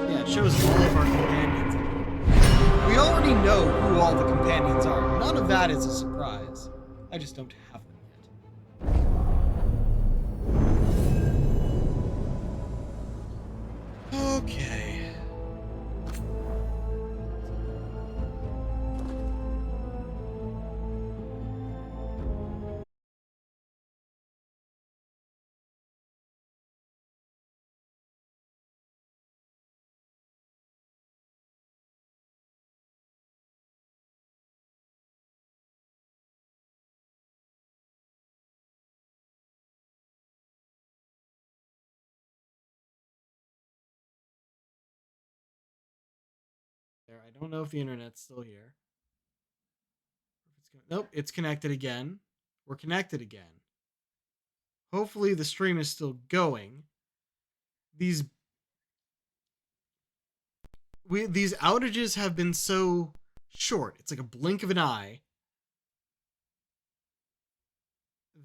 Yeah, it shows all of our companions. We already know who all the companions are. None of that is a surprise. I just don't have them yet. Okay. There, I don't know if the internet's still here. Nope, it's connected again. We're connected again. Hopefully the stream is still going. These outages have been so short. It's like a blink of an eye.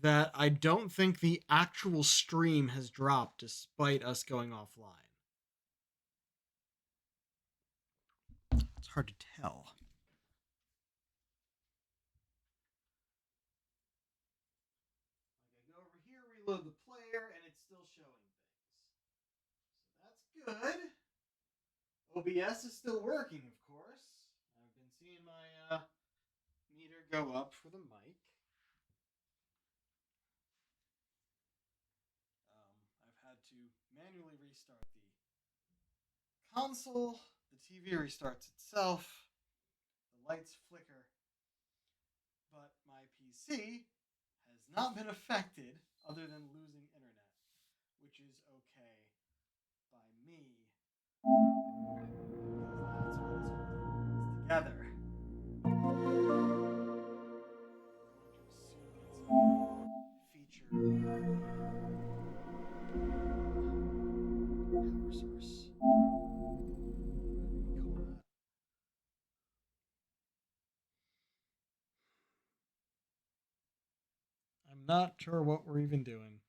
That I don't think the actual stream has dropped despite us going offline. It's hard to tell. I go over here, reload the player, and it's still showing things. So that's good. OBS is still working, of course. I've been seeing my meter go up for the mic. I've had to manually restart the console. The TV restarts itself. The lights flicker. But my PC has not been affected other than losing internet, which is okay by me. Because that's what is holding this together. Feature power source. I'm not sure what we're even doing.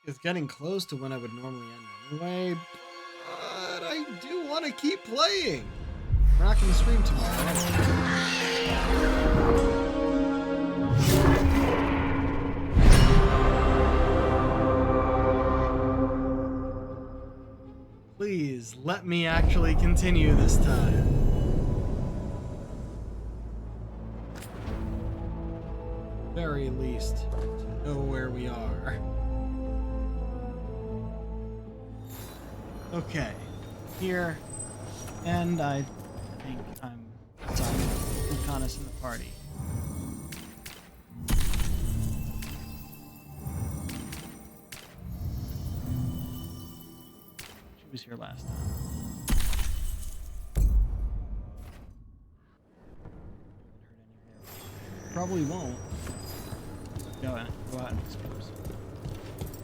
It's getting close to when I would normally end anyway, but I do want to keep playing. We're not going to stream tomorrow. Please, let me actually continue this time. Very least to know where we are. Okay, here, and I think I'm Lucanus in the party. She was here last time. Probably won't. Go out and expose.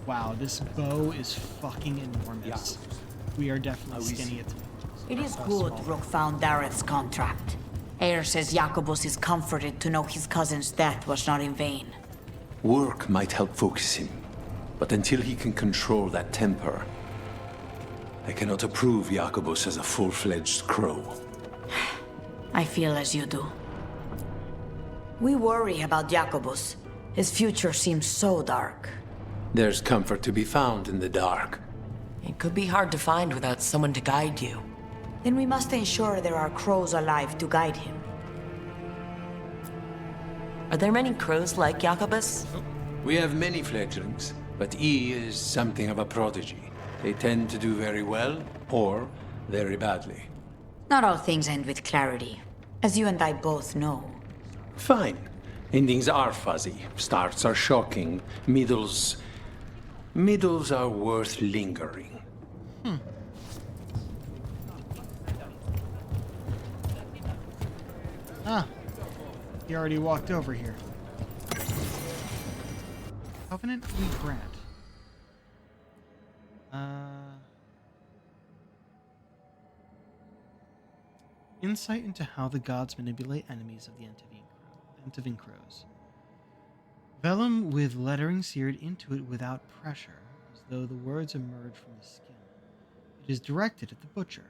Wow, this bow is fucking enormous. We are definitely skinny at the moment. It is good Rook found Dareth's contract. Eyre says Jacobus is comforted to know his cousin's death was not in vain. Work might help focus him, but until he can control that temper, I cannot approve Jacobus as a full-fledged crow. I feel as you do. We worry about Jacobus. His future seems so dark. There's comfort to be found in the dark. It could be hard to find without someone to guide you. Then we must ensure there are crows alive to guide him. Are there many crows like Jacobus? We have many fledglings, but he is something of a prodigy. They tend to do very well, or very badly. Not all things end with clarity, as you and I both know. Fine. Endings are fuzzy. Starts are shocking. Middles are worth lingering. Ah, he already walked over here. Covenant we grant. Insight into how the gods manipulate enemies of the Entavine crows. Vellum with lettering seared into it without pressure, as though the words emerge from the skin. It is directed at the butcher.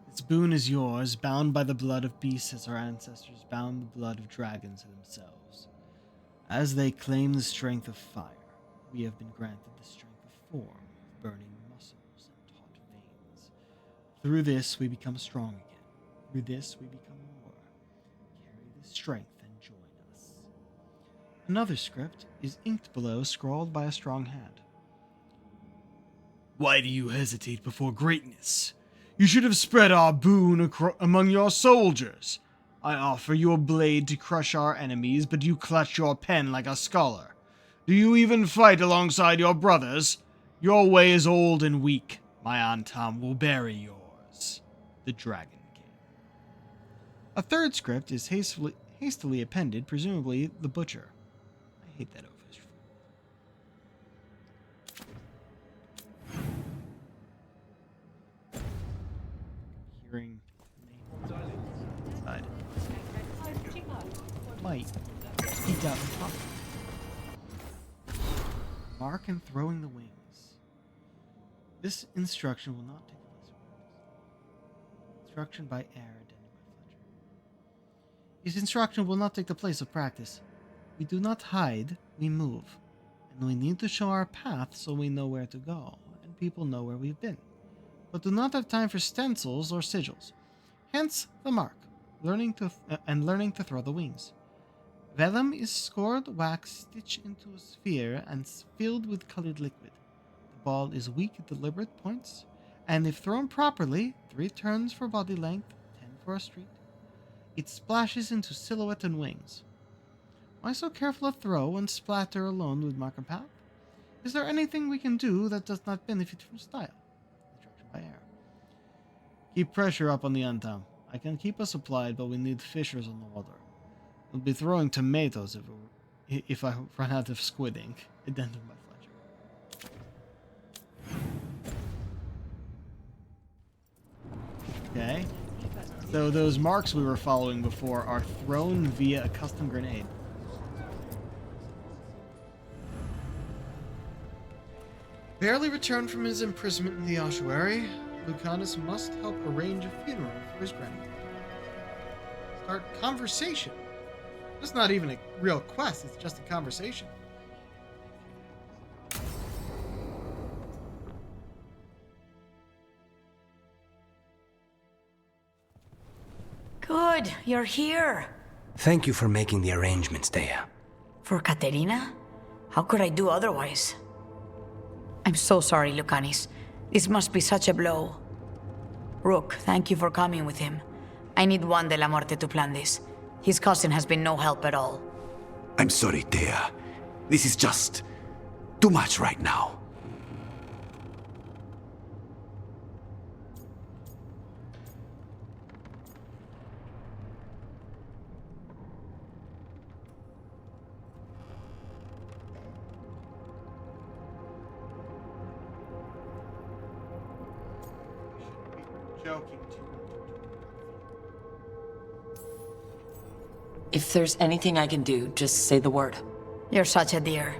Its boon is yours, bound by the blood of beasts as our ancestors bound the blood of dragons themselves. As they claim the strength of fire, we have been granted the strength of form, of burning muscles and taut veins. Through this we become strong again. Through this we become more. Carry this strength and join us. Another script is inked below, scrawled by a strong hand. Why do you hesitate before greatness? You should have spread our boon among your soldiers. I offer you a blade to crush our enemies, but you clutch your pen like a scholar. Do you even fight alongside your brothers? Your way is old and weak. My Antam will bury yours. The Dragon King. A third script is hastily appended, presumably the Butcher. I hate that oafish fool. Hearing inside. Might speak out and talk. Mark and throwing the wings. This instruction will not take place of practice. Instruction by air, attended by Fletcher. This instruction will not take the place of practice. We do not hide, we move. And we need to show our path so we know where to go, and people know where we've been. But do not have time for stencils or sigils. Hence the mark, learning to throw the wings. Vellum is scored wax stitched into a sphere and filled with colored liquid. The ball is weak at deliberate points, and if thrown properly, 3 turns for body length, 10 for a street, it splashes into silhouette and wings. Why so careful a throw and splatter alone with mark and path? Is there anything we can do that does not benefit from style? Instruction by air. Keep pressure up on the Antam. I can keep us supplied, but we need fishers on the water. We'll be throwing tomatoes if I run out of squid ink. Addendum by Fletcher. Okay. So those marks we were following before are thrown via a custom grenade. Barely returned from his imprisonment in the ossuary, Lucanus must help arrange a funeral for his grandmother. Start conversation. It's not even a real quest, it's just a conversation. Good, you're here. Thank you for making the arrangements, Dea. For Katerina? How could I do otherwise? I'm so sorry, Lucanis. This must be such a blow. Rook, thank you for coming with him. I need Juan de la Muerte to plan this. His cousin has been no help at all. I'm sorry, Dea. This is just too much right now. Joking. If there's anything I can do, just say the word. You're such a dear.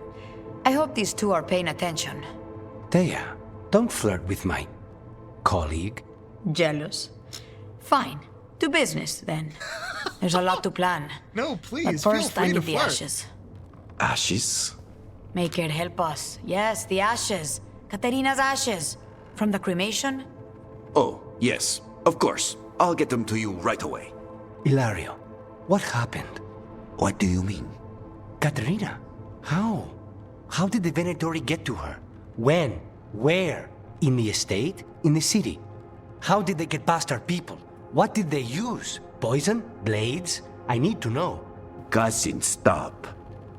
I hope these two are paying attention. Dea, Don't flirt with my colleague. Jealous. Fine. To business, then. There's a lot to plan. No, please, But first, feel free I to need the flirt. ashes. Ashes? Make it help us. Yes, the ashes. Katerina's ashes. From the cremation? Oh, yes, of course. I'll get them to you right away. Hilario, what happened? What do you mean? Katerina, how? How did the Venatori get to her? When? Where? In the estate? In the city? How did they get past our people? What did they use? Poison? Blades? I need to know. Cousin, stop.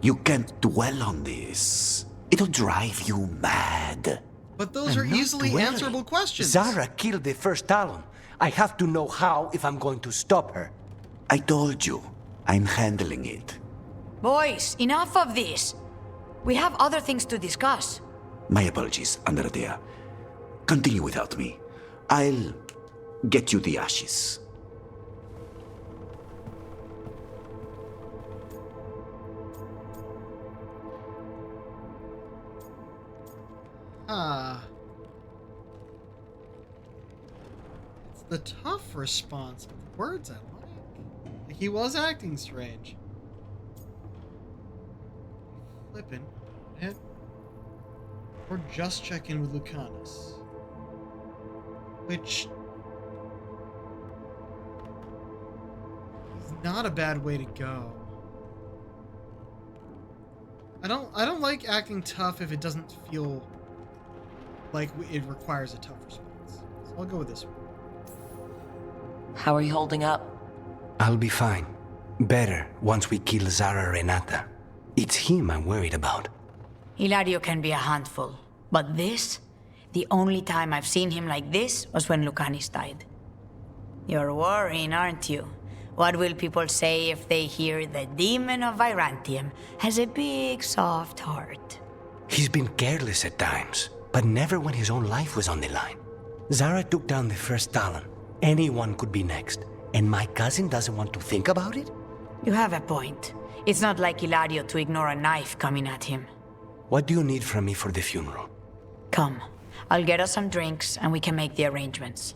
You can't dwell on this. It'll drive you mad. But those are I'm not easily dwelling. answerable questions. Zara killed the first Talon. I have to know how if I'm going to stop her. I told you, I'm handling it. Boys, enough of this. We have other things to discuss. My apologies, Andrea. Continue without me. I'll get you the ashes. It's the tough response, but the words I like. He was acting strange. Flippin'. Hit. Or just check in with Lucanus. Which is not a bad way to go. I don't like acting tough if it doesn't feel like it requires a tough response. So I'll go with this one. How are you holding up? I'll be fine. Better once we kill Zara Renata. It's him I'm worried about. Hilario can be a handful, but this? The only time I've seen him like this was when Lucanis died. You're worrying, aren't you? What will people say if they hear the demon of Virantium has a big, soft heart? He's been careless at times, but never when his own life was on the line. Zara took down the first Talon. Anyone could be next, and my cousin doesn't want to think about it? You have a point. It's not like Hilario to ignore a knife coming at him. What do you need from me for the funeral? Come, I'll get us some drinks and we can make the arrangements.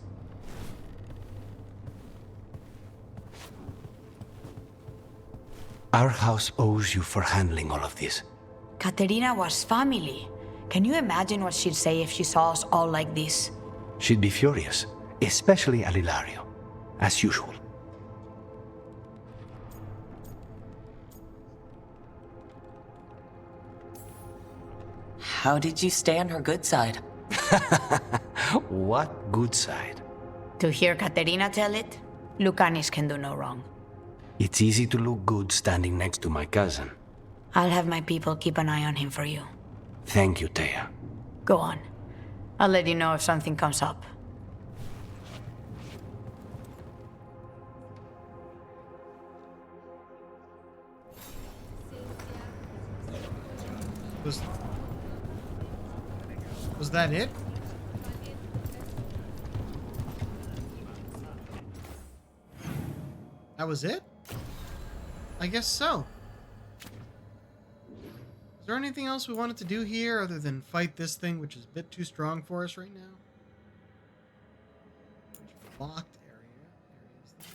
Our house owes you for handling all of this. Katerina was family. Can you imagine what she'd say if she saw us all like this? She'd be furious, especially at Hilario, as usual. How did you stay on her good side? What good side? To hear Katerina tell it, Lucanis can do no wrong. It's easy to look good standing next to my cousin. I'll have my people keep an eye on him for you. Thank you, Thea. Go on. I'll let you know if something comes up. Was that it? That was it? I guess so. Is there anything else we wanted to do here other than fight this thing, which is a bit too strong for us right now? Locked areas there.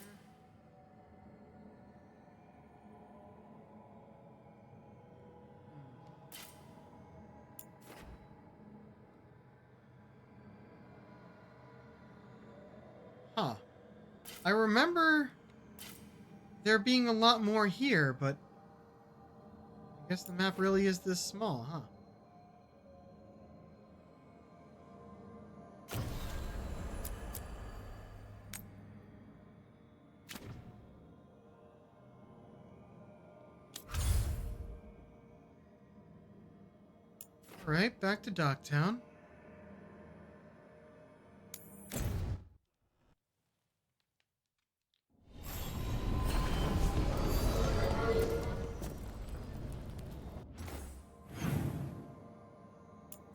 Huh. I remember there being a lot more here, but I guess the map really is this small, huh? Alright, back to Docktown.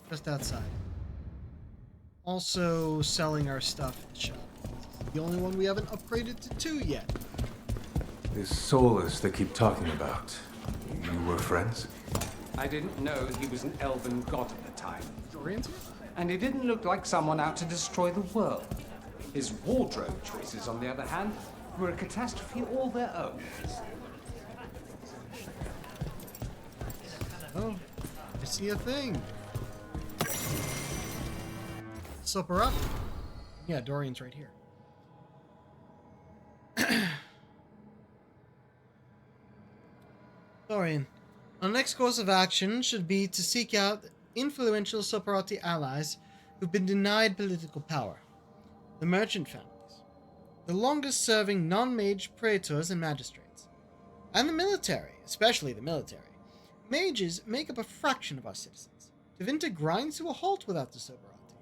Just outside. Also selling our stuff in the shop. This is the only one we haven't upgraded to 2 yet. This Solus they keep talking about. You were friends? I didn't know he was an elven god at the time. Dorian's here? and he didn't look like someone out to destroy the world. His wardrobe choices, on the other hand, were a catastrophe all their own. Oh, I see a thing. Supper up. Yeah, Dorian's right here. Dorian, our next course of action should be to seek out influential Soparati allies who've been denied political power. The merchant families, the longest-serving non-mage praetors and magistrates, and the military, especially the military. Mages make up a fraction of our citizens. Tevinter grinds to a halt without the Soparati.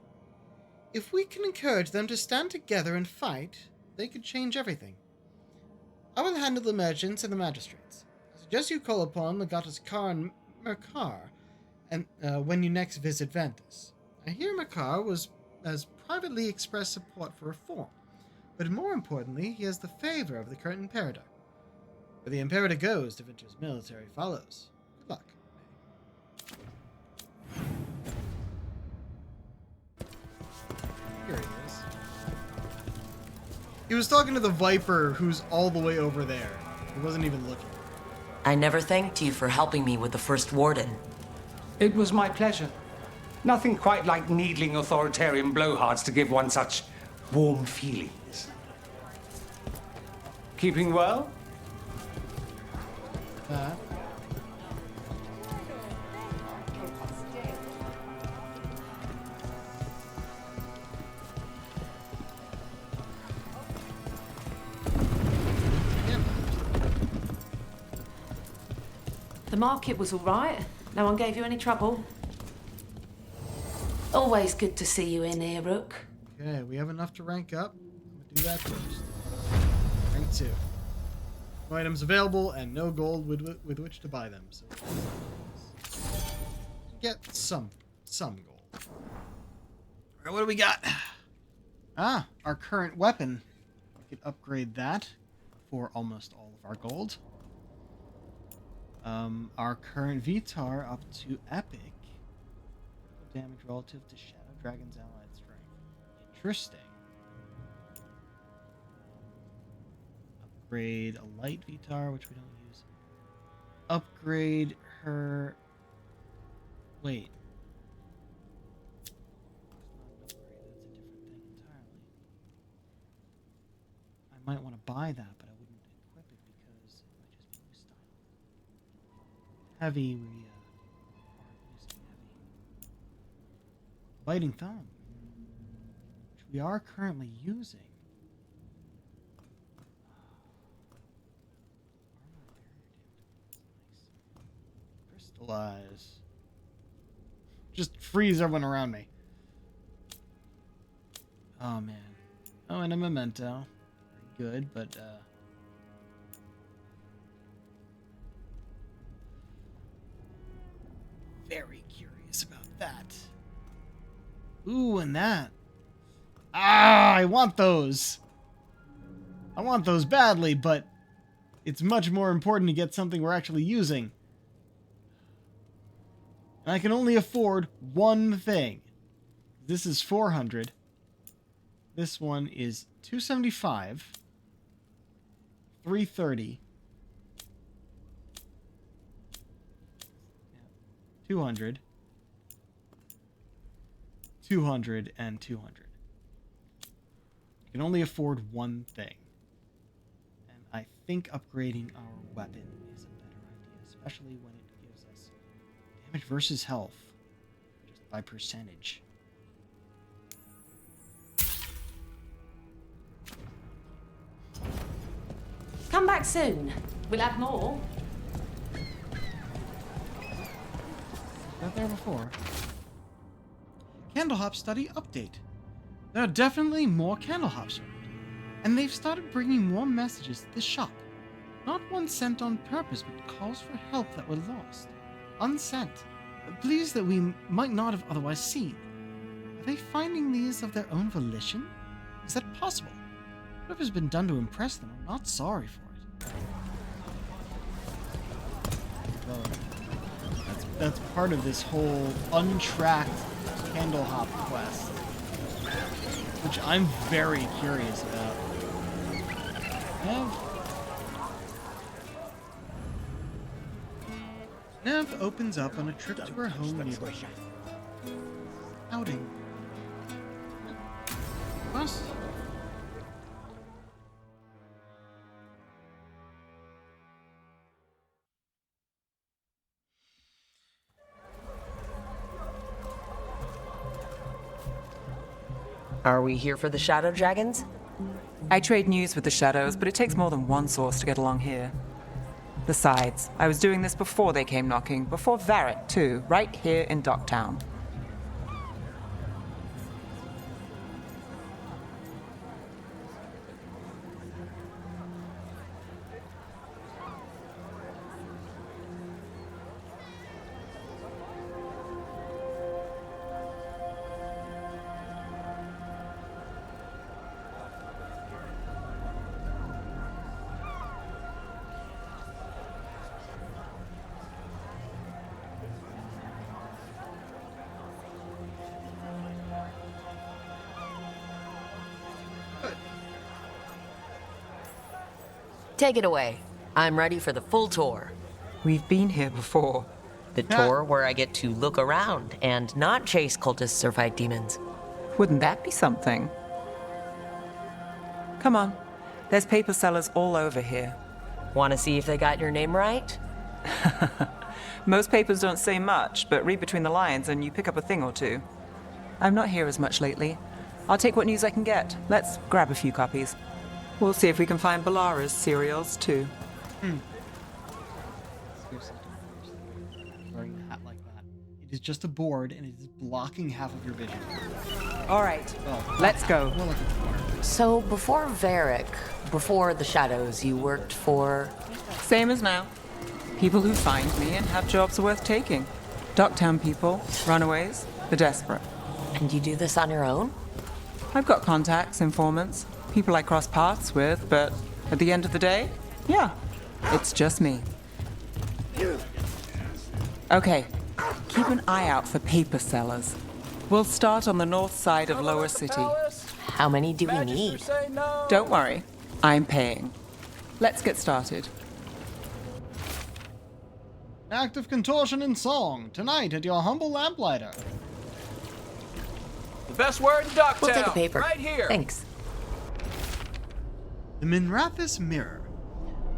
If we can encourage them to stand together and fight, they could change everything. I will handle the merchants and the magistrates. I suggest you call upon Legatus Kar and Merkar and when you next visit Ventus. I hear Merkar has privately expressed support for reform, but more importantly, he has the favor of the current Imperator. Where the Imperator goes, Tevinter's military follows. Good luck. Here he is. He was talking to the Viper, who's all the way over there. He wasn't even looking. I never thanked you for helping me with the First Warden. It was my pleasure. Nothing quite like needling authoritarian blowhards to give one such warm feelings. Keeping well? The market was all right. No one gave you any trouble. Always good to see you in here, Rook. Okay, we have enough to rank up. I'm gonna do that first. Rank 2. No items available and no gold with which to buy them. So get some gold. Alright, what do we got? Ah, our current weapon. We could upgrade that for almost all of our gold. Our current Vitar up to epic. Damage relative to Shadow Dragon's allied strength. Interesting. Upgrade a light Vitar, which we don't use. Upgrade her. Wait. That's not an upgrade, that's a different thing entirely. I might want to buy that, but I wouldn't equip it because it might just be new style. Heavy, we aren't using heavy. Biting Thumb, which we are currently using. Crystallize. Just freeze everyone around me. Oh man. Oh, and a memento. Very good, but very curious about that. Ooh, and that. Ah, I want those. I want those badly, but it's much more important to get something we're actually using. And I can only afford one thing. This is 400. This one is 275. 330. 200. 200 and 200. I can only afford one thing. And I think upgrading our weapon is a better idea, especially when it gives us damage versus health, just by percentage. Come back soon. We'll have more. Not there before. Candlehop study update. There are definitely more candlehops around, and they've started bringing more messages to the shop. Not one sent on purpose, but calls for help that were lost, unsent, pleas that we might not have otherwise seen. Are they finding these of their own volition? Is that possible? Whatever's been done to impress them, I'm not sorry for it. Well, that's part of this whole untracked candle hop quest, which I'm very curious about. Nev opens up on a trip to her home neighborhood. Outing. What? Are we here for the Shadow Dragons? I trade news with the Shadows, but it takes more than one source to get along here. Besides, I was doing this before they came knocking, before Varric too, right here in Docktown. Take it away. I'm ready for the full tour. We've been here before. The tour where I get to look around and not chase cultists or fight demons. Wouldn't that be something? Come on. There's paper sellers all over here. Want to see if they got your name right? Most papers don't say much, but read between the lines and you pick up a thing or two. I'm not here as much lately. I'll take what news I can get. Let's grab a few copies. We'll see if we can find Balara's serials, too. Seriously, wearing a hat like that. It is just a board, and it is blocking half of your vision. All right, well, let's go. So before Varric, before the Shadows, you worked for... Same as now. People who find me and have jobs worth taking. Docktown people, runaways, the desperate. And you do this on your own? I've got contacts, informants, people I cross paths with, but at the end of the day, yeah, it's just me. Okay, keep an eye out for paper sellers. We'll start on the north side of Lower City. How many do we need? Don't worry, I'm paying. Let's get started. Act of contortion and song, tonight at your humble lamplighter. The best word in Ducktown. We'll take a paper. Right here. Thanks. The Minrathous Mirror.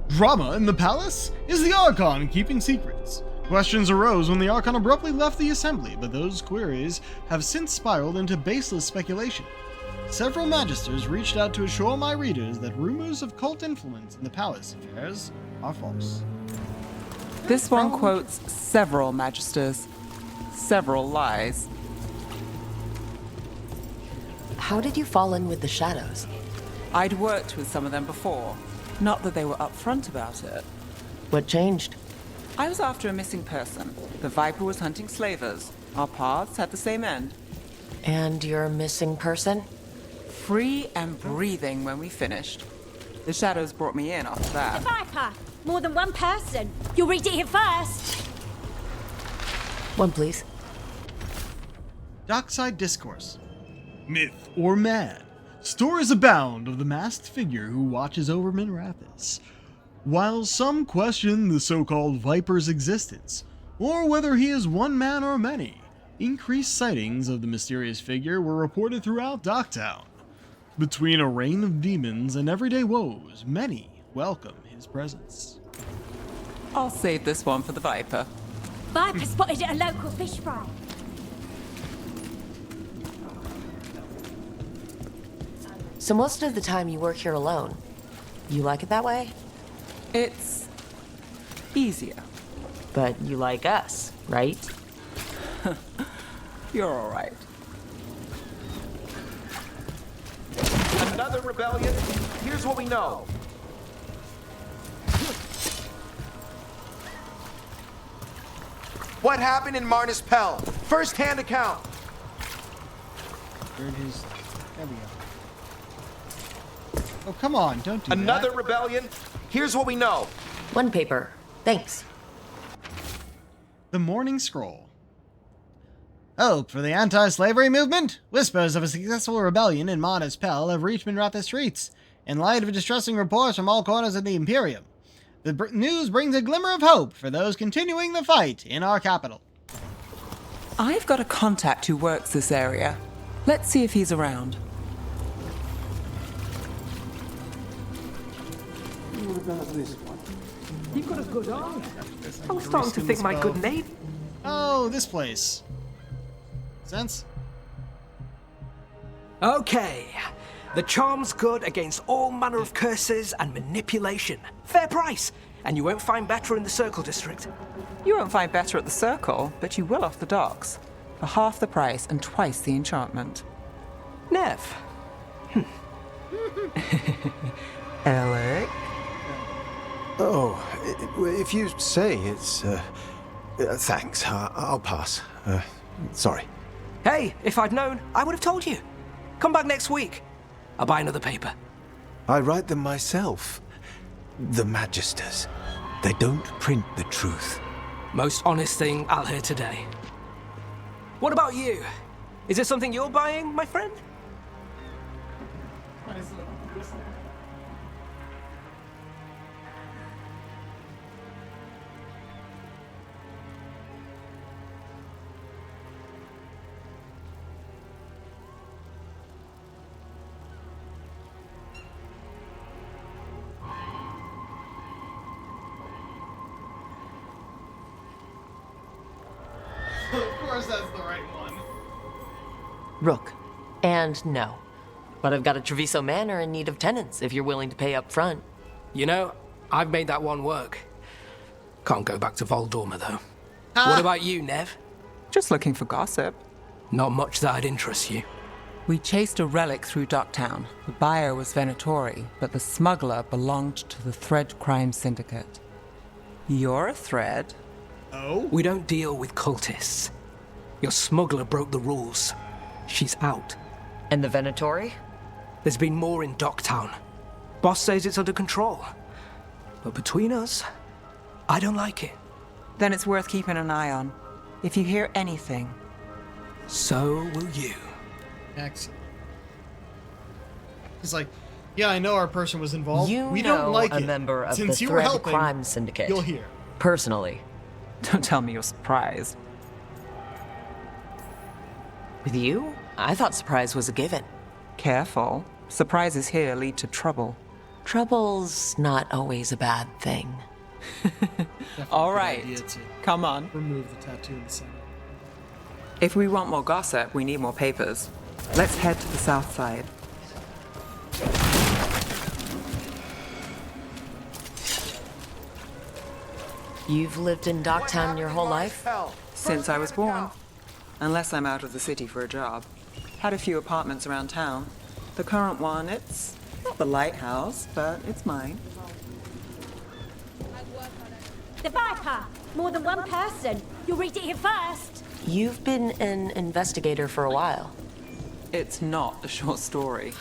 Drama in the palace? Is the Archon keeping secrets? Questions arose when the Archon abruptly left the assembly, but those queries have since spiraled into baseless speculation. Several magisters reached out to assure my readers that rumors of cult influence in the palace affairs are false. This one quotes several magisters, several lies. How did you fall in with the Shadows? I'd worked with some of them before. Not that they were upfront about it. What changed? I was after a missing person. The Viper was hunting slavers. Our paths had the same end. And your missing person? Free and breathing when we finished. The Shadows brought me in after that. The Viper! More than one person. You'll read it here first. One, please. Dockside Discourse. Myth or mad? Stories abound of the masked figure who watches over Minrathous. While some question the so-called Viper's existence, or whether he is one man or many, increased sightings of the mysterious figure were reported throughout Docktown. Between a reign of demons and everyday woes, many welcome his presence. I'll save this one for the Viper. Viper spotted at a local fish fry. So most of the time you work here alone. You like it that way? It's easier. But you like us, right? You're all right. Another rebellion? Here's what we know. What happened in Marnus Pell? First-hand account. There we go. Oh, come on, don't do Another that. rebellion? Here's what we know. One paper. Thanks. The Morning Scroll. Hope for the anti-slavery movement? Whispers of a successful rebellion in Mana's Pell have reached Minrathous streets, in light of distressing reports from all corners of the Imperium. The news brings a glimmer of hope for those continuing the fight in our capital. I've got a contact who works this area. Let's see if he's around. You've got a good eye. I'm starting to think my good name. Oh, this place. Sense? Okay. The charm's good against all manner of curses and manipulation. Fair price. And you won't find better in the Circle District. You won't find better at the Circle, but you will off the docks. For half the price and twice the enchantment. Nev. Alec? Oh, if you say it's... thanks. I'll pass. Sorry. Hey, if I'd known, I would have told you. Come back next week. I'll buy another paper. I write them myself. The Magisters. They don't print the truth. Most honest thing I'll hear today. What about you? Is it something you're buying, my friend? Of course that's the right one. Rook. And no. But I've got a Treviso Manor in need of tenants if you're willing to pay up front. You know, I've made that one work. Can't go back to Voldorma, though. What about you, Nev? Just looking for gossip. Not much that'd interest you. We chased a relic through Docktown. The buyer was Venatori, but the smuggler belonged to the Thread Crime Syndicate. You're a Thread. Oh? We don't deal with cultists. Your smuggler broke the rules. She's out. And the Venatori? There's been more in Docktown. Boss says it's under control. But between us, I don't like it. Then it's worth keeping an eye on. If you hear anything. So will you. Excellent. He's like, yeah, I know our person was involved. We don't like a it. member of Since the you were Thread helping, Crime Syndicate. you'll hear. Personally. Don't tell me you're surprised. With you? I thought surprise was a given. Careful. Surprises here lead to trouble. Trouble's not always a bad thing. All right. Come on. Remove the tattoo in the center. If we want more gossip, we need more papers. Let's head to the south side. You've lived in Docktown your whole life? Since I was born. Unless I'm out of the city for a job. Had a few apartments around town. The current one, it's not the lighthouse, but it's mine. The Viper! More than one person. You'll read it here first. You've been an investigator for a while. It's not a short story.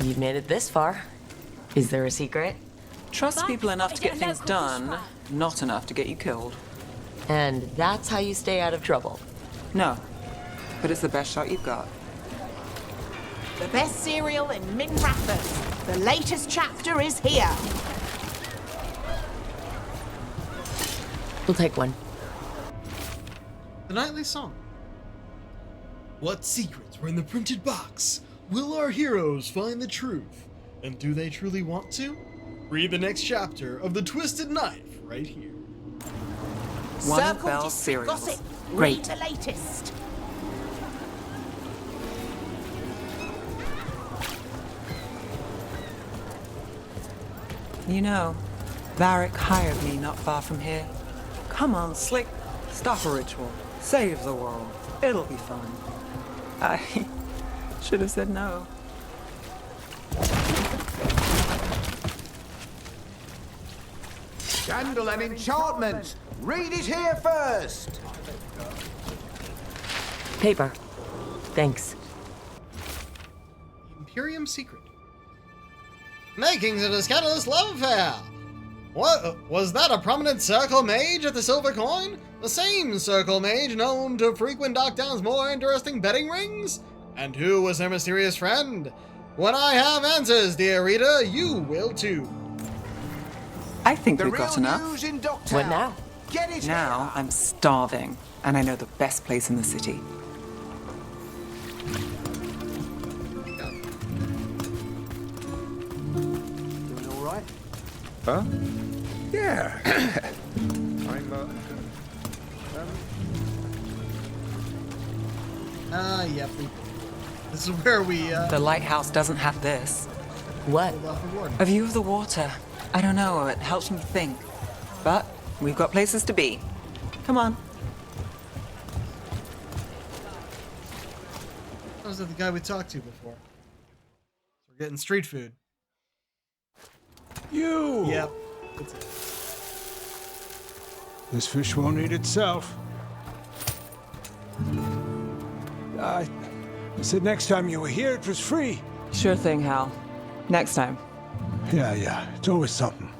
You've made it this far. Is there a secret? Trust people enough to get things done, not enough to get you killed. And that's how you stay out of trouble? No, but it's the best shot you've got. The best cereal in Minrathous. The latest chapter is here. We'll take one. The Nightly Song. What secrets were in the printed box? Will our heroes find the truth? And do they truly want to? Read the next chapter of The Twisted Knife right here. One of Circle Belle's District cereals. Gossip. Great. Read the latest. You know, Varric hired me not far from here. Come on, Slick. Stop a ritual. Save the world. It'll be fun. I should have said no. Scandal and enchantment! Read it here first! Paper. Thanks. Imperium Secret. Makings of a scandalous love affair! What? Was that a prominent circle mage at the Silver Coin? The same circle mage known to frequent Docktown's more interesting betting rings? And who was her mysterious friend? When I have answers, dear reader, you will too. I think we've got enough. What now? Now I'm starving, and I know the best place in the city. Doing all right? Huh? Yeah. I'm, Yep. This is where we, The lighthouse doesn't have this. What? A view of the water. I don't know, it helps me think. But we've got places to be. Come on. That was the guy we talked to before. We're getting street food. You! Yep. That's it. This fish won't eat itself. I said next time you were here, it was free. Sure thing, Hal. Next time. Yeah. It's always something.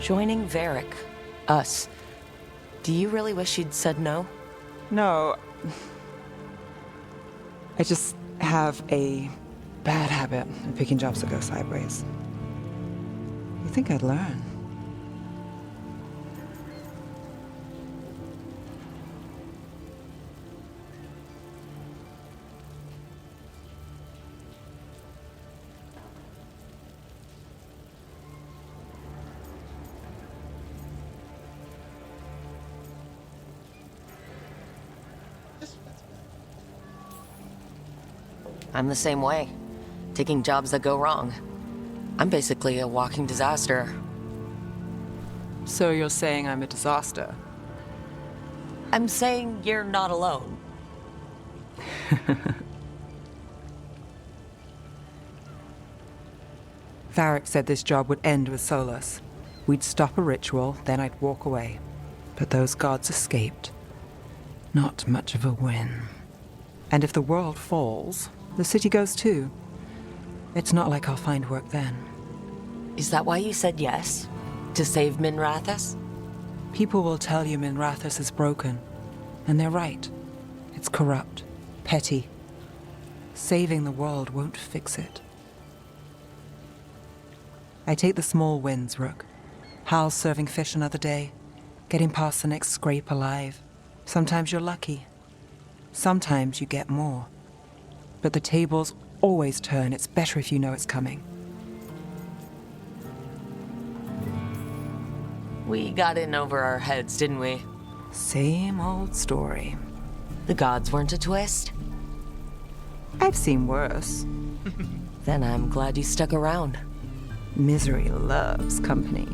Joining Varric. Us. Do you really wish you'd said no? No. I just have a bad habit of picking jobs that go sideways. You think I'd learn? I'm the same way. Taking jobs that go wrong. I'm basically a walking disaster. So you're saying I'm a disaster? I'm saying you're not alone. Varric said this job would end with Solus. We'd stop a ritual, then I'd walk away. But those gods escaped. Not much of a win. And if the world falls, the city goes too. It's not like I'll find work then. Is that why you said yes? To save Minrathous? People will tell you Minrathous is broken. And they're right. It's corrupt, petty. Saving the world won't fix it. I take the small wins, Rook. Hal's serving fish another day. Getting past the next scrape alive. Sometimes you're lucky. Sometimes you get more. But the tables always turn. It's better if you know it's coming. We got in over our heads, didn't we? Same old story. The gods weren't a twist? I've seen worse. Then I'm glad you stuck around. Misery loves company.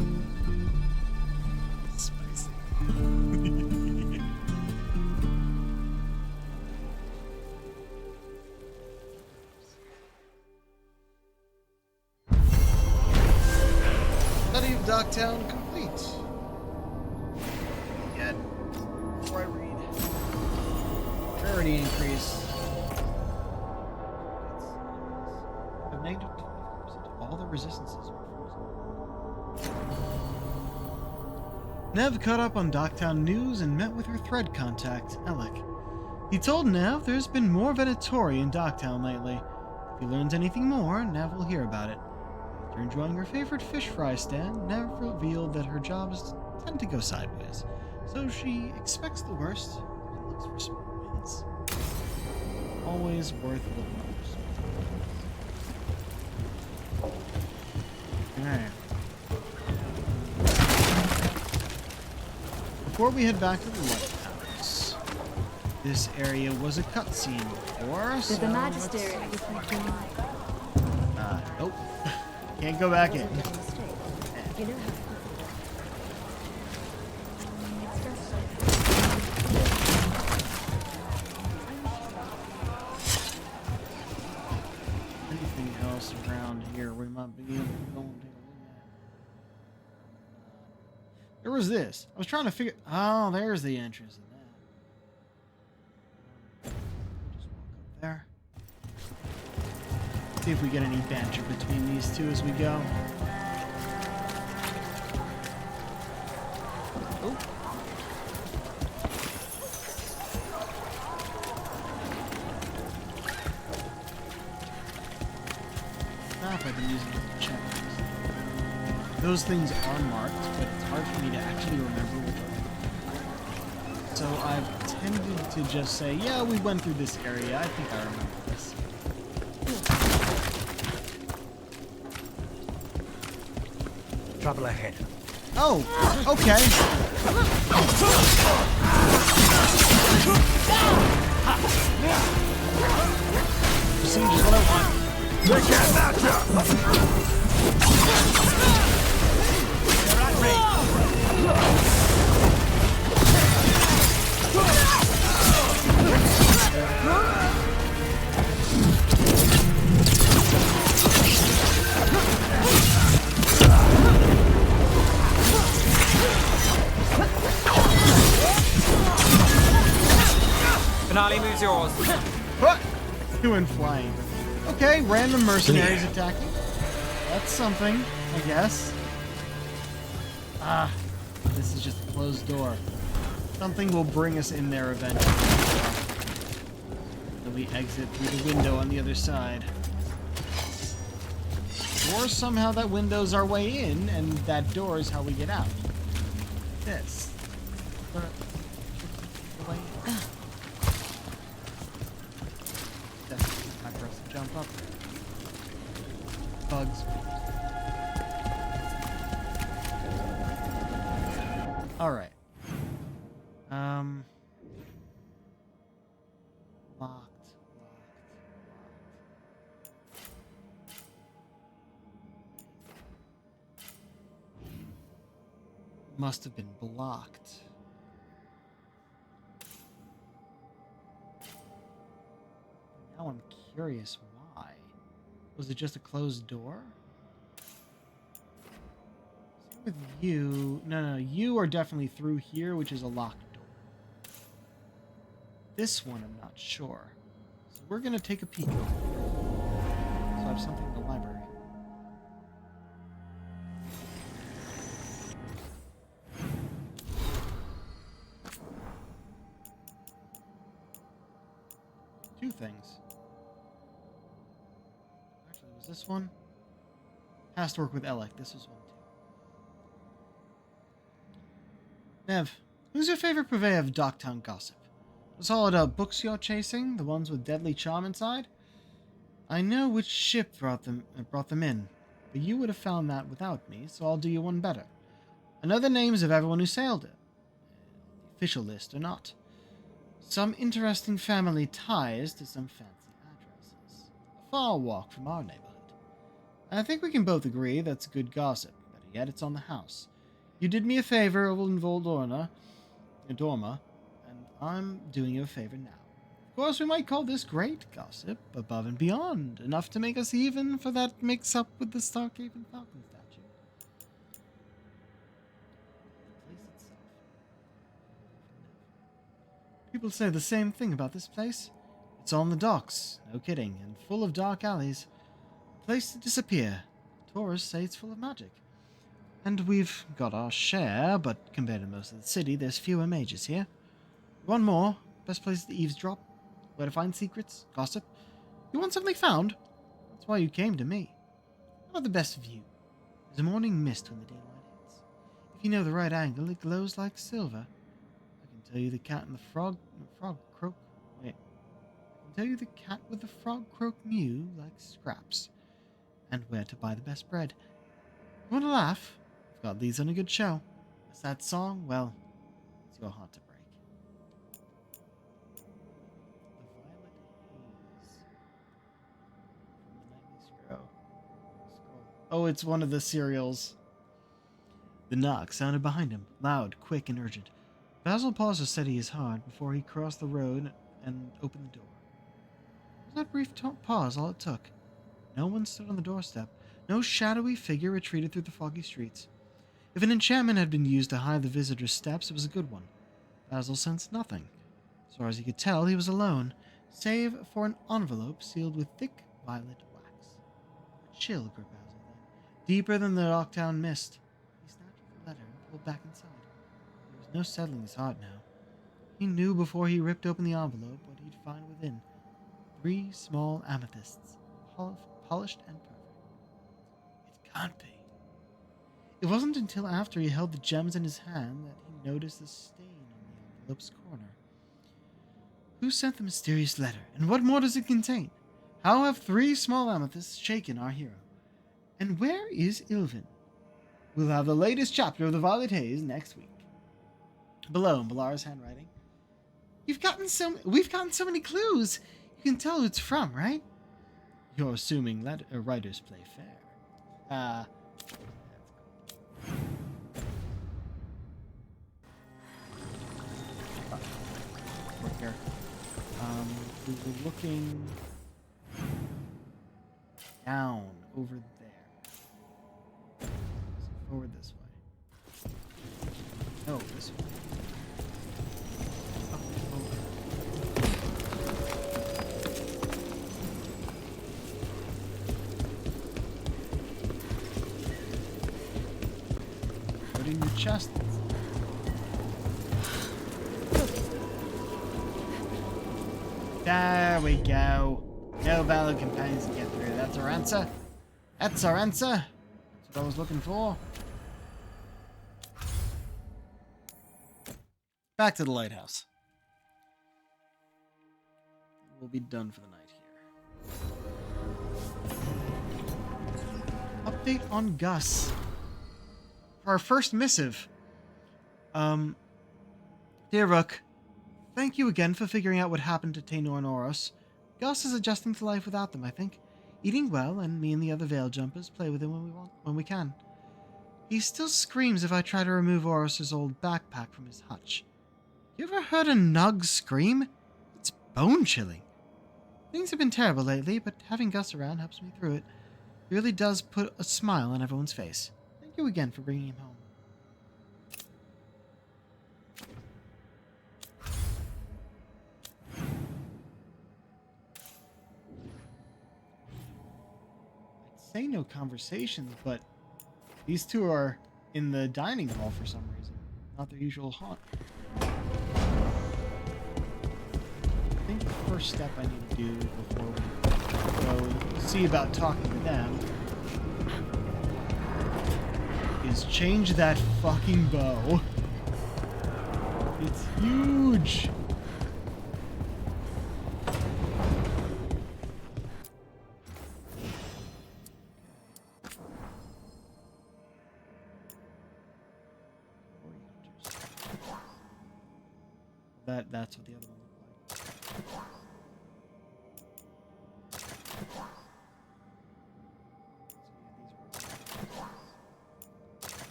Study of Docktown complete. Yet, before I read, rarity increase. Of negative 24% to all the resistances. Nev caught up on Docktown news and met with her thread contact, Alec. He told Nev there's been more Venatori in Docktown lately. If he learns anything more, Nev will hear about it. After enjoying her favorite fish fry stand, Nev revealed that her jobs tend to go sideways, so she expects the worst and looks for small wins. Always worth looking for. Alright. Before we head back to the lighthouse, this area was a cutscene before, so The Magister. nope. Can't go back in. You know Anything else around here we might be able to go and take a look was this? I was trying to figure... Oh, there's the entrance in that. Just walk up there. See if we get any banter between these two as we go. Oh. I've been using the chapters. Those things are marked, but it's hard for me to actually remember what they're. So I've tended to just say, yeah, we went through this area. I think I remember this. Trouble ahead. Oh, okay. Procedure's what I want. They can't match up! They're at range. Finale moves yours. What? Doing flying. Okay, random mercenaries attacking. That's something, I guess. Ah, this is just a closed door. Something will bring us in there eventually. Then we exit through the window on the other side. Or somehow that window's our way in, and that door is how we get out. This. Definitely time for us to jump up. Bugs. Alright. Locked. Must have been blocked. Now I'm curious why. Was it just a closed door? Same with you. No, you are definitely through here, which is a locked door. This one, I'm not sure. So we're gonna take a peek. So I have something in the library. Two things. Actually, was this one? Past work with Elec. This was one too. Nev, who's your favorite purveyor of Docktown gossip? Was all it books you're chasing? The ones with deadly charm inside? I know which ship brought them in, but you would have found that without me, so I'll do you one better. I know the names of everyone who sailed it. The official list or not. Some interesting family ties to some fancy addresses. A far walk from our neighborhood. I think we can both agree that's good gossip. Better yet, it's on the house. You did me a favor over in Dorma, and I'm doing you a favor now. Of course, we might call this great gossip, above and beyond, enough to make us even for that mix-up with the Starkhaven Falcon statue. The place itself. People say the same thing about this place. It's on the docks, no kidding, and full of dark alleys. A place to disappear. Tourists say it's full of magic. And we've got our share, but compared to most of the city, there's fewer mages here. One more. Best place to eavesdrop. Where to find secrets, gossip. You want something found? That's why you came to me. How about the best view? There's a morning mist when the daylight hits. If you know the right angle, it glows like silver. I can tell you the cat and the frog croak. Wait. I can tell you the cat with the frog croak mew like scraps. And where to buy the best bread. You want to laugh? I've got these on a good show. A sad song? Well, it's your heart to break. Oh, it's one of the serials. The knock sounded behind him, loud, quick, and urgent. Basil paused to steady his heart before he crossed the road and opened the door. It was that brief pause all it took. No one stood on the doorstep. No shadowy figure retreated through the foggy streets. If an enchantment had been used to hide the visitor's steps, it was a good one. Basil sensed nothing. As far as he could tell, he was alone, save for an envelope sealed with thick violet wax. A chill gripped Basil then, deeper than the lockdown mist. He snatched at the letter and pulled back inside. There was no settling his heart now. He knew before he ripped open the envelope what he'd find within. 3 small amethysts, polished and perfect. It can't be. It wasn't until after he held the gems in his hand that he noticed the stain on the envelope's corner. Who sent the mysterious letter, and what more does it contain? How have 3 small amethysts shaken our hero? And where is Ilvin? We'll have the latest chapter of the Violet Haze next week. Below in Balara's handwriting. We've gotten so many clues. You can tell who it's from, right? You're assuming writers play fair. Look here. We were looking down over there. Forward this way. No, this way. Up and over. Put in your chest. There we go. No valid companions to get through. That's our answer. That's our answer. That's what I was looking for. Back to the lighthouse. We'll be done for the night here. Update on Gus. For our first missive. Dear Rook, thank you again for figuring out what happened to Taynor and Oros. Gus is adjusting to life without them, I think. Eating well, and me and the other Veil Jumpers play with him when we can. He still screams if I try to remove Oros's old backpack from his hutch. You ever heard a Nug scream? It's bone-chilling. Things have been terrible lately, but having Gus around helps me through it. It really does put a smile on everyone's face. Thank you again for bringing him home. Say no conversations, but these two are in the dining hall for some reason. Not their usual haunt. I think the first step I need to do before we go and see about talking to them is change that fucking bow. It's huge! That's what the other one looked like.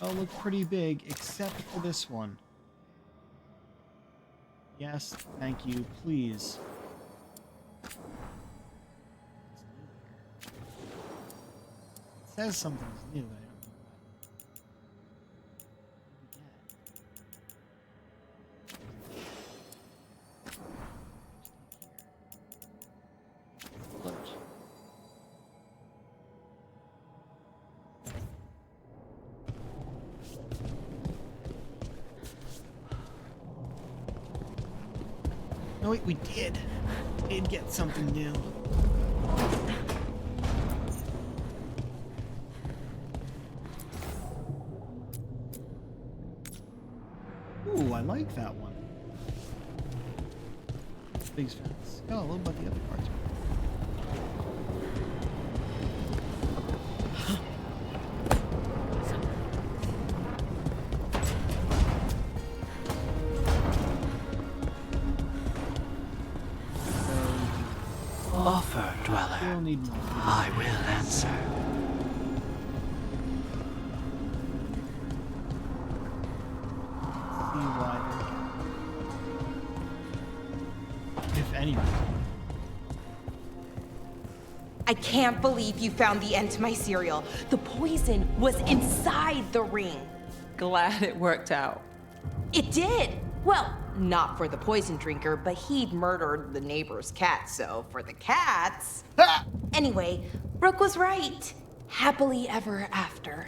Oh, look pretty big, except for this one. Yes, thank you, please. It says something's new, I don't know. No, wait, we did get something new. Ooh, I like that one. Big fat skull, but the other parts are... Offer, Dweller. I will answer. If anyone. I can't believe you found the end to my cereal. The poison was inside the ring. Glad it worked out. It did! Well, not for the poison drinker, but he'd murdered the neighbor's cat, so for the cats... Anyway, Rook was right. Happily ever after.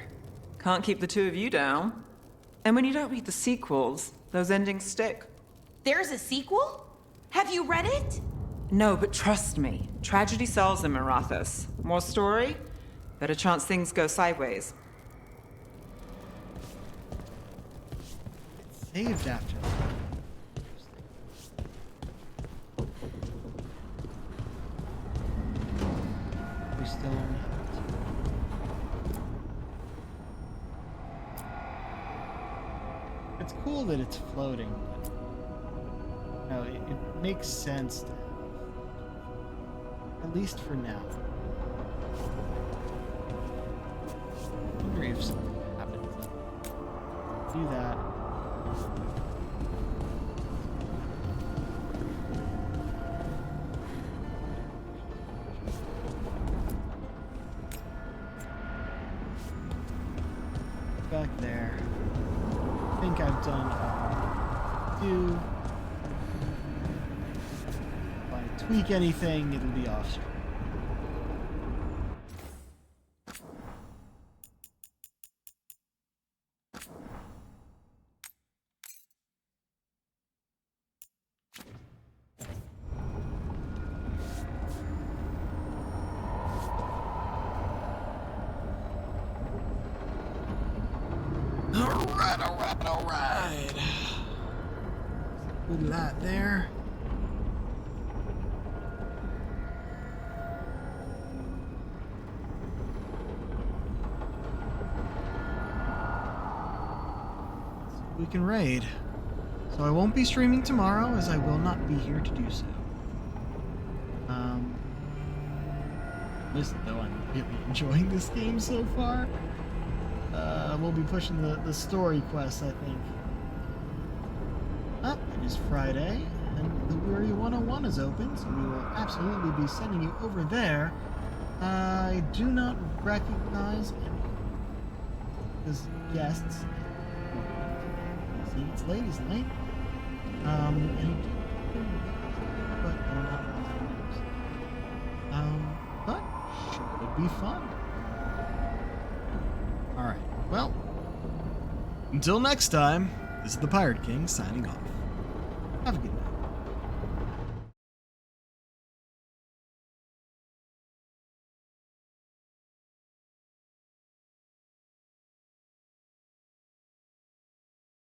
Can't keep the two of you down. And when you don't read the sequels, those endings stick. There's a sequel? Have you read it? No, but trust me. Tragedy sells in Marathas. More story, better chance things go sideways. It's saved after that. We still only have two. It's cool that it's floating, but no, it makes sense to have, at least for now. I wonder if something happens. Do that. Back there. I think I've done two. If I tweak anything, it'll be off screen. Alright. Good light there. We can raid. So I won't be streaming tomorrow, as I will not be here to do so. Listen, though, I'm really enjoying this game so far. We'll be pushing the story quests, I think. It is Friday, and the Weary 101 is open, so we will absolutely be sending you over there. I do not recognize any as guests. See, it's ladies' night. And but no, not but should be fun. All right. Well, until next time, this is the Pirate King signing off. Have a good night.